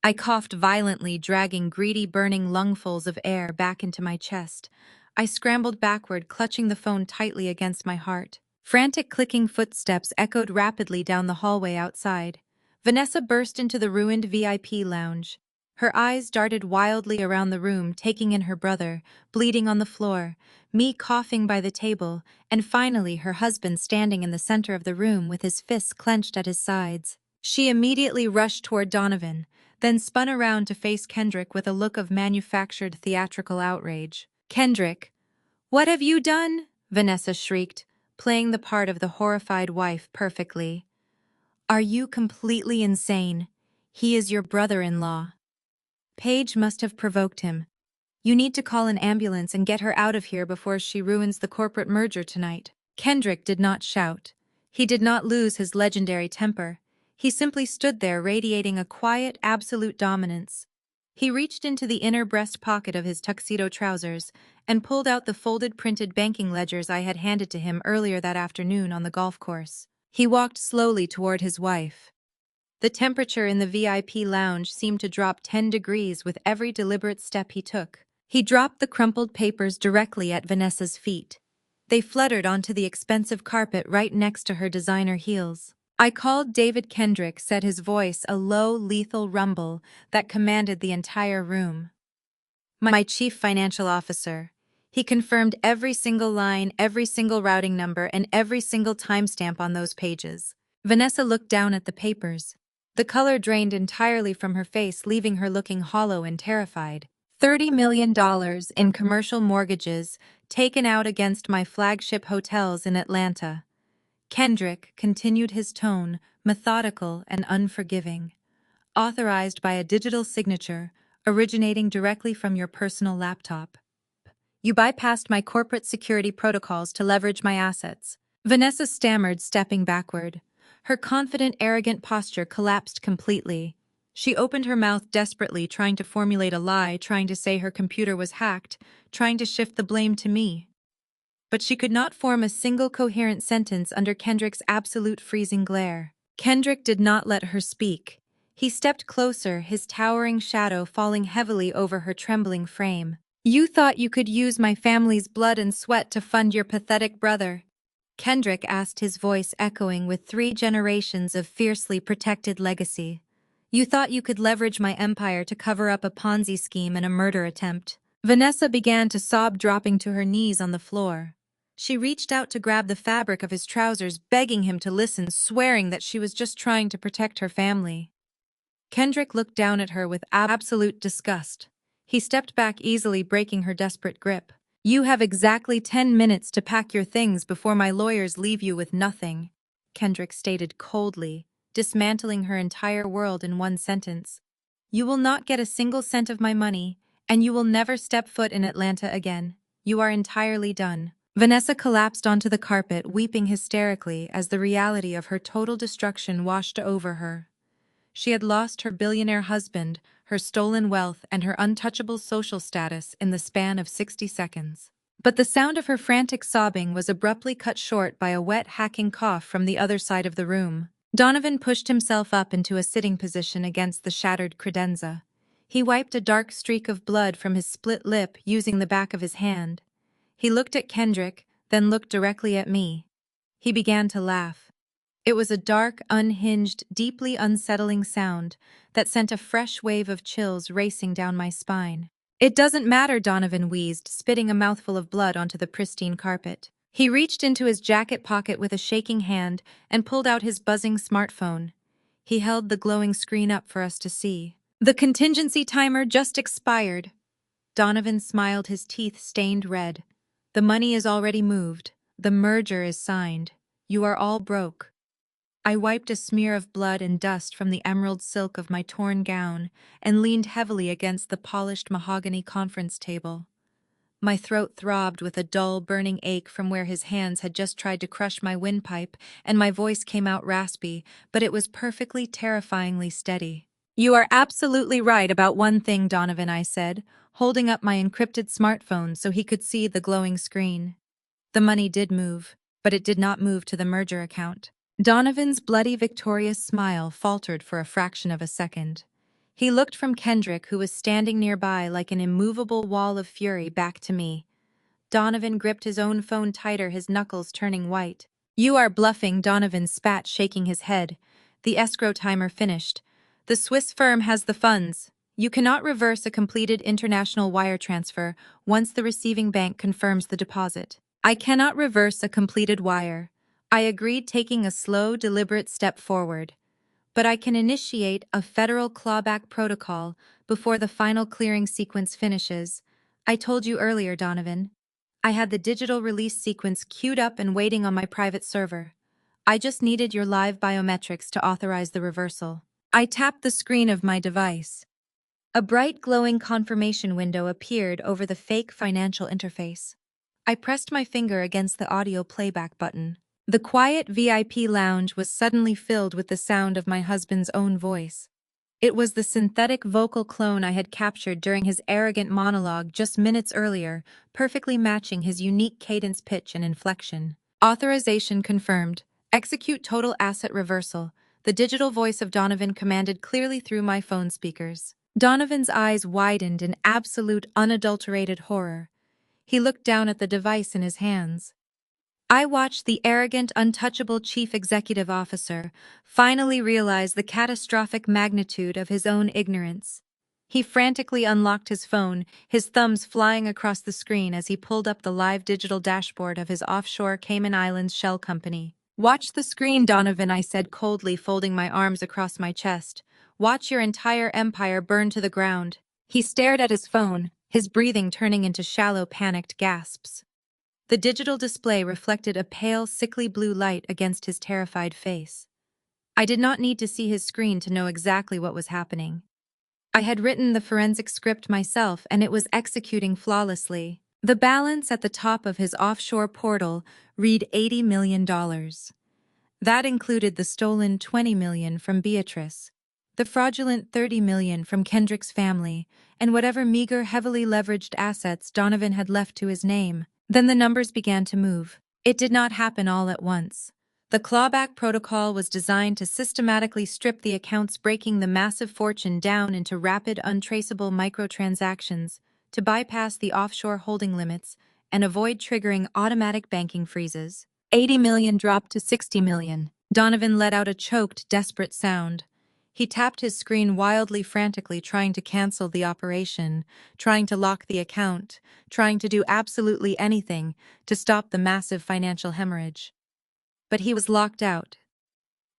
I coughed violently, dragging greedy, burning lungfuls of air back into my chest. I scrambled backward, clutching the phone tightly against my heart. Frantic clicking footsteps echoed rapidly down the hallway outside. Vanessa burst into the ruined VIP lounge. Her eyes darted wildly around the room, taking in her brother, bleeding on the floor, me coughing by the table, and finally her husband standing in the center of the room with his fists clenched at his sides. She immediately rushed toward Donovan, then spun around to face Kendrick with a look of manufactured theatrical outrage. "Kendrick, what have you done?" Vanessa shrieked, playing the part of the horrified wife perfectly. "Are you completely insane? He is your brother-in-law." Paige must have provoked him. "You need to call an ambulance and get her out of here before she ruins the corporate merger tonight." Kendrick did not shout. He did not lose his legendary temper. He simply stood there radiating a quiet, absolute dominance. He reached into the inner breast pocket of his tuxedo trousers and pulled out the folded printed banking ledgers I had handed to him earlier that afternoon on the golf course. He walked slowly toward his wife. The temperature in the VIP lounge seemed to drop 10 degrees with every deliberate step he took. He dropped the crumpled papers directly at Vanessa's feet. They fluttered onto the expensive carpet right next to her designer heels. "I called David Kendrick," said his voice a low, lethal rumble that commanded the entire room. "My chief financial officer. He confirmed every single line, every single routing number, and every single timestamp on those pages." Vanessa looked down at the papers. The color drained entirely from her face, leaving her looking hollow and terrified. $30 million in commercial mortgages taken out against my flagship hotels in Atlanta. Kendrick continued, his tone methodical and unforgiving. "Authorized by a digital signature originating directly from your personal laptop. You bypassed my corporate security protocols to leverage my assets." Vanessa stammered, stepping backward. Her confident, arrogant posture collapsed completely. She opened her mouth desperately, trying to formulate a lie, trying to say her computer was hacked, trying to shift the blame to me. But she could not form a single coherent sentence under Kendrick's absolute freezing glare. Kendrick did not let her speak. He stepped closer, his towering shadow falling heavily over her trembling frame. "You thought you could use my family's blood and sweat to fund your pathetic brother?" Kendrick asked, his voice echoing with 3 generations of fiercely protected legacy. "You thought you could leverage my empire to cover up a Ponzi scheme and a murder attempt?" Vanessa began to sob, dropping to her knees on the floor. She reached out to grab the fabric of his trousers, begging him to listen, swearing that she was just trying to protect her family. Kendrick looked down at her with absolute disgust. He stepped back easily, breaking her desperate grip. "You have exactly 10 minutes to pack your things before my lawyers leave you with nothing," Kendrick stated coldly, dismantling her entire world in one sentence. "You will not get a single cent of my money, and you will never step foot in Atlanta again. You are entirely done." Vanessa collapsed onto the carpet, weeping hysterically as the reality of her total destruction washed over her. She had lost her billionaire husband, her stolen wealth, and her untouchable social status in the span of 60 seconds. But the sound of her frantic sobbing was abruptly cut short by a wet, hacking cough from the other side of the room. Donovan pushed himself up into a sitting position against the shattered credenza. He wiped a dark streak of blood from his split lip using the back of his hand. He looked at Kendrick, then looked directly at me. He began to laugh. It was a dark, unhinged, deeply unsettling sound that sent a fresh wave of chills racing down my spine. "It doesn't matter," Donovan wheezed, spitting a mouthful of blood onto the pristine carpet. He reached into his jacket pocket with a shaking hand and pulled out his buzzing smartphone. He held the glowing screen up for us to see. "The contingency timer just expired." Donovan smiled, his teeth stained red. "The money is already moved. The merger is signed. You are all broke." I wiped a smear of blood and dust from the emerald silk of my torn gown and leaned heavily against the polished mahogany conference table. My throat throbbed with a dull, burning ache from where his hands had just tried to crush my windpipe, and my voice came out raspy, but it was perfectly, terrifyingly steady. "You are absolutely right about one thing, Donovan," I said, holding up my encrypted smartphone so he could see the glowing screen. The money did move, but it did not move to the merger account. Donovan's bloody, victorious smile faltered for a fraction of a second. He looked from Kendrick, who was standing nearby like an immovable wall of fury, back to me. Donovan gripped his own phone tighter, his knuckles turning white. You are bluffing, Donovan spat, shaking his head. The escrow timer finished. The Swiss firm has the funds. You cannot reverse a completed international wire transfer once the receiving bank confirms the deposit. I cannot reverse a completed wire. I agreed, taking a slow, deliberate step forward. But I can initiate a federal clawback protocol before the final clearing sequence finishes. I told you earlier, Donovan. I had the digital release sequence queued up and waiting on my private server. I just needed your live biometrics to authorize the reversal. I tapped the screen of my device. A bright, glowing confirmation window appeared over the fake financial interface. I pressed my finger against the audio playback button. The quiet VIP lounge was suddenly filled with the sound of my husband's own voice. It was the synthetic vocal clone I had captured during his arrogant monologue just minutes earlier, perfectly matching his unique cadence, pitch, and inflection. Authorization confirmed. Execute total asset reversal. The digital voice of Donovan commanded clearly through my phone speakers. Donovan's eyes widened in absolute, unadulterated horror. He looked down at the device in his hands. I watched the arrogant, untouchable chief executive officer finally realize the catastrophic magnitude of his own ignorance. He frantically unlocked his phone, his thumbs flying across the screen as he pulled up the live digital dashboard of his offshore Cayman Islands shell company. Watch the screen, Donovan, I said coldly, folding my arms across my chest. Watch your entire empire burn to the ground. He stared at his phone, his breathing turning into shallow, panicked gasps. The digital display reflected a pale, sickly blue light against his terrified face. I did not need to see his screen to know exactly what was happening. I had written the forensic script myself, and it was executing flawlessly. The balance at the top of his offshore portal read $80 million. That included the stolen $20 million from Beatrice, the fraudulent $30 million from Kendrick's family, and whatever meager, heavily leveraged assets Donovan had left to his name. Then the numbers began to move. It did not happen all at once. The clawback protocol was designed to systematically strip the accounts, breaking the massive fortune down into rapid, untraceable microtransactions to bypass the offshore holding limits and avoid triggering automatic banking freezes. 80 million dropped to 60 million. Donovan let out a choked, desperate sound. He tapped his screen wildly, frantically, trying to cancel the operation, trying to lock the account, trying to do absolutely anything to stop the massive financial hemorrhage. But he was locked out.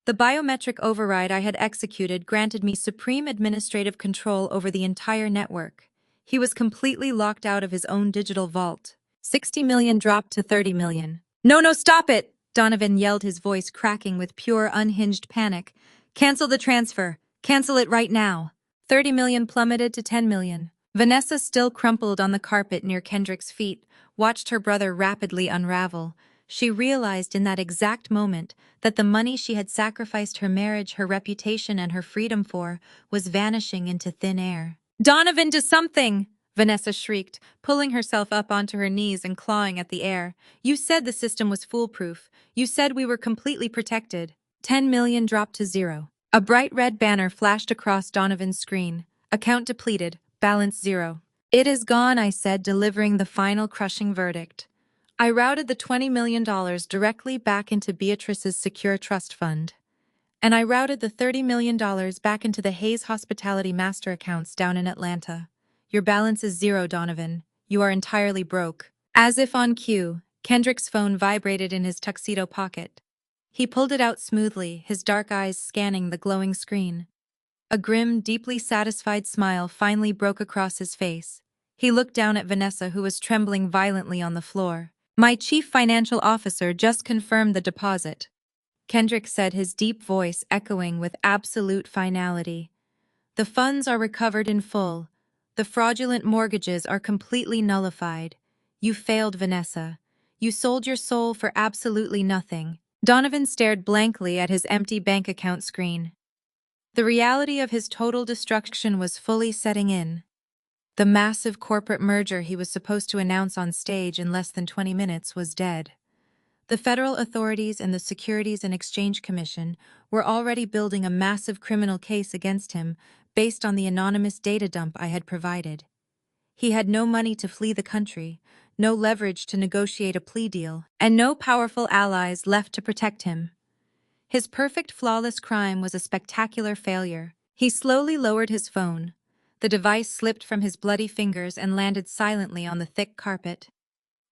The biometric override I had executed granted me supreme administrative control over the entire network. He was completely locked out of his own digital vault. 60 million dropped to 30 million. No, stop it! Donovan yelled, his voice cracking with pure, unhinged panic. Cancel the transfer. Cancel it right now. 30 million plummeted to 10 million. Vanessa, still crumpled on the carpet near Kendrick's feet, watched her brother rapidly unravel. She realized in that exact moment that the money she had sacrificed her marriage, her reputation, and her freedom for was vanishing into thin air. Donovan, do something! Vanessa shrieked, pulling herself up onto her knees and clawing at the air. You said the system was foolproof. You said we were completely protected. 10 million dropped to zero. A bright red banner flashed across Donovan's screen. Account depleted. Balance zero. It is gone, I said, delivering the final crushing verdict. I routed the $20 million directly back into Beatrice's secure trust fund. And I routed the $30 million back into the Hayes Hospitality master accounts down in Atlanta. Your balance is zero, Donovan. You are entirely broke. As if on cue, Kendrick's phone vibrated in his tuxedo pocket. He pulled it out smoothly, his dark eyes scanning the glowing screen. A grim, deeply satisfied smile finally broke across his face. He looked down at Vanessa, who was trembling violently on the floor. My chief financial officer just confirmed the deposit, Kendrick said, his deep voice echoing with absolute finality. The funds are recovered in full. The fraudulent mortgages are completely nullified. You failed, Vanessa. You sold your soul for absolutely nothing. Donovan stared blankly at his empty bank account screen. The reality of his total destruction was fully setting in. The massive corporate merger he was supposed to announce on stage in less than 20 minutes was dead. The federal authorities and the Securities and Exchange Commission were already building a massive criminal case against him based on the anonymous data dump I had provided. He had no money to flee the country, no leverage to negotiate a plea deal, and no powerful allies left to protect him. His perfect, flawless crime was a spectacular failure. He slowly lowered his phone. The device slipped from his bloody fingers and landed silently on the thick carpet.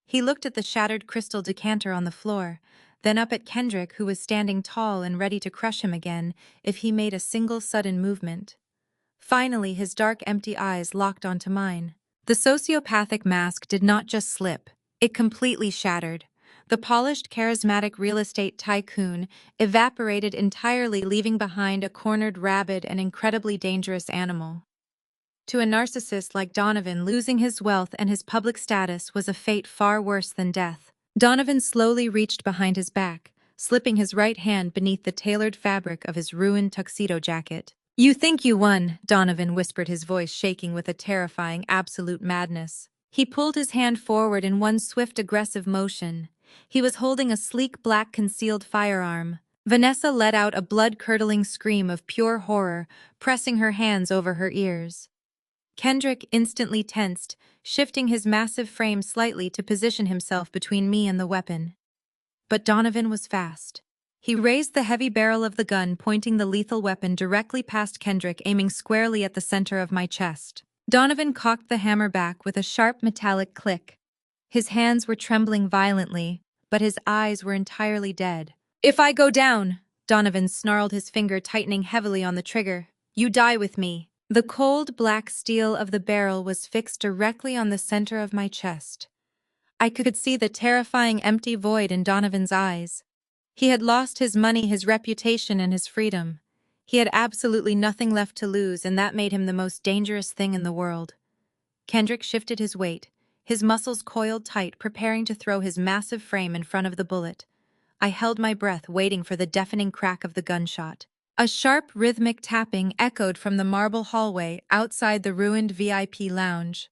He looked at the shattered crystal decanter on the floor, then up at Kendrick, who was standing tall and ready to crush him again if he made a single sudden movement. Finally, his dark, empty eyes locked onto mine. The sociopathic mask did not just slip, it completely shattered. The polished, charismatic real estate tycoon evaporated entirely, leaving behind a cornered, rabid, and incredibly dangerous animal. To a narcissist like Donovan, losing his wealth and his public status was a fate far worse than death. Donovan slowly reached behind his back, slipping his right hand beneath the tailored fabric of his ruined tuxedo jacket. "You think you won," Donovan whispered, his voice shaking with a terrifying, absolute madness. He pulled his hand forward in one swift, aggressive motion. He was holding a sleek black concealed firearm. Vanessa let out a blood-curdling scream of pure horror, pressing her hands over her ears. Kendrick instantly tensed, shifting his massive frame slightly to position himself between me and the weapon. But Donovan was fast. He raised the heavy barrel of the gun, pointing the lethal weapon directly past Kendrick, aiming squarely at the center of my chest. Donovan cocked the hammer back with a sharp metallic click. His hands were trembling violently, but his eyes were entirely dead. "If I go down," Donovan snarled, his finger tightening heavily on the trigger, "you die with me." The cold, black steel of the barrel was fixed directly on the center of my chest. I could see the terrifying empty void in Donovan's eyes. He had lost his money, his reputation, and his freedom. He had absolutely nothing left to lose, and that made him the most dangerous thing in the world. Kendrick shifted his weight, his muscles coiled tight, preparing to throw his massive frame in front of the bullet. I held my breath, waiting for the deafening crack of the gunshot. A sharp, rhythmic tapping echoed from the marble hallway outside the ruined VIP lounge.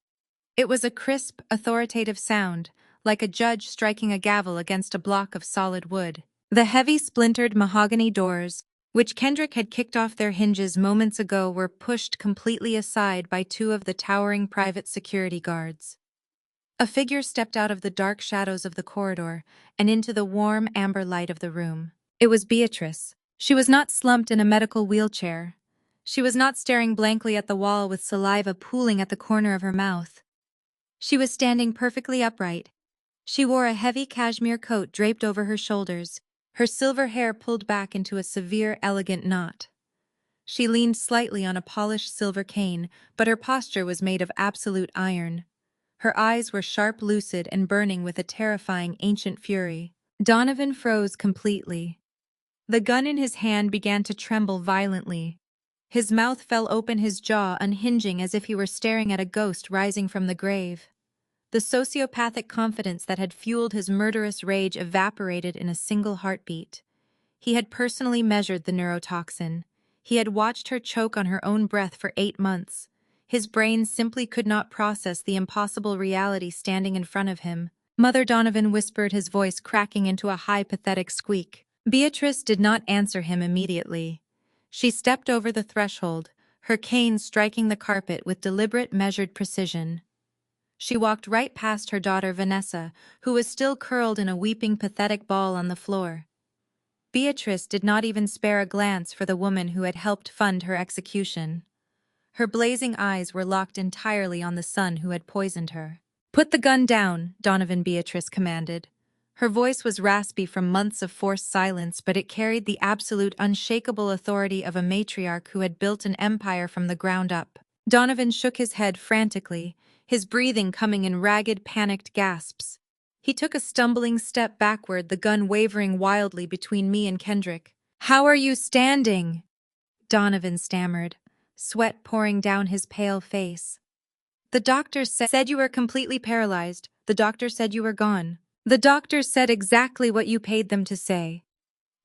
It was a crisp, authoritative sound, like a judge striking a gavel against a block of solid wood. The heavy, splintered mahogany doors, which Kendrick had kicked off their hinges moments ago, were pushed completely aside by two of the towering private security guards. A figure stepped out of the dark shadows of the corridor and into the warm, amber light of the room. It was Beatrice. She was not slumped in a medical wheelchair. She was not staring blankly at the wall with saliva pooling at the corner of her mouth. She was standing perfectly upright. She wore a heavy cashmere coat draped over her shoulders, her silver hair pulled back into a severe, elegant knot. She leaned slightly on a polished silver cane, but her posture was made of absolute iron. Her eyes were sharp, lucid, and burning with a terrifying, ancient fury. Donovan froze completely. The gun in his hand began to tremble violently. His mouth fell open, his jaw unhinging as if he were staring at a ghost rising from the grave. The sociopathic confidence that had fueled his murderous rage evaporated in a single heartbeat. He had personally measured the neurotoxin. He had watched her choke on her own breath for 8 months. His brain simply could not process the impossible reality standing in front of him. "Mother," Donovan whispered, his voice cracking into a high, pathetic squeak. Beatrice did not answer him immediately. She stepped over the threshold, her cane striking the carpet with deliberate, measured precision. She walked right past her daughter Vanessa, who was still curled in a weeping, pathetic ball on the floor. Beatrice did not even spare a glance for the woman who had helped fund her execution. Her blazing eyes were locked entirely on the son who had poisoned her. "Put the gun down," Donovan, Beatrice commanded. Her voice was raspy from months of forced silence, but it carried the absolute, unshakable authority of a matriarch who had built an empire from the ground up. Donovan shook his head frantically, his breathing coming in ragged, panicked gasps. He took a stumbling step backward, the gun wavering wildly between me and Kendrick. "How are you standing?" Donovan stammered, sweat pouring down his pale face. "The doctor said you were completely paralyzed. The doctor said you were gone." "The doctor said exactly what you paid them to say,"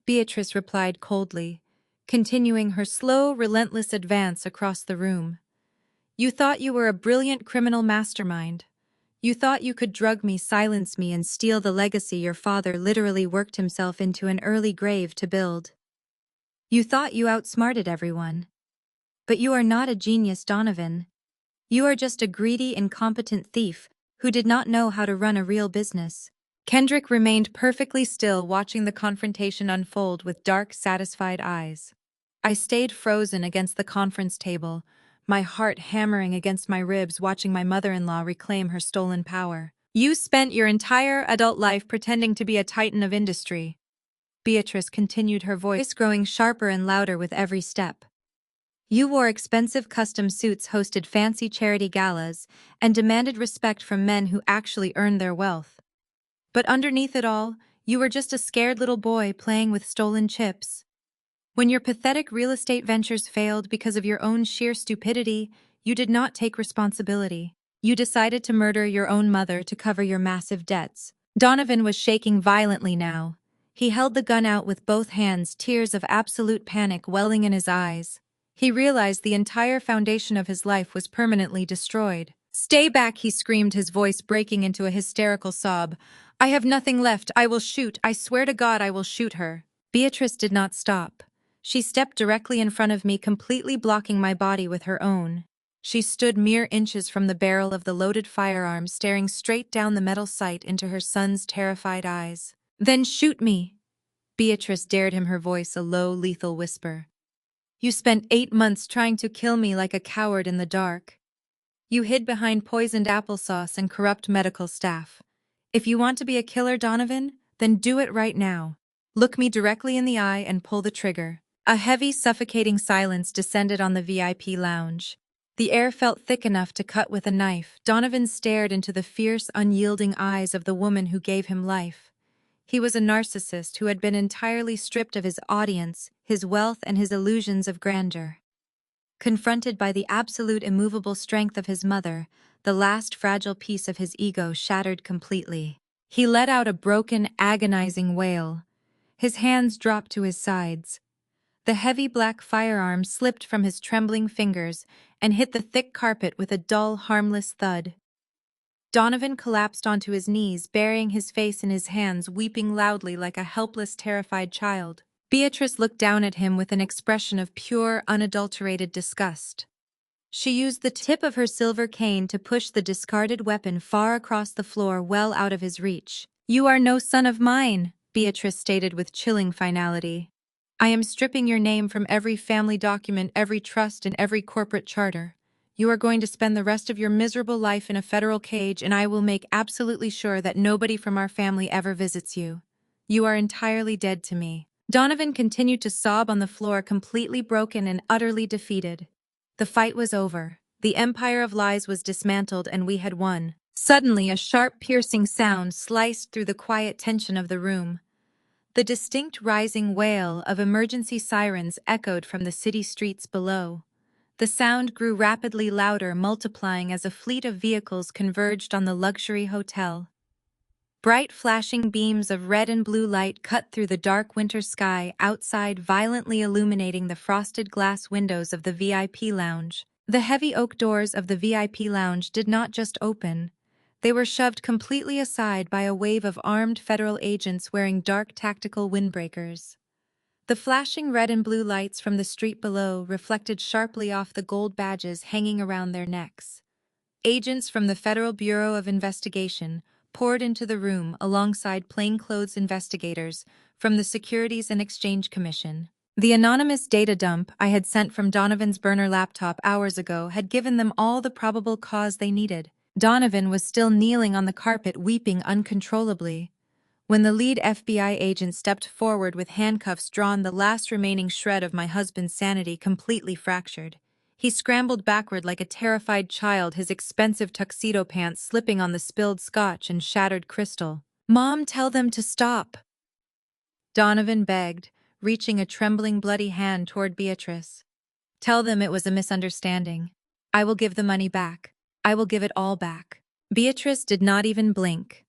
Beatrice replied coldly, continuing her slow, relentless advance across the room. "You thought you were a brilliant criminal mastermind. You thought you could drug me, silence me, and steal the legacy your father literally worked himself into an early grave to build. You thought you outsmarted everyone. But you are not a genius, Donovan. You are just a greedy, incompetent thief who did not know how to run a real business. Kendrick remained perfectly still, watching the confrontation unfold with dark, satisfied eyes. I stayed frozen against the conference table, my heart hammering against my ribs, watching my mother-in-law reclaim her stolen power. You spent your entire adult life pretending to be a titan of industry. Beatrice continued, her voice growing sharper and louder with every step. You wore expensive custom suits, hosted fancy charity galas, and demanded respect from men who actually earned their wealth. But underneath it all, you were just a scared little boy playing with stolen chips. When your pathetic real estate ventures failed because of your own sheer stupidity, you did not take responsibility. You decided to murder your own mother to cover your massive debts. Donovan was shaking violently now. He held the gun out with both hands, tears of absolute panic welling in his eyes. He realized the entire foundation of his life was permanently destroyed. "Stay back," he screamed, his voice breaking into a hysterical sob. "I have nothing left. I will shoot. I swear to God I will shoot her." Beatrice did not stop. She stepped directly in front of me, completely blocking my body with her own. She stood mere inches from the barrel of the loaded firearm, staring straight down the metal sight into her son's terrified eyes. "Then shoot me," Beatrice dared him, her voice a low, lethal whisper. "You spent 8 months trying to kill me like a coward in the dark. You hid behind poisoned applesauce and corrupt medical staff. If you want to be a killer, Donovan, then do it right now. Look me directly in the eye and pull the trigger." A heavy, suffocating silence descended on the VIP lounge. The air felt thick enough to cut with a knife. Donovan stared into the fierce, unyielding eyes of the woman who gave him life. He was a narcissist who had been entirely stripped of his audience, his wealth, and his illusions of grandeur. Confronted by the absolute immovable strength of his mother, the last fragile piece of his ego shattered completely. He let out a broken, agonizing wail. His hands dropped to his sides. The heavy black firearm slipped from his trembling fingers and hit the thick carpet with a dull, harmless thud. Donovan collapsed onto his knees, burying his face in his hands, weeping loudly like a helpless, terrified child. Beatrice looked down at him with an expression of pure, unadulterated disgust. She used the tip of her silver cane to push the discarded weapon far across the floor, well out of his reach. "You are no son of mine," Beatrice stated with chilling finality. "I am stripping your name from every family document, every trust, and every corporate charter. You are going to spend the rest of your miserable life in a federal cage, and I will make absolutely sure that nobody from our family ever visits you. You are entirely dead to me." Donovan continued to sob on the floor, completely broken and utterly defeated. The fight was over. The empire of lies was dismantled, and we had won. Suddenly, a sharp, piercing sound sliced through the quiet tension of the room. The distinct rising wail of emergency sirens echoed from the city streets below. The sound grew rapidly louder, multiplying as a fleet of vehicles converged on the luxury hotel. Bright flashing beams of red and blue light cut through the dark winter sky outside, violently illuminating the frosted glass windows of the VIP lounge. The heavy oak doors of the VIP lounge did not just open. They were shoved completely aside by a wave of armed federal agents wearing dark tactical windbreakers. The flashing red and blue lights from the street below reflected sharply off the gold badges hanging around their necks. Agents from the Federal Bureau of Investigation poured into the room alongside plainclothes investigators from the Securities and Exchange Commission. The anonymous data dump I had sent from Donovan's burner laptop hours ago had given them all the probable cause they needed. Donovan was still kneeling on the carpet, weeping uncontrollably. When the lead FBI agent stepped forward with handcuffs drawn, the last remaining shred of my husband's sanity completely fractured. He scrambled backward like a terrified child, his expensive tuxedo pants slipping on the spilled scotch and shattered crystal. "Mom, tell them to stop," Donovan begged, reaching a trembling, bloody hand toward Beatrice. "Tell them it was a misunderstanding. I will give the money back. I will give it all back." Beatrice did not even blink.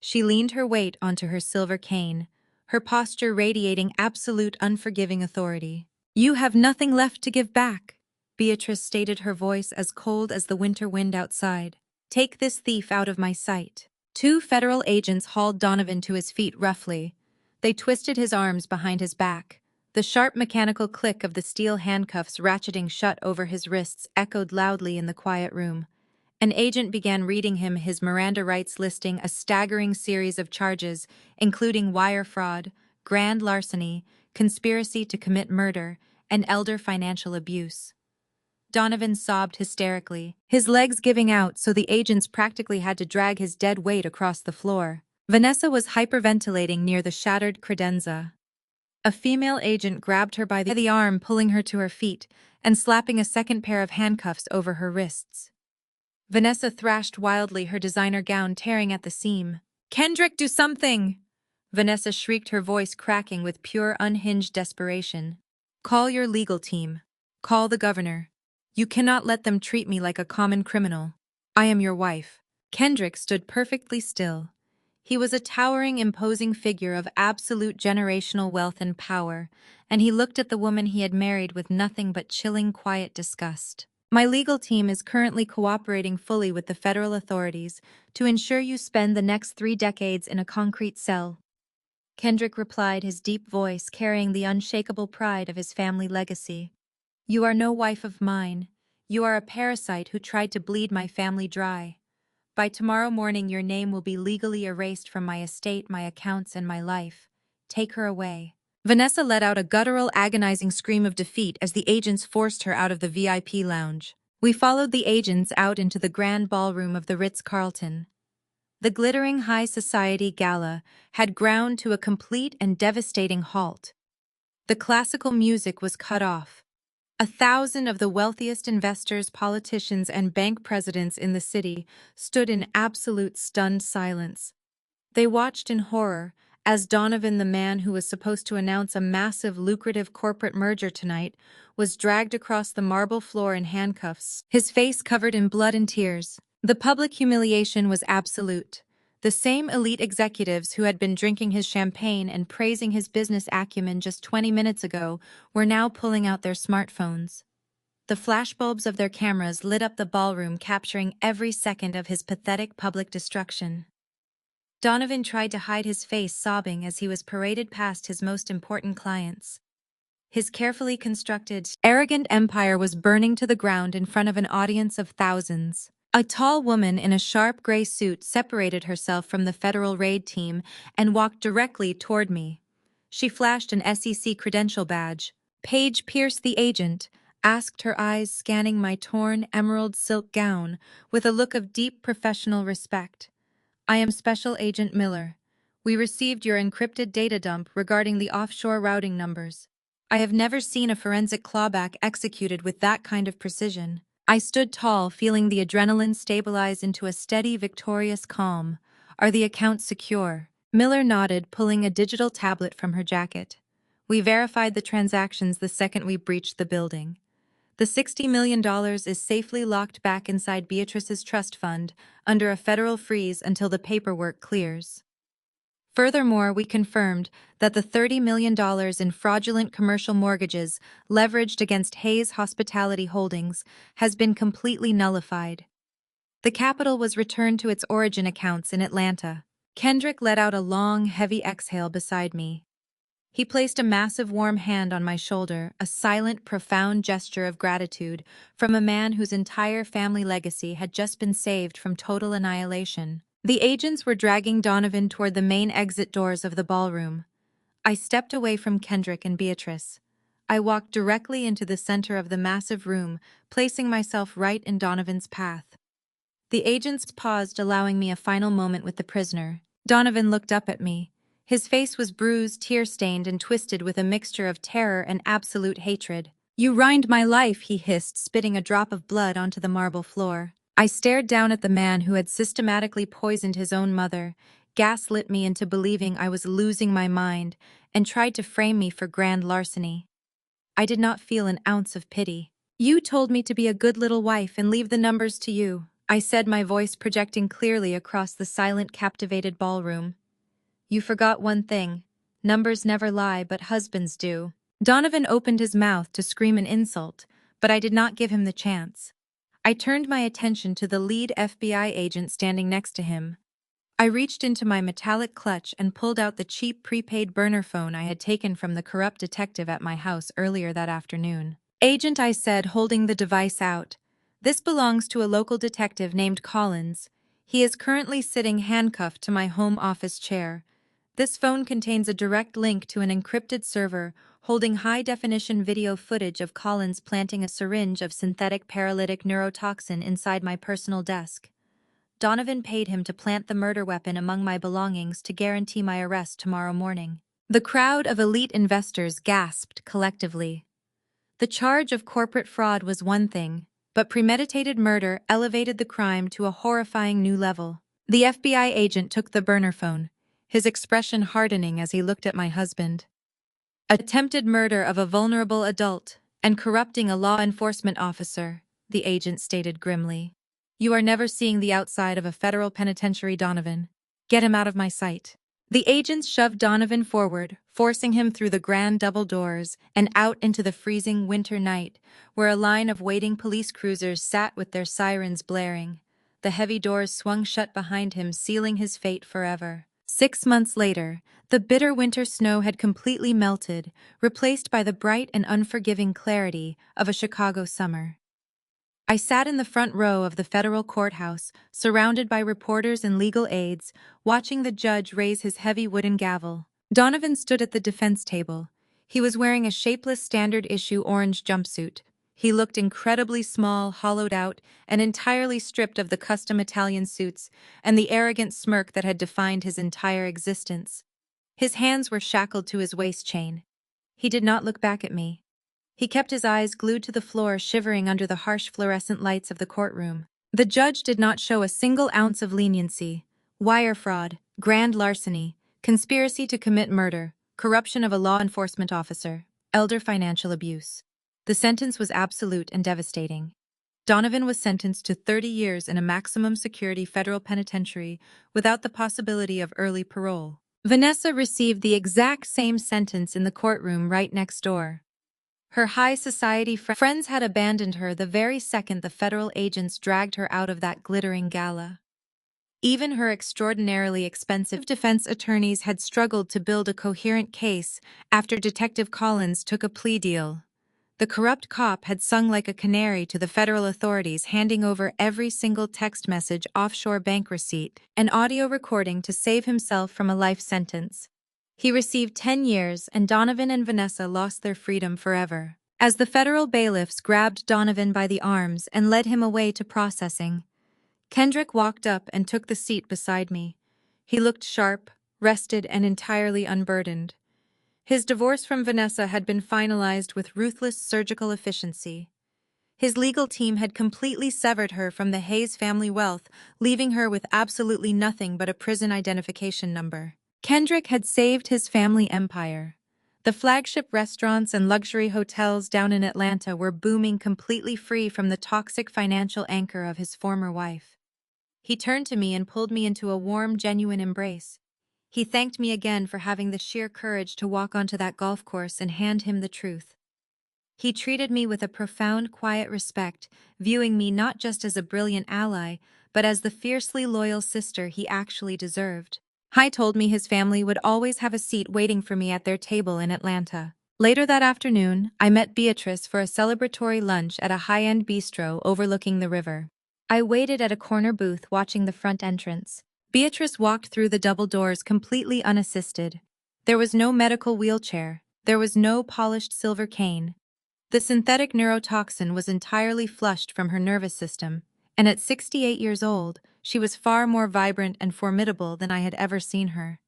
She leaned her weight onto her silver cane, her posture radiating absolute, unforgiving authority. "You have nothing left to give back," Beatrice stated, her voice as cold as the winter wind outside. "Take this thief out of my sight." Two federal agents hauled Donovan to his feet roughly. They twisted his arms behind his back. The sharp mechanical click of the steel handcuffs ratcheting shut over his wrists echoed loudly in the quiet room. An agent began reading him his Miranda rights, listing a staggering series of charges, including wire fraud, grand larceny, conspiracy to commit murder, and elder financial abuse. Donovan sobbed hysterically, his legs giving out so the agents practically had to drag his dead weight across the floor. Vanessa was hyperventilating near the shattered credenza. A female agent grabbed her by the arm, pulling her to her feet and slapping a second pair of handcuffs over her wrists. Vanessa thrashed wildly, her designer gown tearing at the seam. "Kendrick, do something!" Vanessa shrieked, her voice cracking with pure, unhinged desperation. "Call your legal team. Call the governor. You cannot let them treat me like a common criminal. I am your wife." Kendrick stood perfectly still. He was a towering, imposing figure of absolute generational wealth and power, and he looked at the woman he had married with nothing but chilling, quiet disgust. "My legal team is currently cooperating fully with the federal authorities to ensure you spend the next 3 decades in a concrete cell," Kendrick replied, his deep voice carrying the unshakable pride of his family legacy. "You are no wife of mine. You are a parasite who tried to bleed my family dry. By tomorrow morning, your name will be legally erased from my estate, my accounts, and my life. Take her away." Vanessa let out a guttural, agonizing scream of defeat as the agents forced her out of the VIP lounge. We followed the agents out into the grand ballroom of the Ritz-Carlton. The glittering high society gala had ground to a complete and devastating halt. The classical music was cut off. 1,000 of the wealthiest investors, politicians, and bank presidents in the city stood in absolute stunned silence. They watched in horror as Donovan, the man who was supposed to announce a massive, lucrative corporate merger tonight, was dragged across the marble floor in handcuffs, his face covered in blood and tears. The public humiliation was absolute. The same elite executives who had been drinking his champagne and praising his business acumen just 20 minutes ago were now pulling out their smartphones. The flashbulbs of their cameras lit up the ballroom, capturing every second of his pathetic public destruction. Donovan tried to hide his face, sobbing as he was paraded past his most important clients. His carefully constructed, arrogant empire was burning to the ground in front of an audience of thousands. A tall woman in a sharp gray suit separated herself from the federal raid team and walked directly toward me. She flashed an SEC credential badge. Paige Pierce, the agent, asked, her eyes scanning my torn emerald silk gown with a look of deep professional respect. "I am Special Agent Miller. We received your encrypted data dump regarding the offshore routing numbers. I have never seen a forensic clawback executed with that kind of precision." I stood tall, feeling the adrenaline stabilize into a steady, victorious calm. "Are the accounts secure?" Miller nodded, pulling a digital tablet from her jacket. "We verified the transactions the second we breached the building. The $60 million is safely locked back inside Beatrice's trust fund under a federal freeze until the paperwork clears. Furthermore, we confirmed that the $30 million in fraudulent commercial mortgages leveraged against Hayes Hospitality Holdings has been completely nullified. The capital was returned to its origin accounts in Atlanta." Kendrick let out a long, heavy exhale beside me. He placed a massive, warm hand on my shoulder, a silent, profound gesture of gratitude from a man whose entire family legacy had just been saved from total annihilation. The agents were dragging Donovan toward the main exit doors of the ballroom. I stepped away from Kendrick and Beatrice. I walked directly into the center of the massive room, placing myself right in Donovan's path. The agents paused, allowing me a final moment with the prisoner. Donovan looked up at me. His face was bruised, tear-stained, and twisted with a mixture of terror and absolute hatred. "You ruined my life," he hissed, spitting a drop of blood onto the marble floor. I stared down at the man who had systematically poisoned his own mother, gaslit me into believing I was losing my mind, and tried to frame me for grand larceny. I did not feel an ounce of pity. "You told me to be a good little wife and leave the numbers to you," I said, my voice projecting clearly across the silent, captivated ballroom. "You forgot one thing. Numbers never lie, but husbands do." Donovan opened his mouth to scream an insult, but I did not give him the chance. I turned my attention to the lead FBI agent standing next to him. I reached into my metallic clutch and pulled out the cheap prepaid burner phone I had taken from the corrupt detective at my house earlier that afternoon. "Agent," I said, holding the device out, This belongs to a local detective named Collins. He is currently sitting handcuffed to my home office chair. This phone contains a direct link to an encrypted server holding high-definition video footage of Collins planting a syringe of synthetic paralytic neurotoxin inside my personal desk. Donovan paid him to plant the murder weapon among my belongings to guarantee my arrest tomorrow morning. The crowd of elite investors gasped collectively. The charge of corporate fraud was one thing, but premeditated murder elevated the crime to a horrifying new level. The FBI agent took the burner phone, his expression hardening as he looked at my husband. Attempted murder of a vulnerable adult and corrupting a law enforcement officer, the agent stated grimly. You are never seeing the outside of a federal penitentiary, Donovan. Get him out of my sight. The agents shoved Donovan forward, forcing him through the grand double doors and out into the freezing winter night, where a line of waiting police cruisers sat with their sirens blaring. The heavy doors swung shut behind him, sealing his fate forever. 6 months later, the bitter winter snow had completely melted, replaced by the bright and unforgiving clarity of a Chicago summer. I sat in the front row of the federal courthouse, surrounded by reporters and legal aides, watching the judge raise his heavy wooden gavel. Donovan stood at the defense table. He was wearing a shapeless standard-issue orange jumpsuit. He looked incredibly small, hollowed out, and entirely stripped of the custom Italian suits and the arrogant smirk that had defined his entire existence. His hands were shackled to his waist chain. He did not look back at me. He kept his eyes glued to the floor, shivering under the harsh fluorescent lights of the courtroom. The judge did not show a single ounce of leniency. Wire fraud, grand larceny, conspiracy to commit murder, corruption of a law enforcement officer, elder financial abuse. The sentence was absolute and devastating. Donovan was sentenced to 30 years in a maximum security federal penitentiary without the possibility of early parole. Vanessa received the exact same sentence in the courtroom right next door. Her high society friends had abandoned her the very second the federal agents dragged her out of that glittering gala. Even her extraordinarily expensive defense attorneys had struggled to build a coherent case after Detective Collins took a plea deal. The corrupt cop had sung like a canary to the federal authorities, handing over every single text message, offshore bank receipt, and audio recording to save himself from a life sentence. He received 10 years, and Donovan and Vanessa lost their freedom forever. As the federal bailiffs grabbed Donovan by the arms and led him away to processing, Kendrick walked up and took the seat beside me. He looked sharp, rested, and entirely unburdened. His divorce from Vanessa had been finalized with ruthless surgical efficiency. His legal team had completely severed her from the Hayes family wealth, leaving her with absolutely nothing but a prison identification number. Kendrick had saved his family empire. The flagship restaurants and luxury hotels down in Atlanta were booming, completely free from the toxic financial anchor of his former wife. He turned to me and pulled me into a warm, genuine embrace. He thanked me again for having the sheer courage to walk onto that golf course and hand him the truth. He treated me with a profound, quiet respect, viewing me not just as a brilliant ally, but as the fiercely loyal sister he actually deserved. He told me his family would always have a seat waiting for me at their table in Atlanta. Later that afternoon, I met Beatrice for a celebratory lunch at a high-end bistro overlooking the river. I waited at a corner booth watching the front entrance. Beatrice walked through the double doors completely unassisted. There was no medical wheelchair. There was no polished silver cane. The synthetic neurotoxin was entirely flushed from her nervous system, and at 68 years old, she was far more vibrant and formidable than I had ever seen her.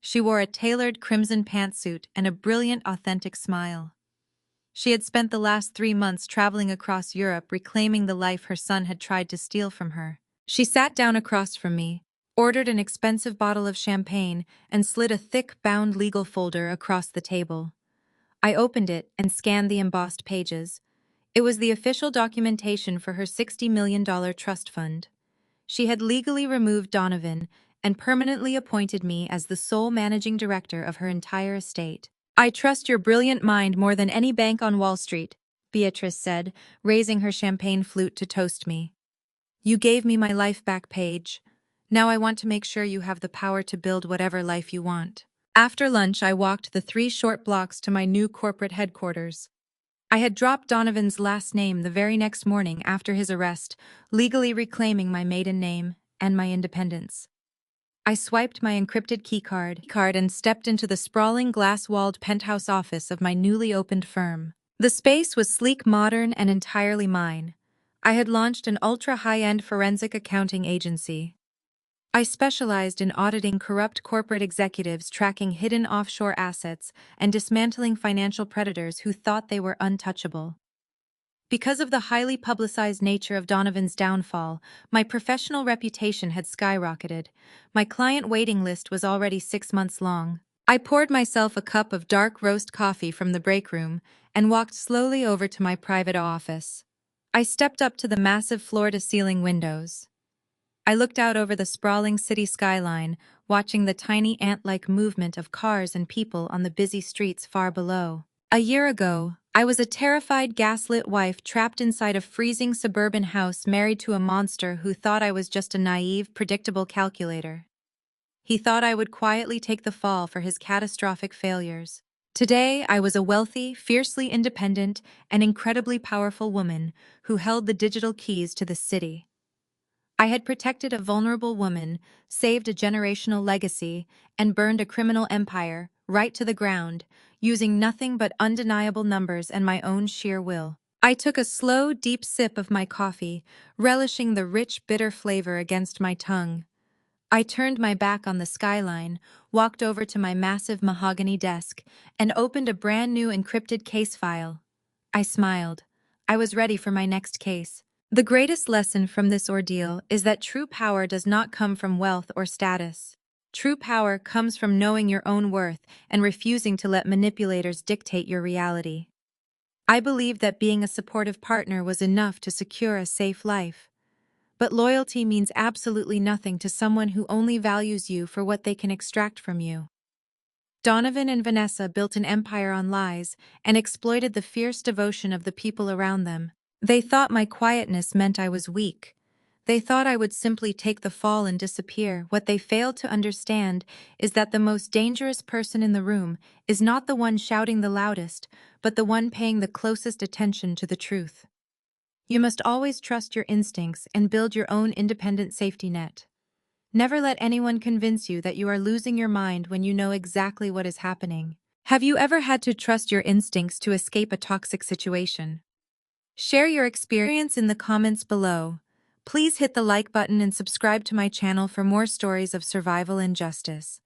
She wore a tailored crimson pantsuit and a brilliant, authentic smile. She had spent the last 3 months traveling across Europe reclaiming the life her son had tried to steal from her. She sat down across from me, ordered an expensive bottle of champagne, and slid a thick, bound legal folder across the table. I opened it and scanned the embossed pages. It was the official documentation for her $60 million trust fund. She had legally removed Donovan and permanently appointed me as the sole managing director of her entire estate. I trust your brilliant mind more than any bank on Wall Street, Beatrice said, raising her champagne flute to toast me. You gave me my life back, Paige. Now I want to make sure you have the power to build whatever life you want. After lunch, I walked the 3 short blocks to my new corporate headquarters. I had dropped Donovan's last name the very next morning after his arrest, legally reclaiming my maiden name and my independence. I swiped my encrypted keycard and stepped into the sprawling glass-walled penthouse office of my newly opened firm. The space was sleek, modern, and entirely mine. I had launched an ultra-high-end forensic accounting agency. I specialized in auditing corrupt corporate executives, tracking hidden offshore assets, and dismantling financial predators who thought they were untouchable. Because of the highly publicized nature of Donovan's downfall, my professional reputation had skyrocketed. My client waiting list was already 6 months long. I poured myself a cup of dark roast coffee from the break room and walked slowly over to my private office. I stepped up to the massive floor-to-ceiling windows. I looked out over the sprawling city skyline, watching the tiny ant-like movement of cars and people on the busy streets far below. A year ago, I was a terrified gaslit wife trapped inside a freezing suburban house, married to a monster who thought I was just a naive, predictable calculator. He thought I would quietly take the fall for his catastrophic failures. Today, I was a wealthy, fiercely independent, and incredibly powerful woman who held the digital keys to the city. I had protected a vulnerable woman, saved a generational legacy, and burned a criminal empire right to the ground, using nothing but undeniable numbers and my own sheer will. I took a slow, deep sip of my coffee, relishing the rich, bitter flavor against my tongue. I turned my back on the skyline, walked over to my massive mahogany desk, and opened a brand new encrypted case file. I smiled. I was ready for my next case. The greatest lesson from this ordeal is that true power does not come from wealth or status. True power comes from knowing your own worth and refusing to let manipulators dictate your reality. I believed that being a supportive partner was enough to secure a safe life. But loyalty means absolutely nothing to someone who only values you for what they can extract from you. Donovan and Vanessa built an empire on lies and exploited the fierce devotion of the people around them. They thought my quietness meant I was weak. They thought I would simply take the fall and disappear. What they failed to understand is that the most dangerous person in the room is not the one shouting the loudest, but the one paying the closest attention to the truth. You must always trust your instincts and build your own independent safety net. Never let anyone convince you that you are losing your mind when you know exactly what is happening. Have you ever had to trust your instincts to escape a toxic situation? Share your experience in the comments below. Please hit the like button and subscribe to my channel for more stories of survival and justice.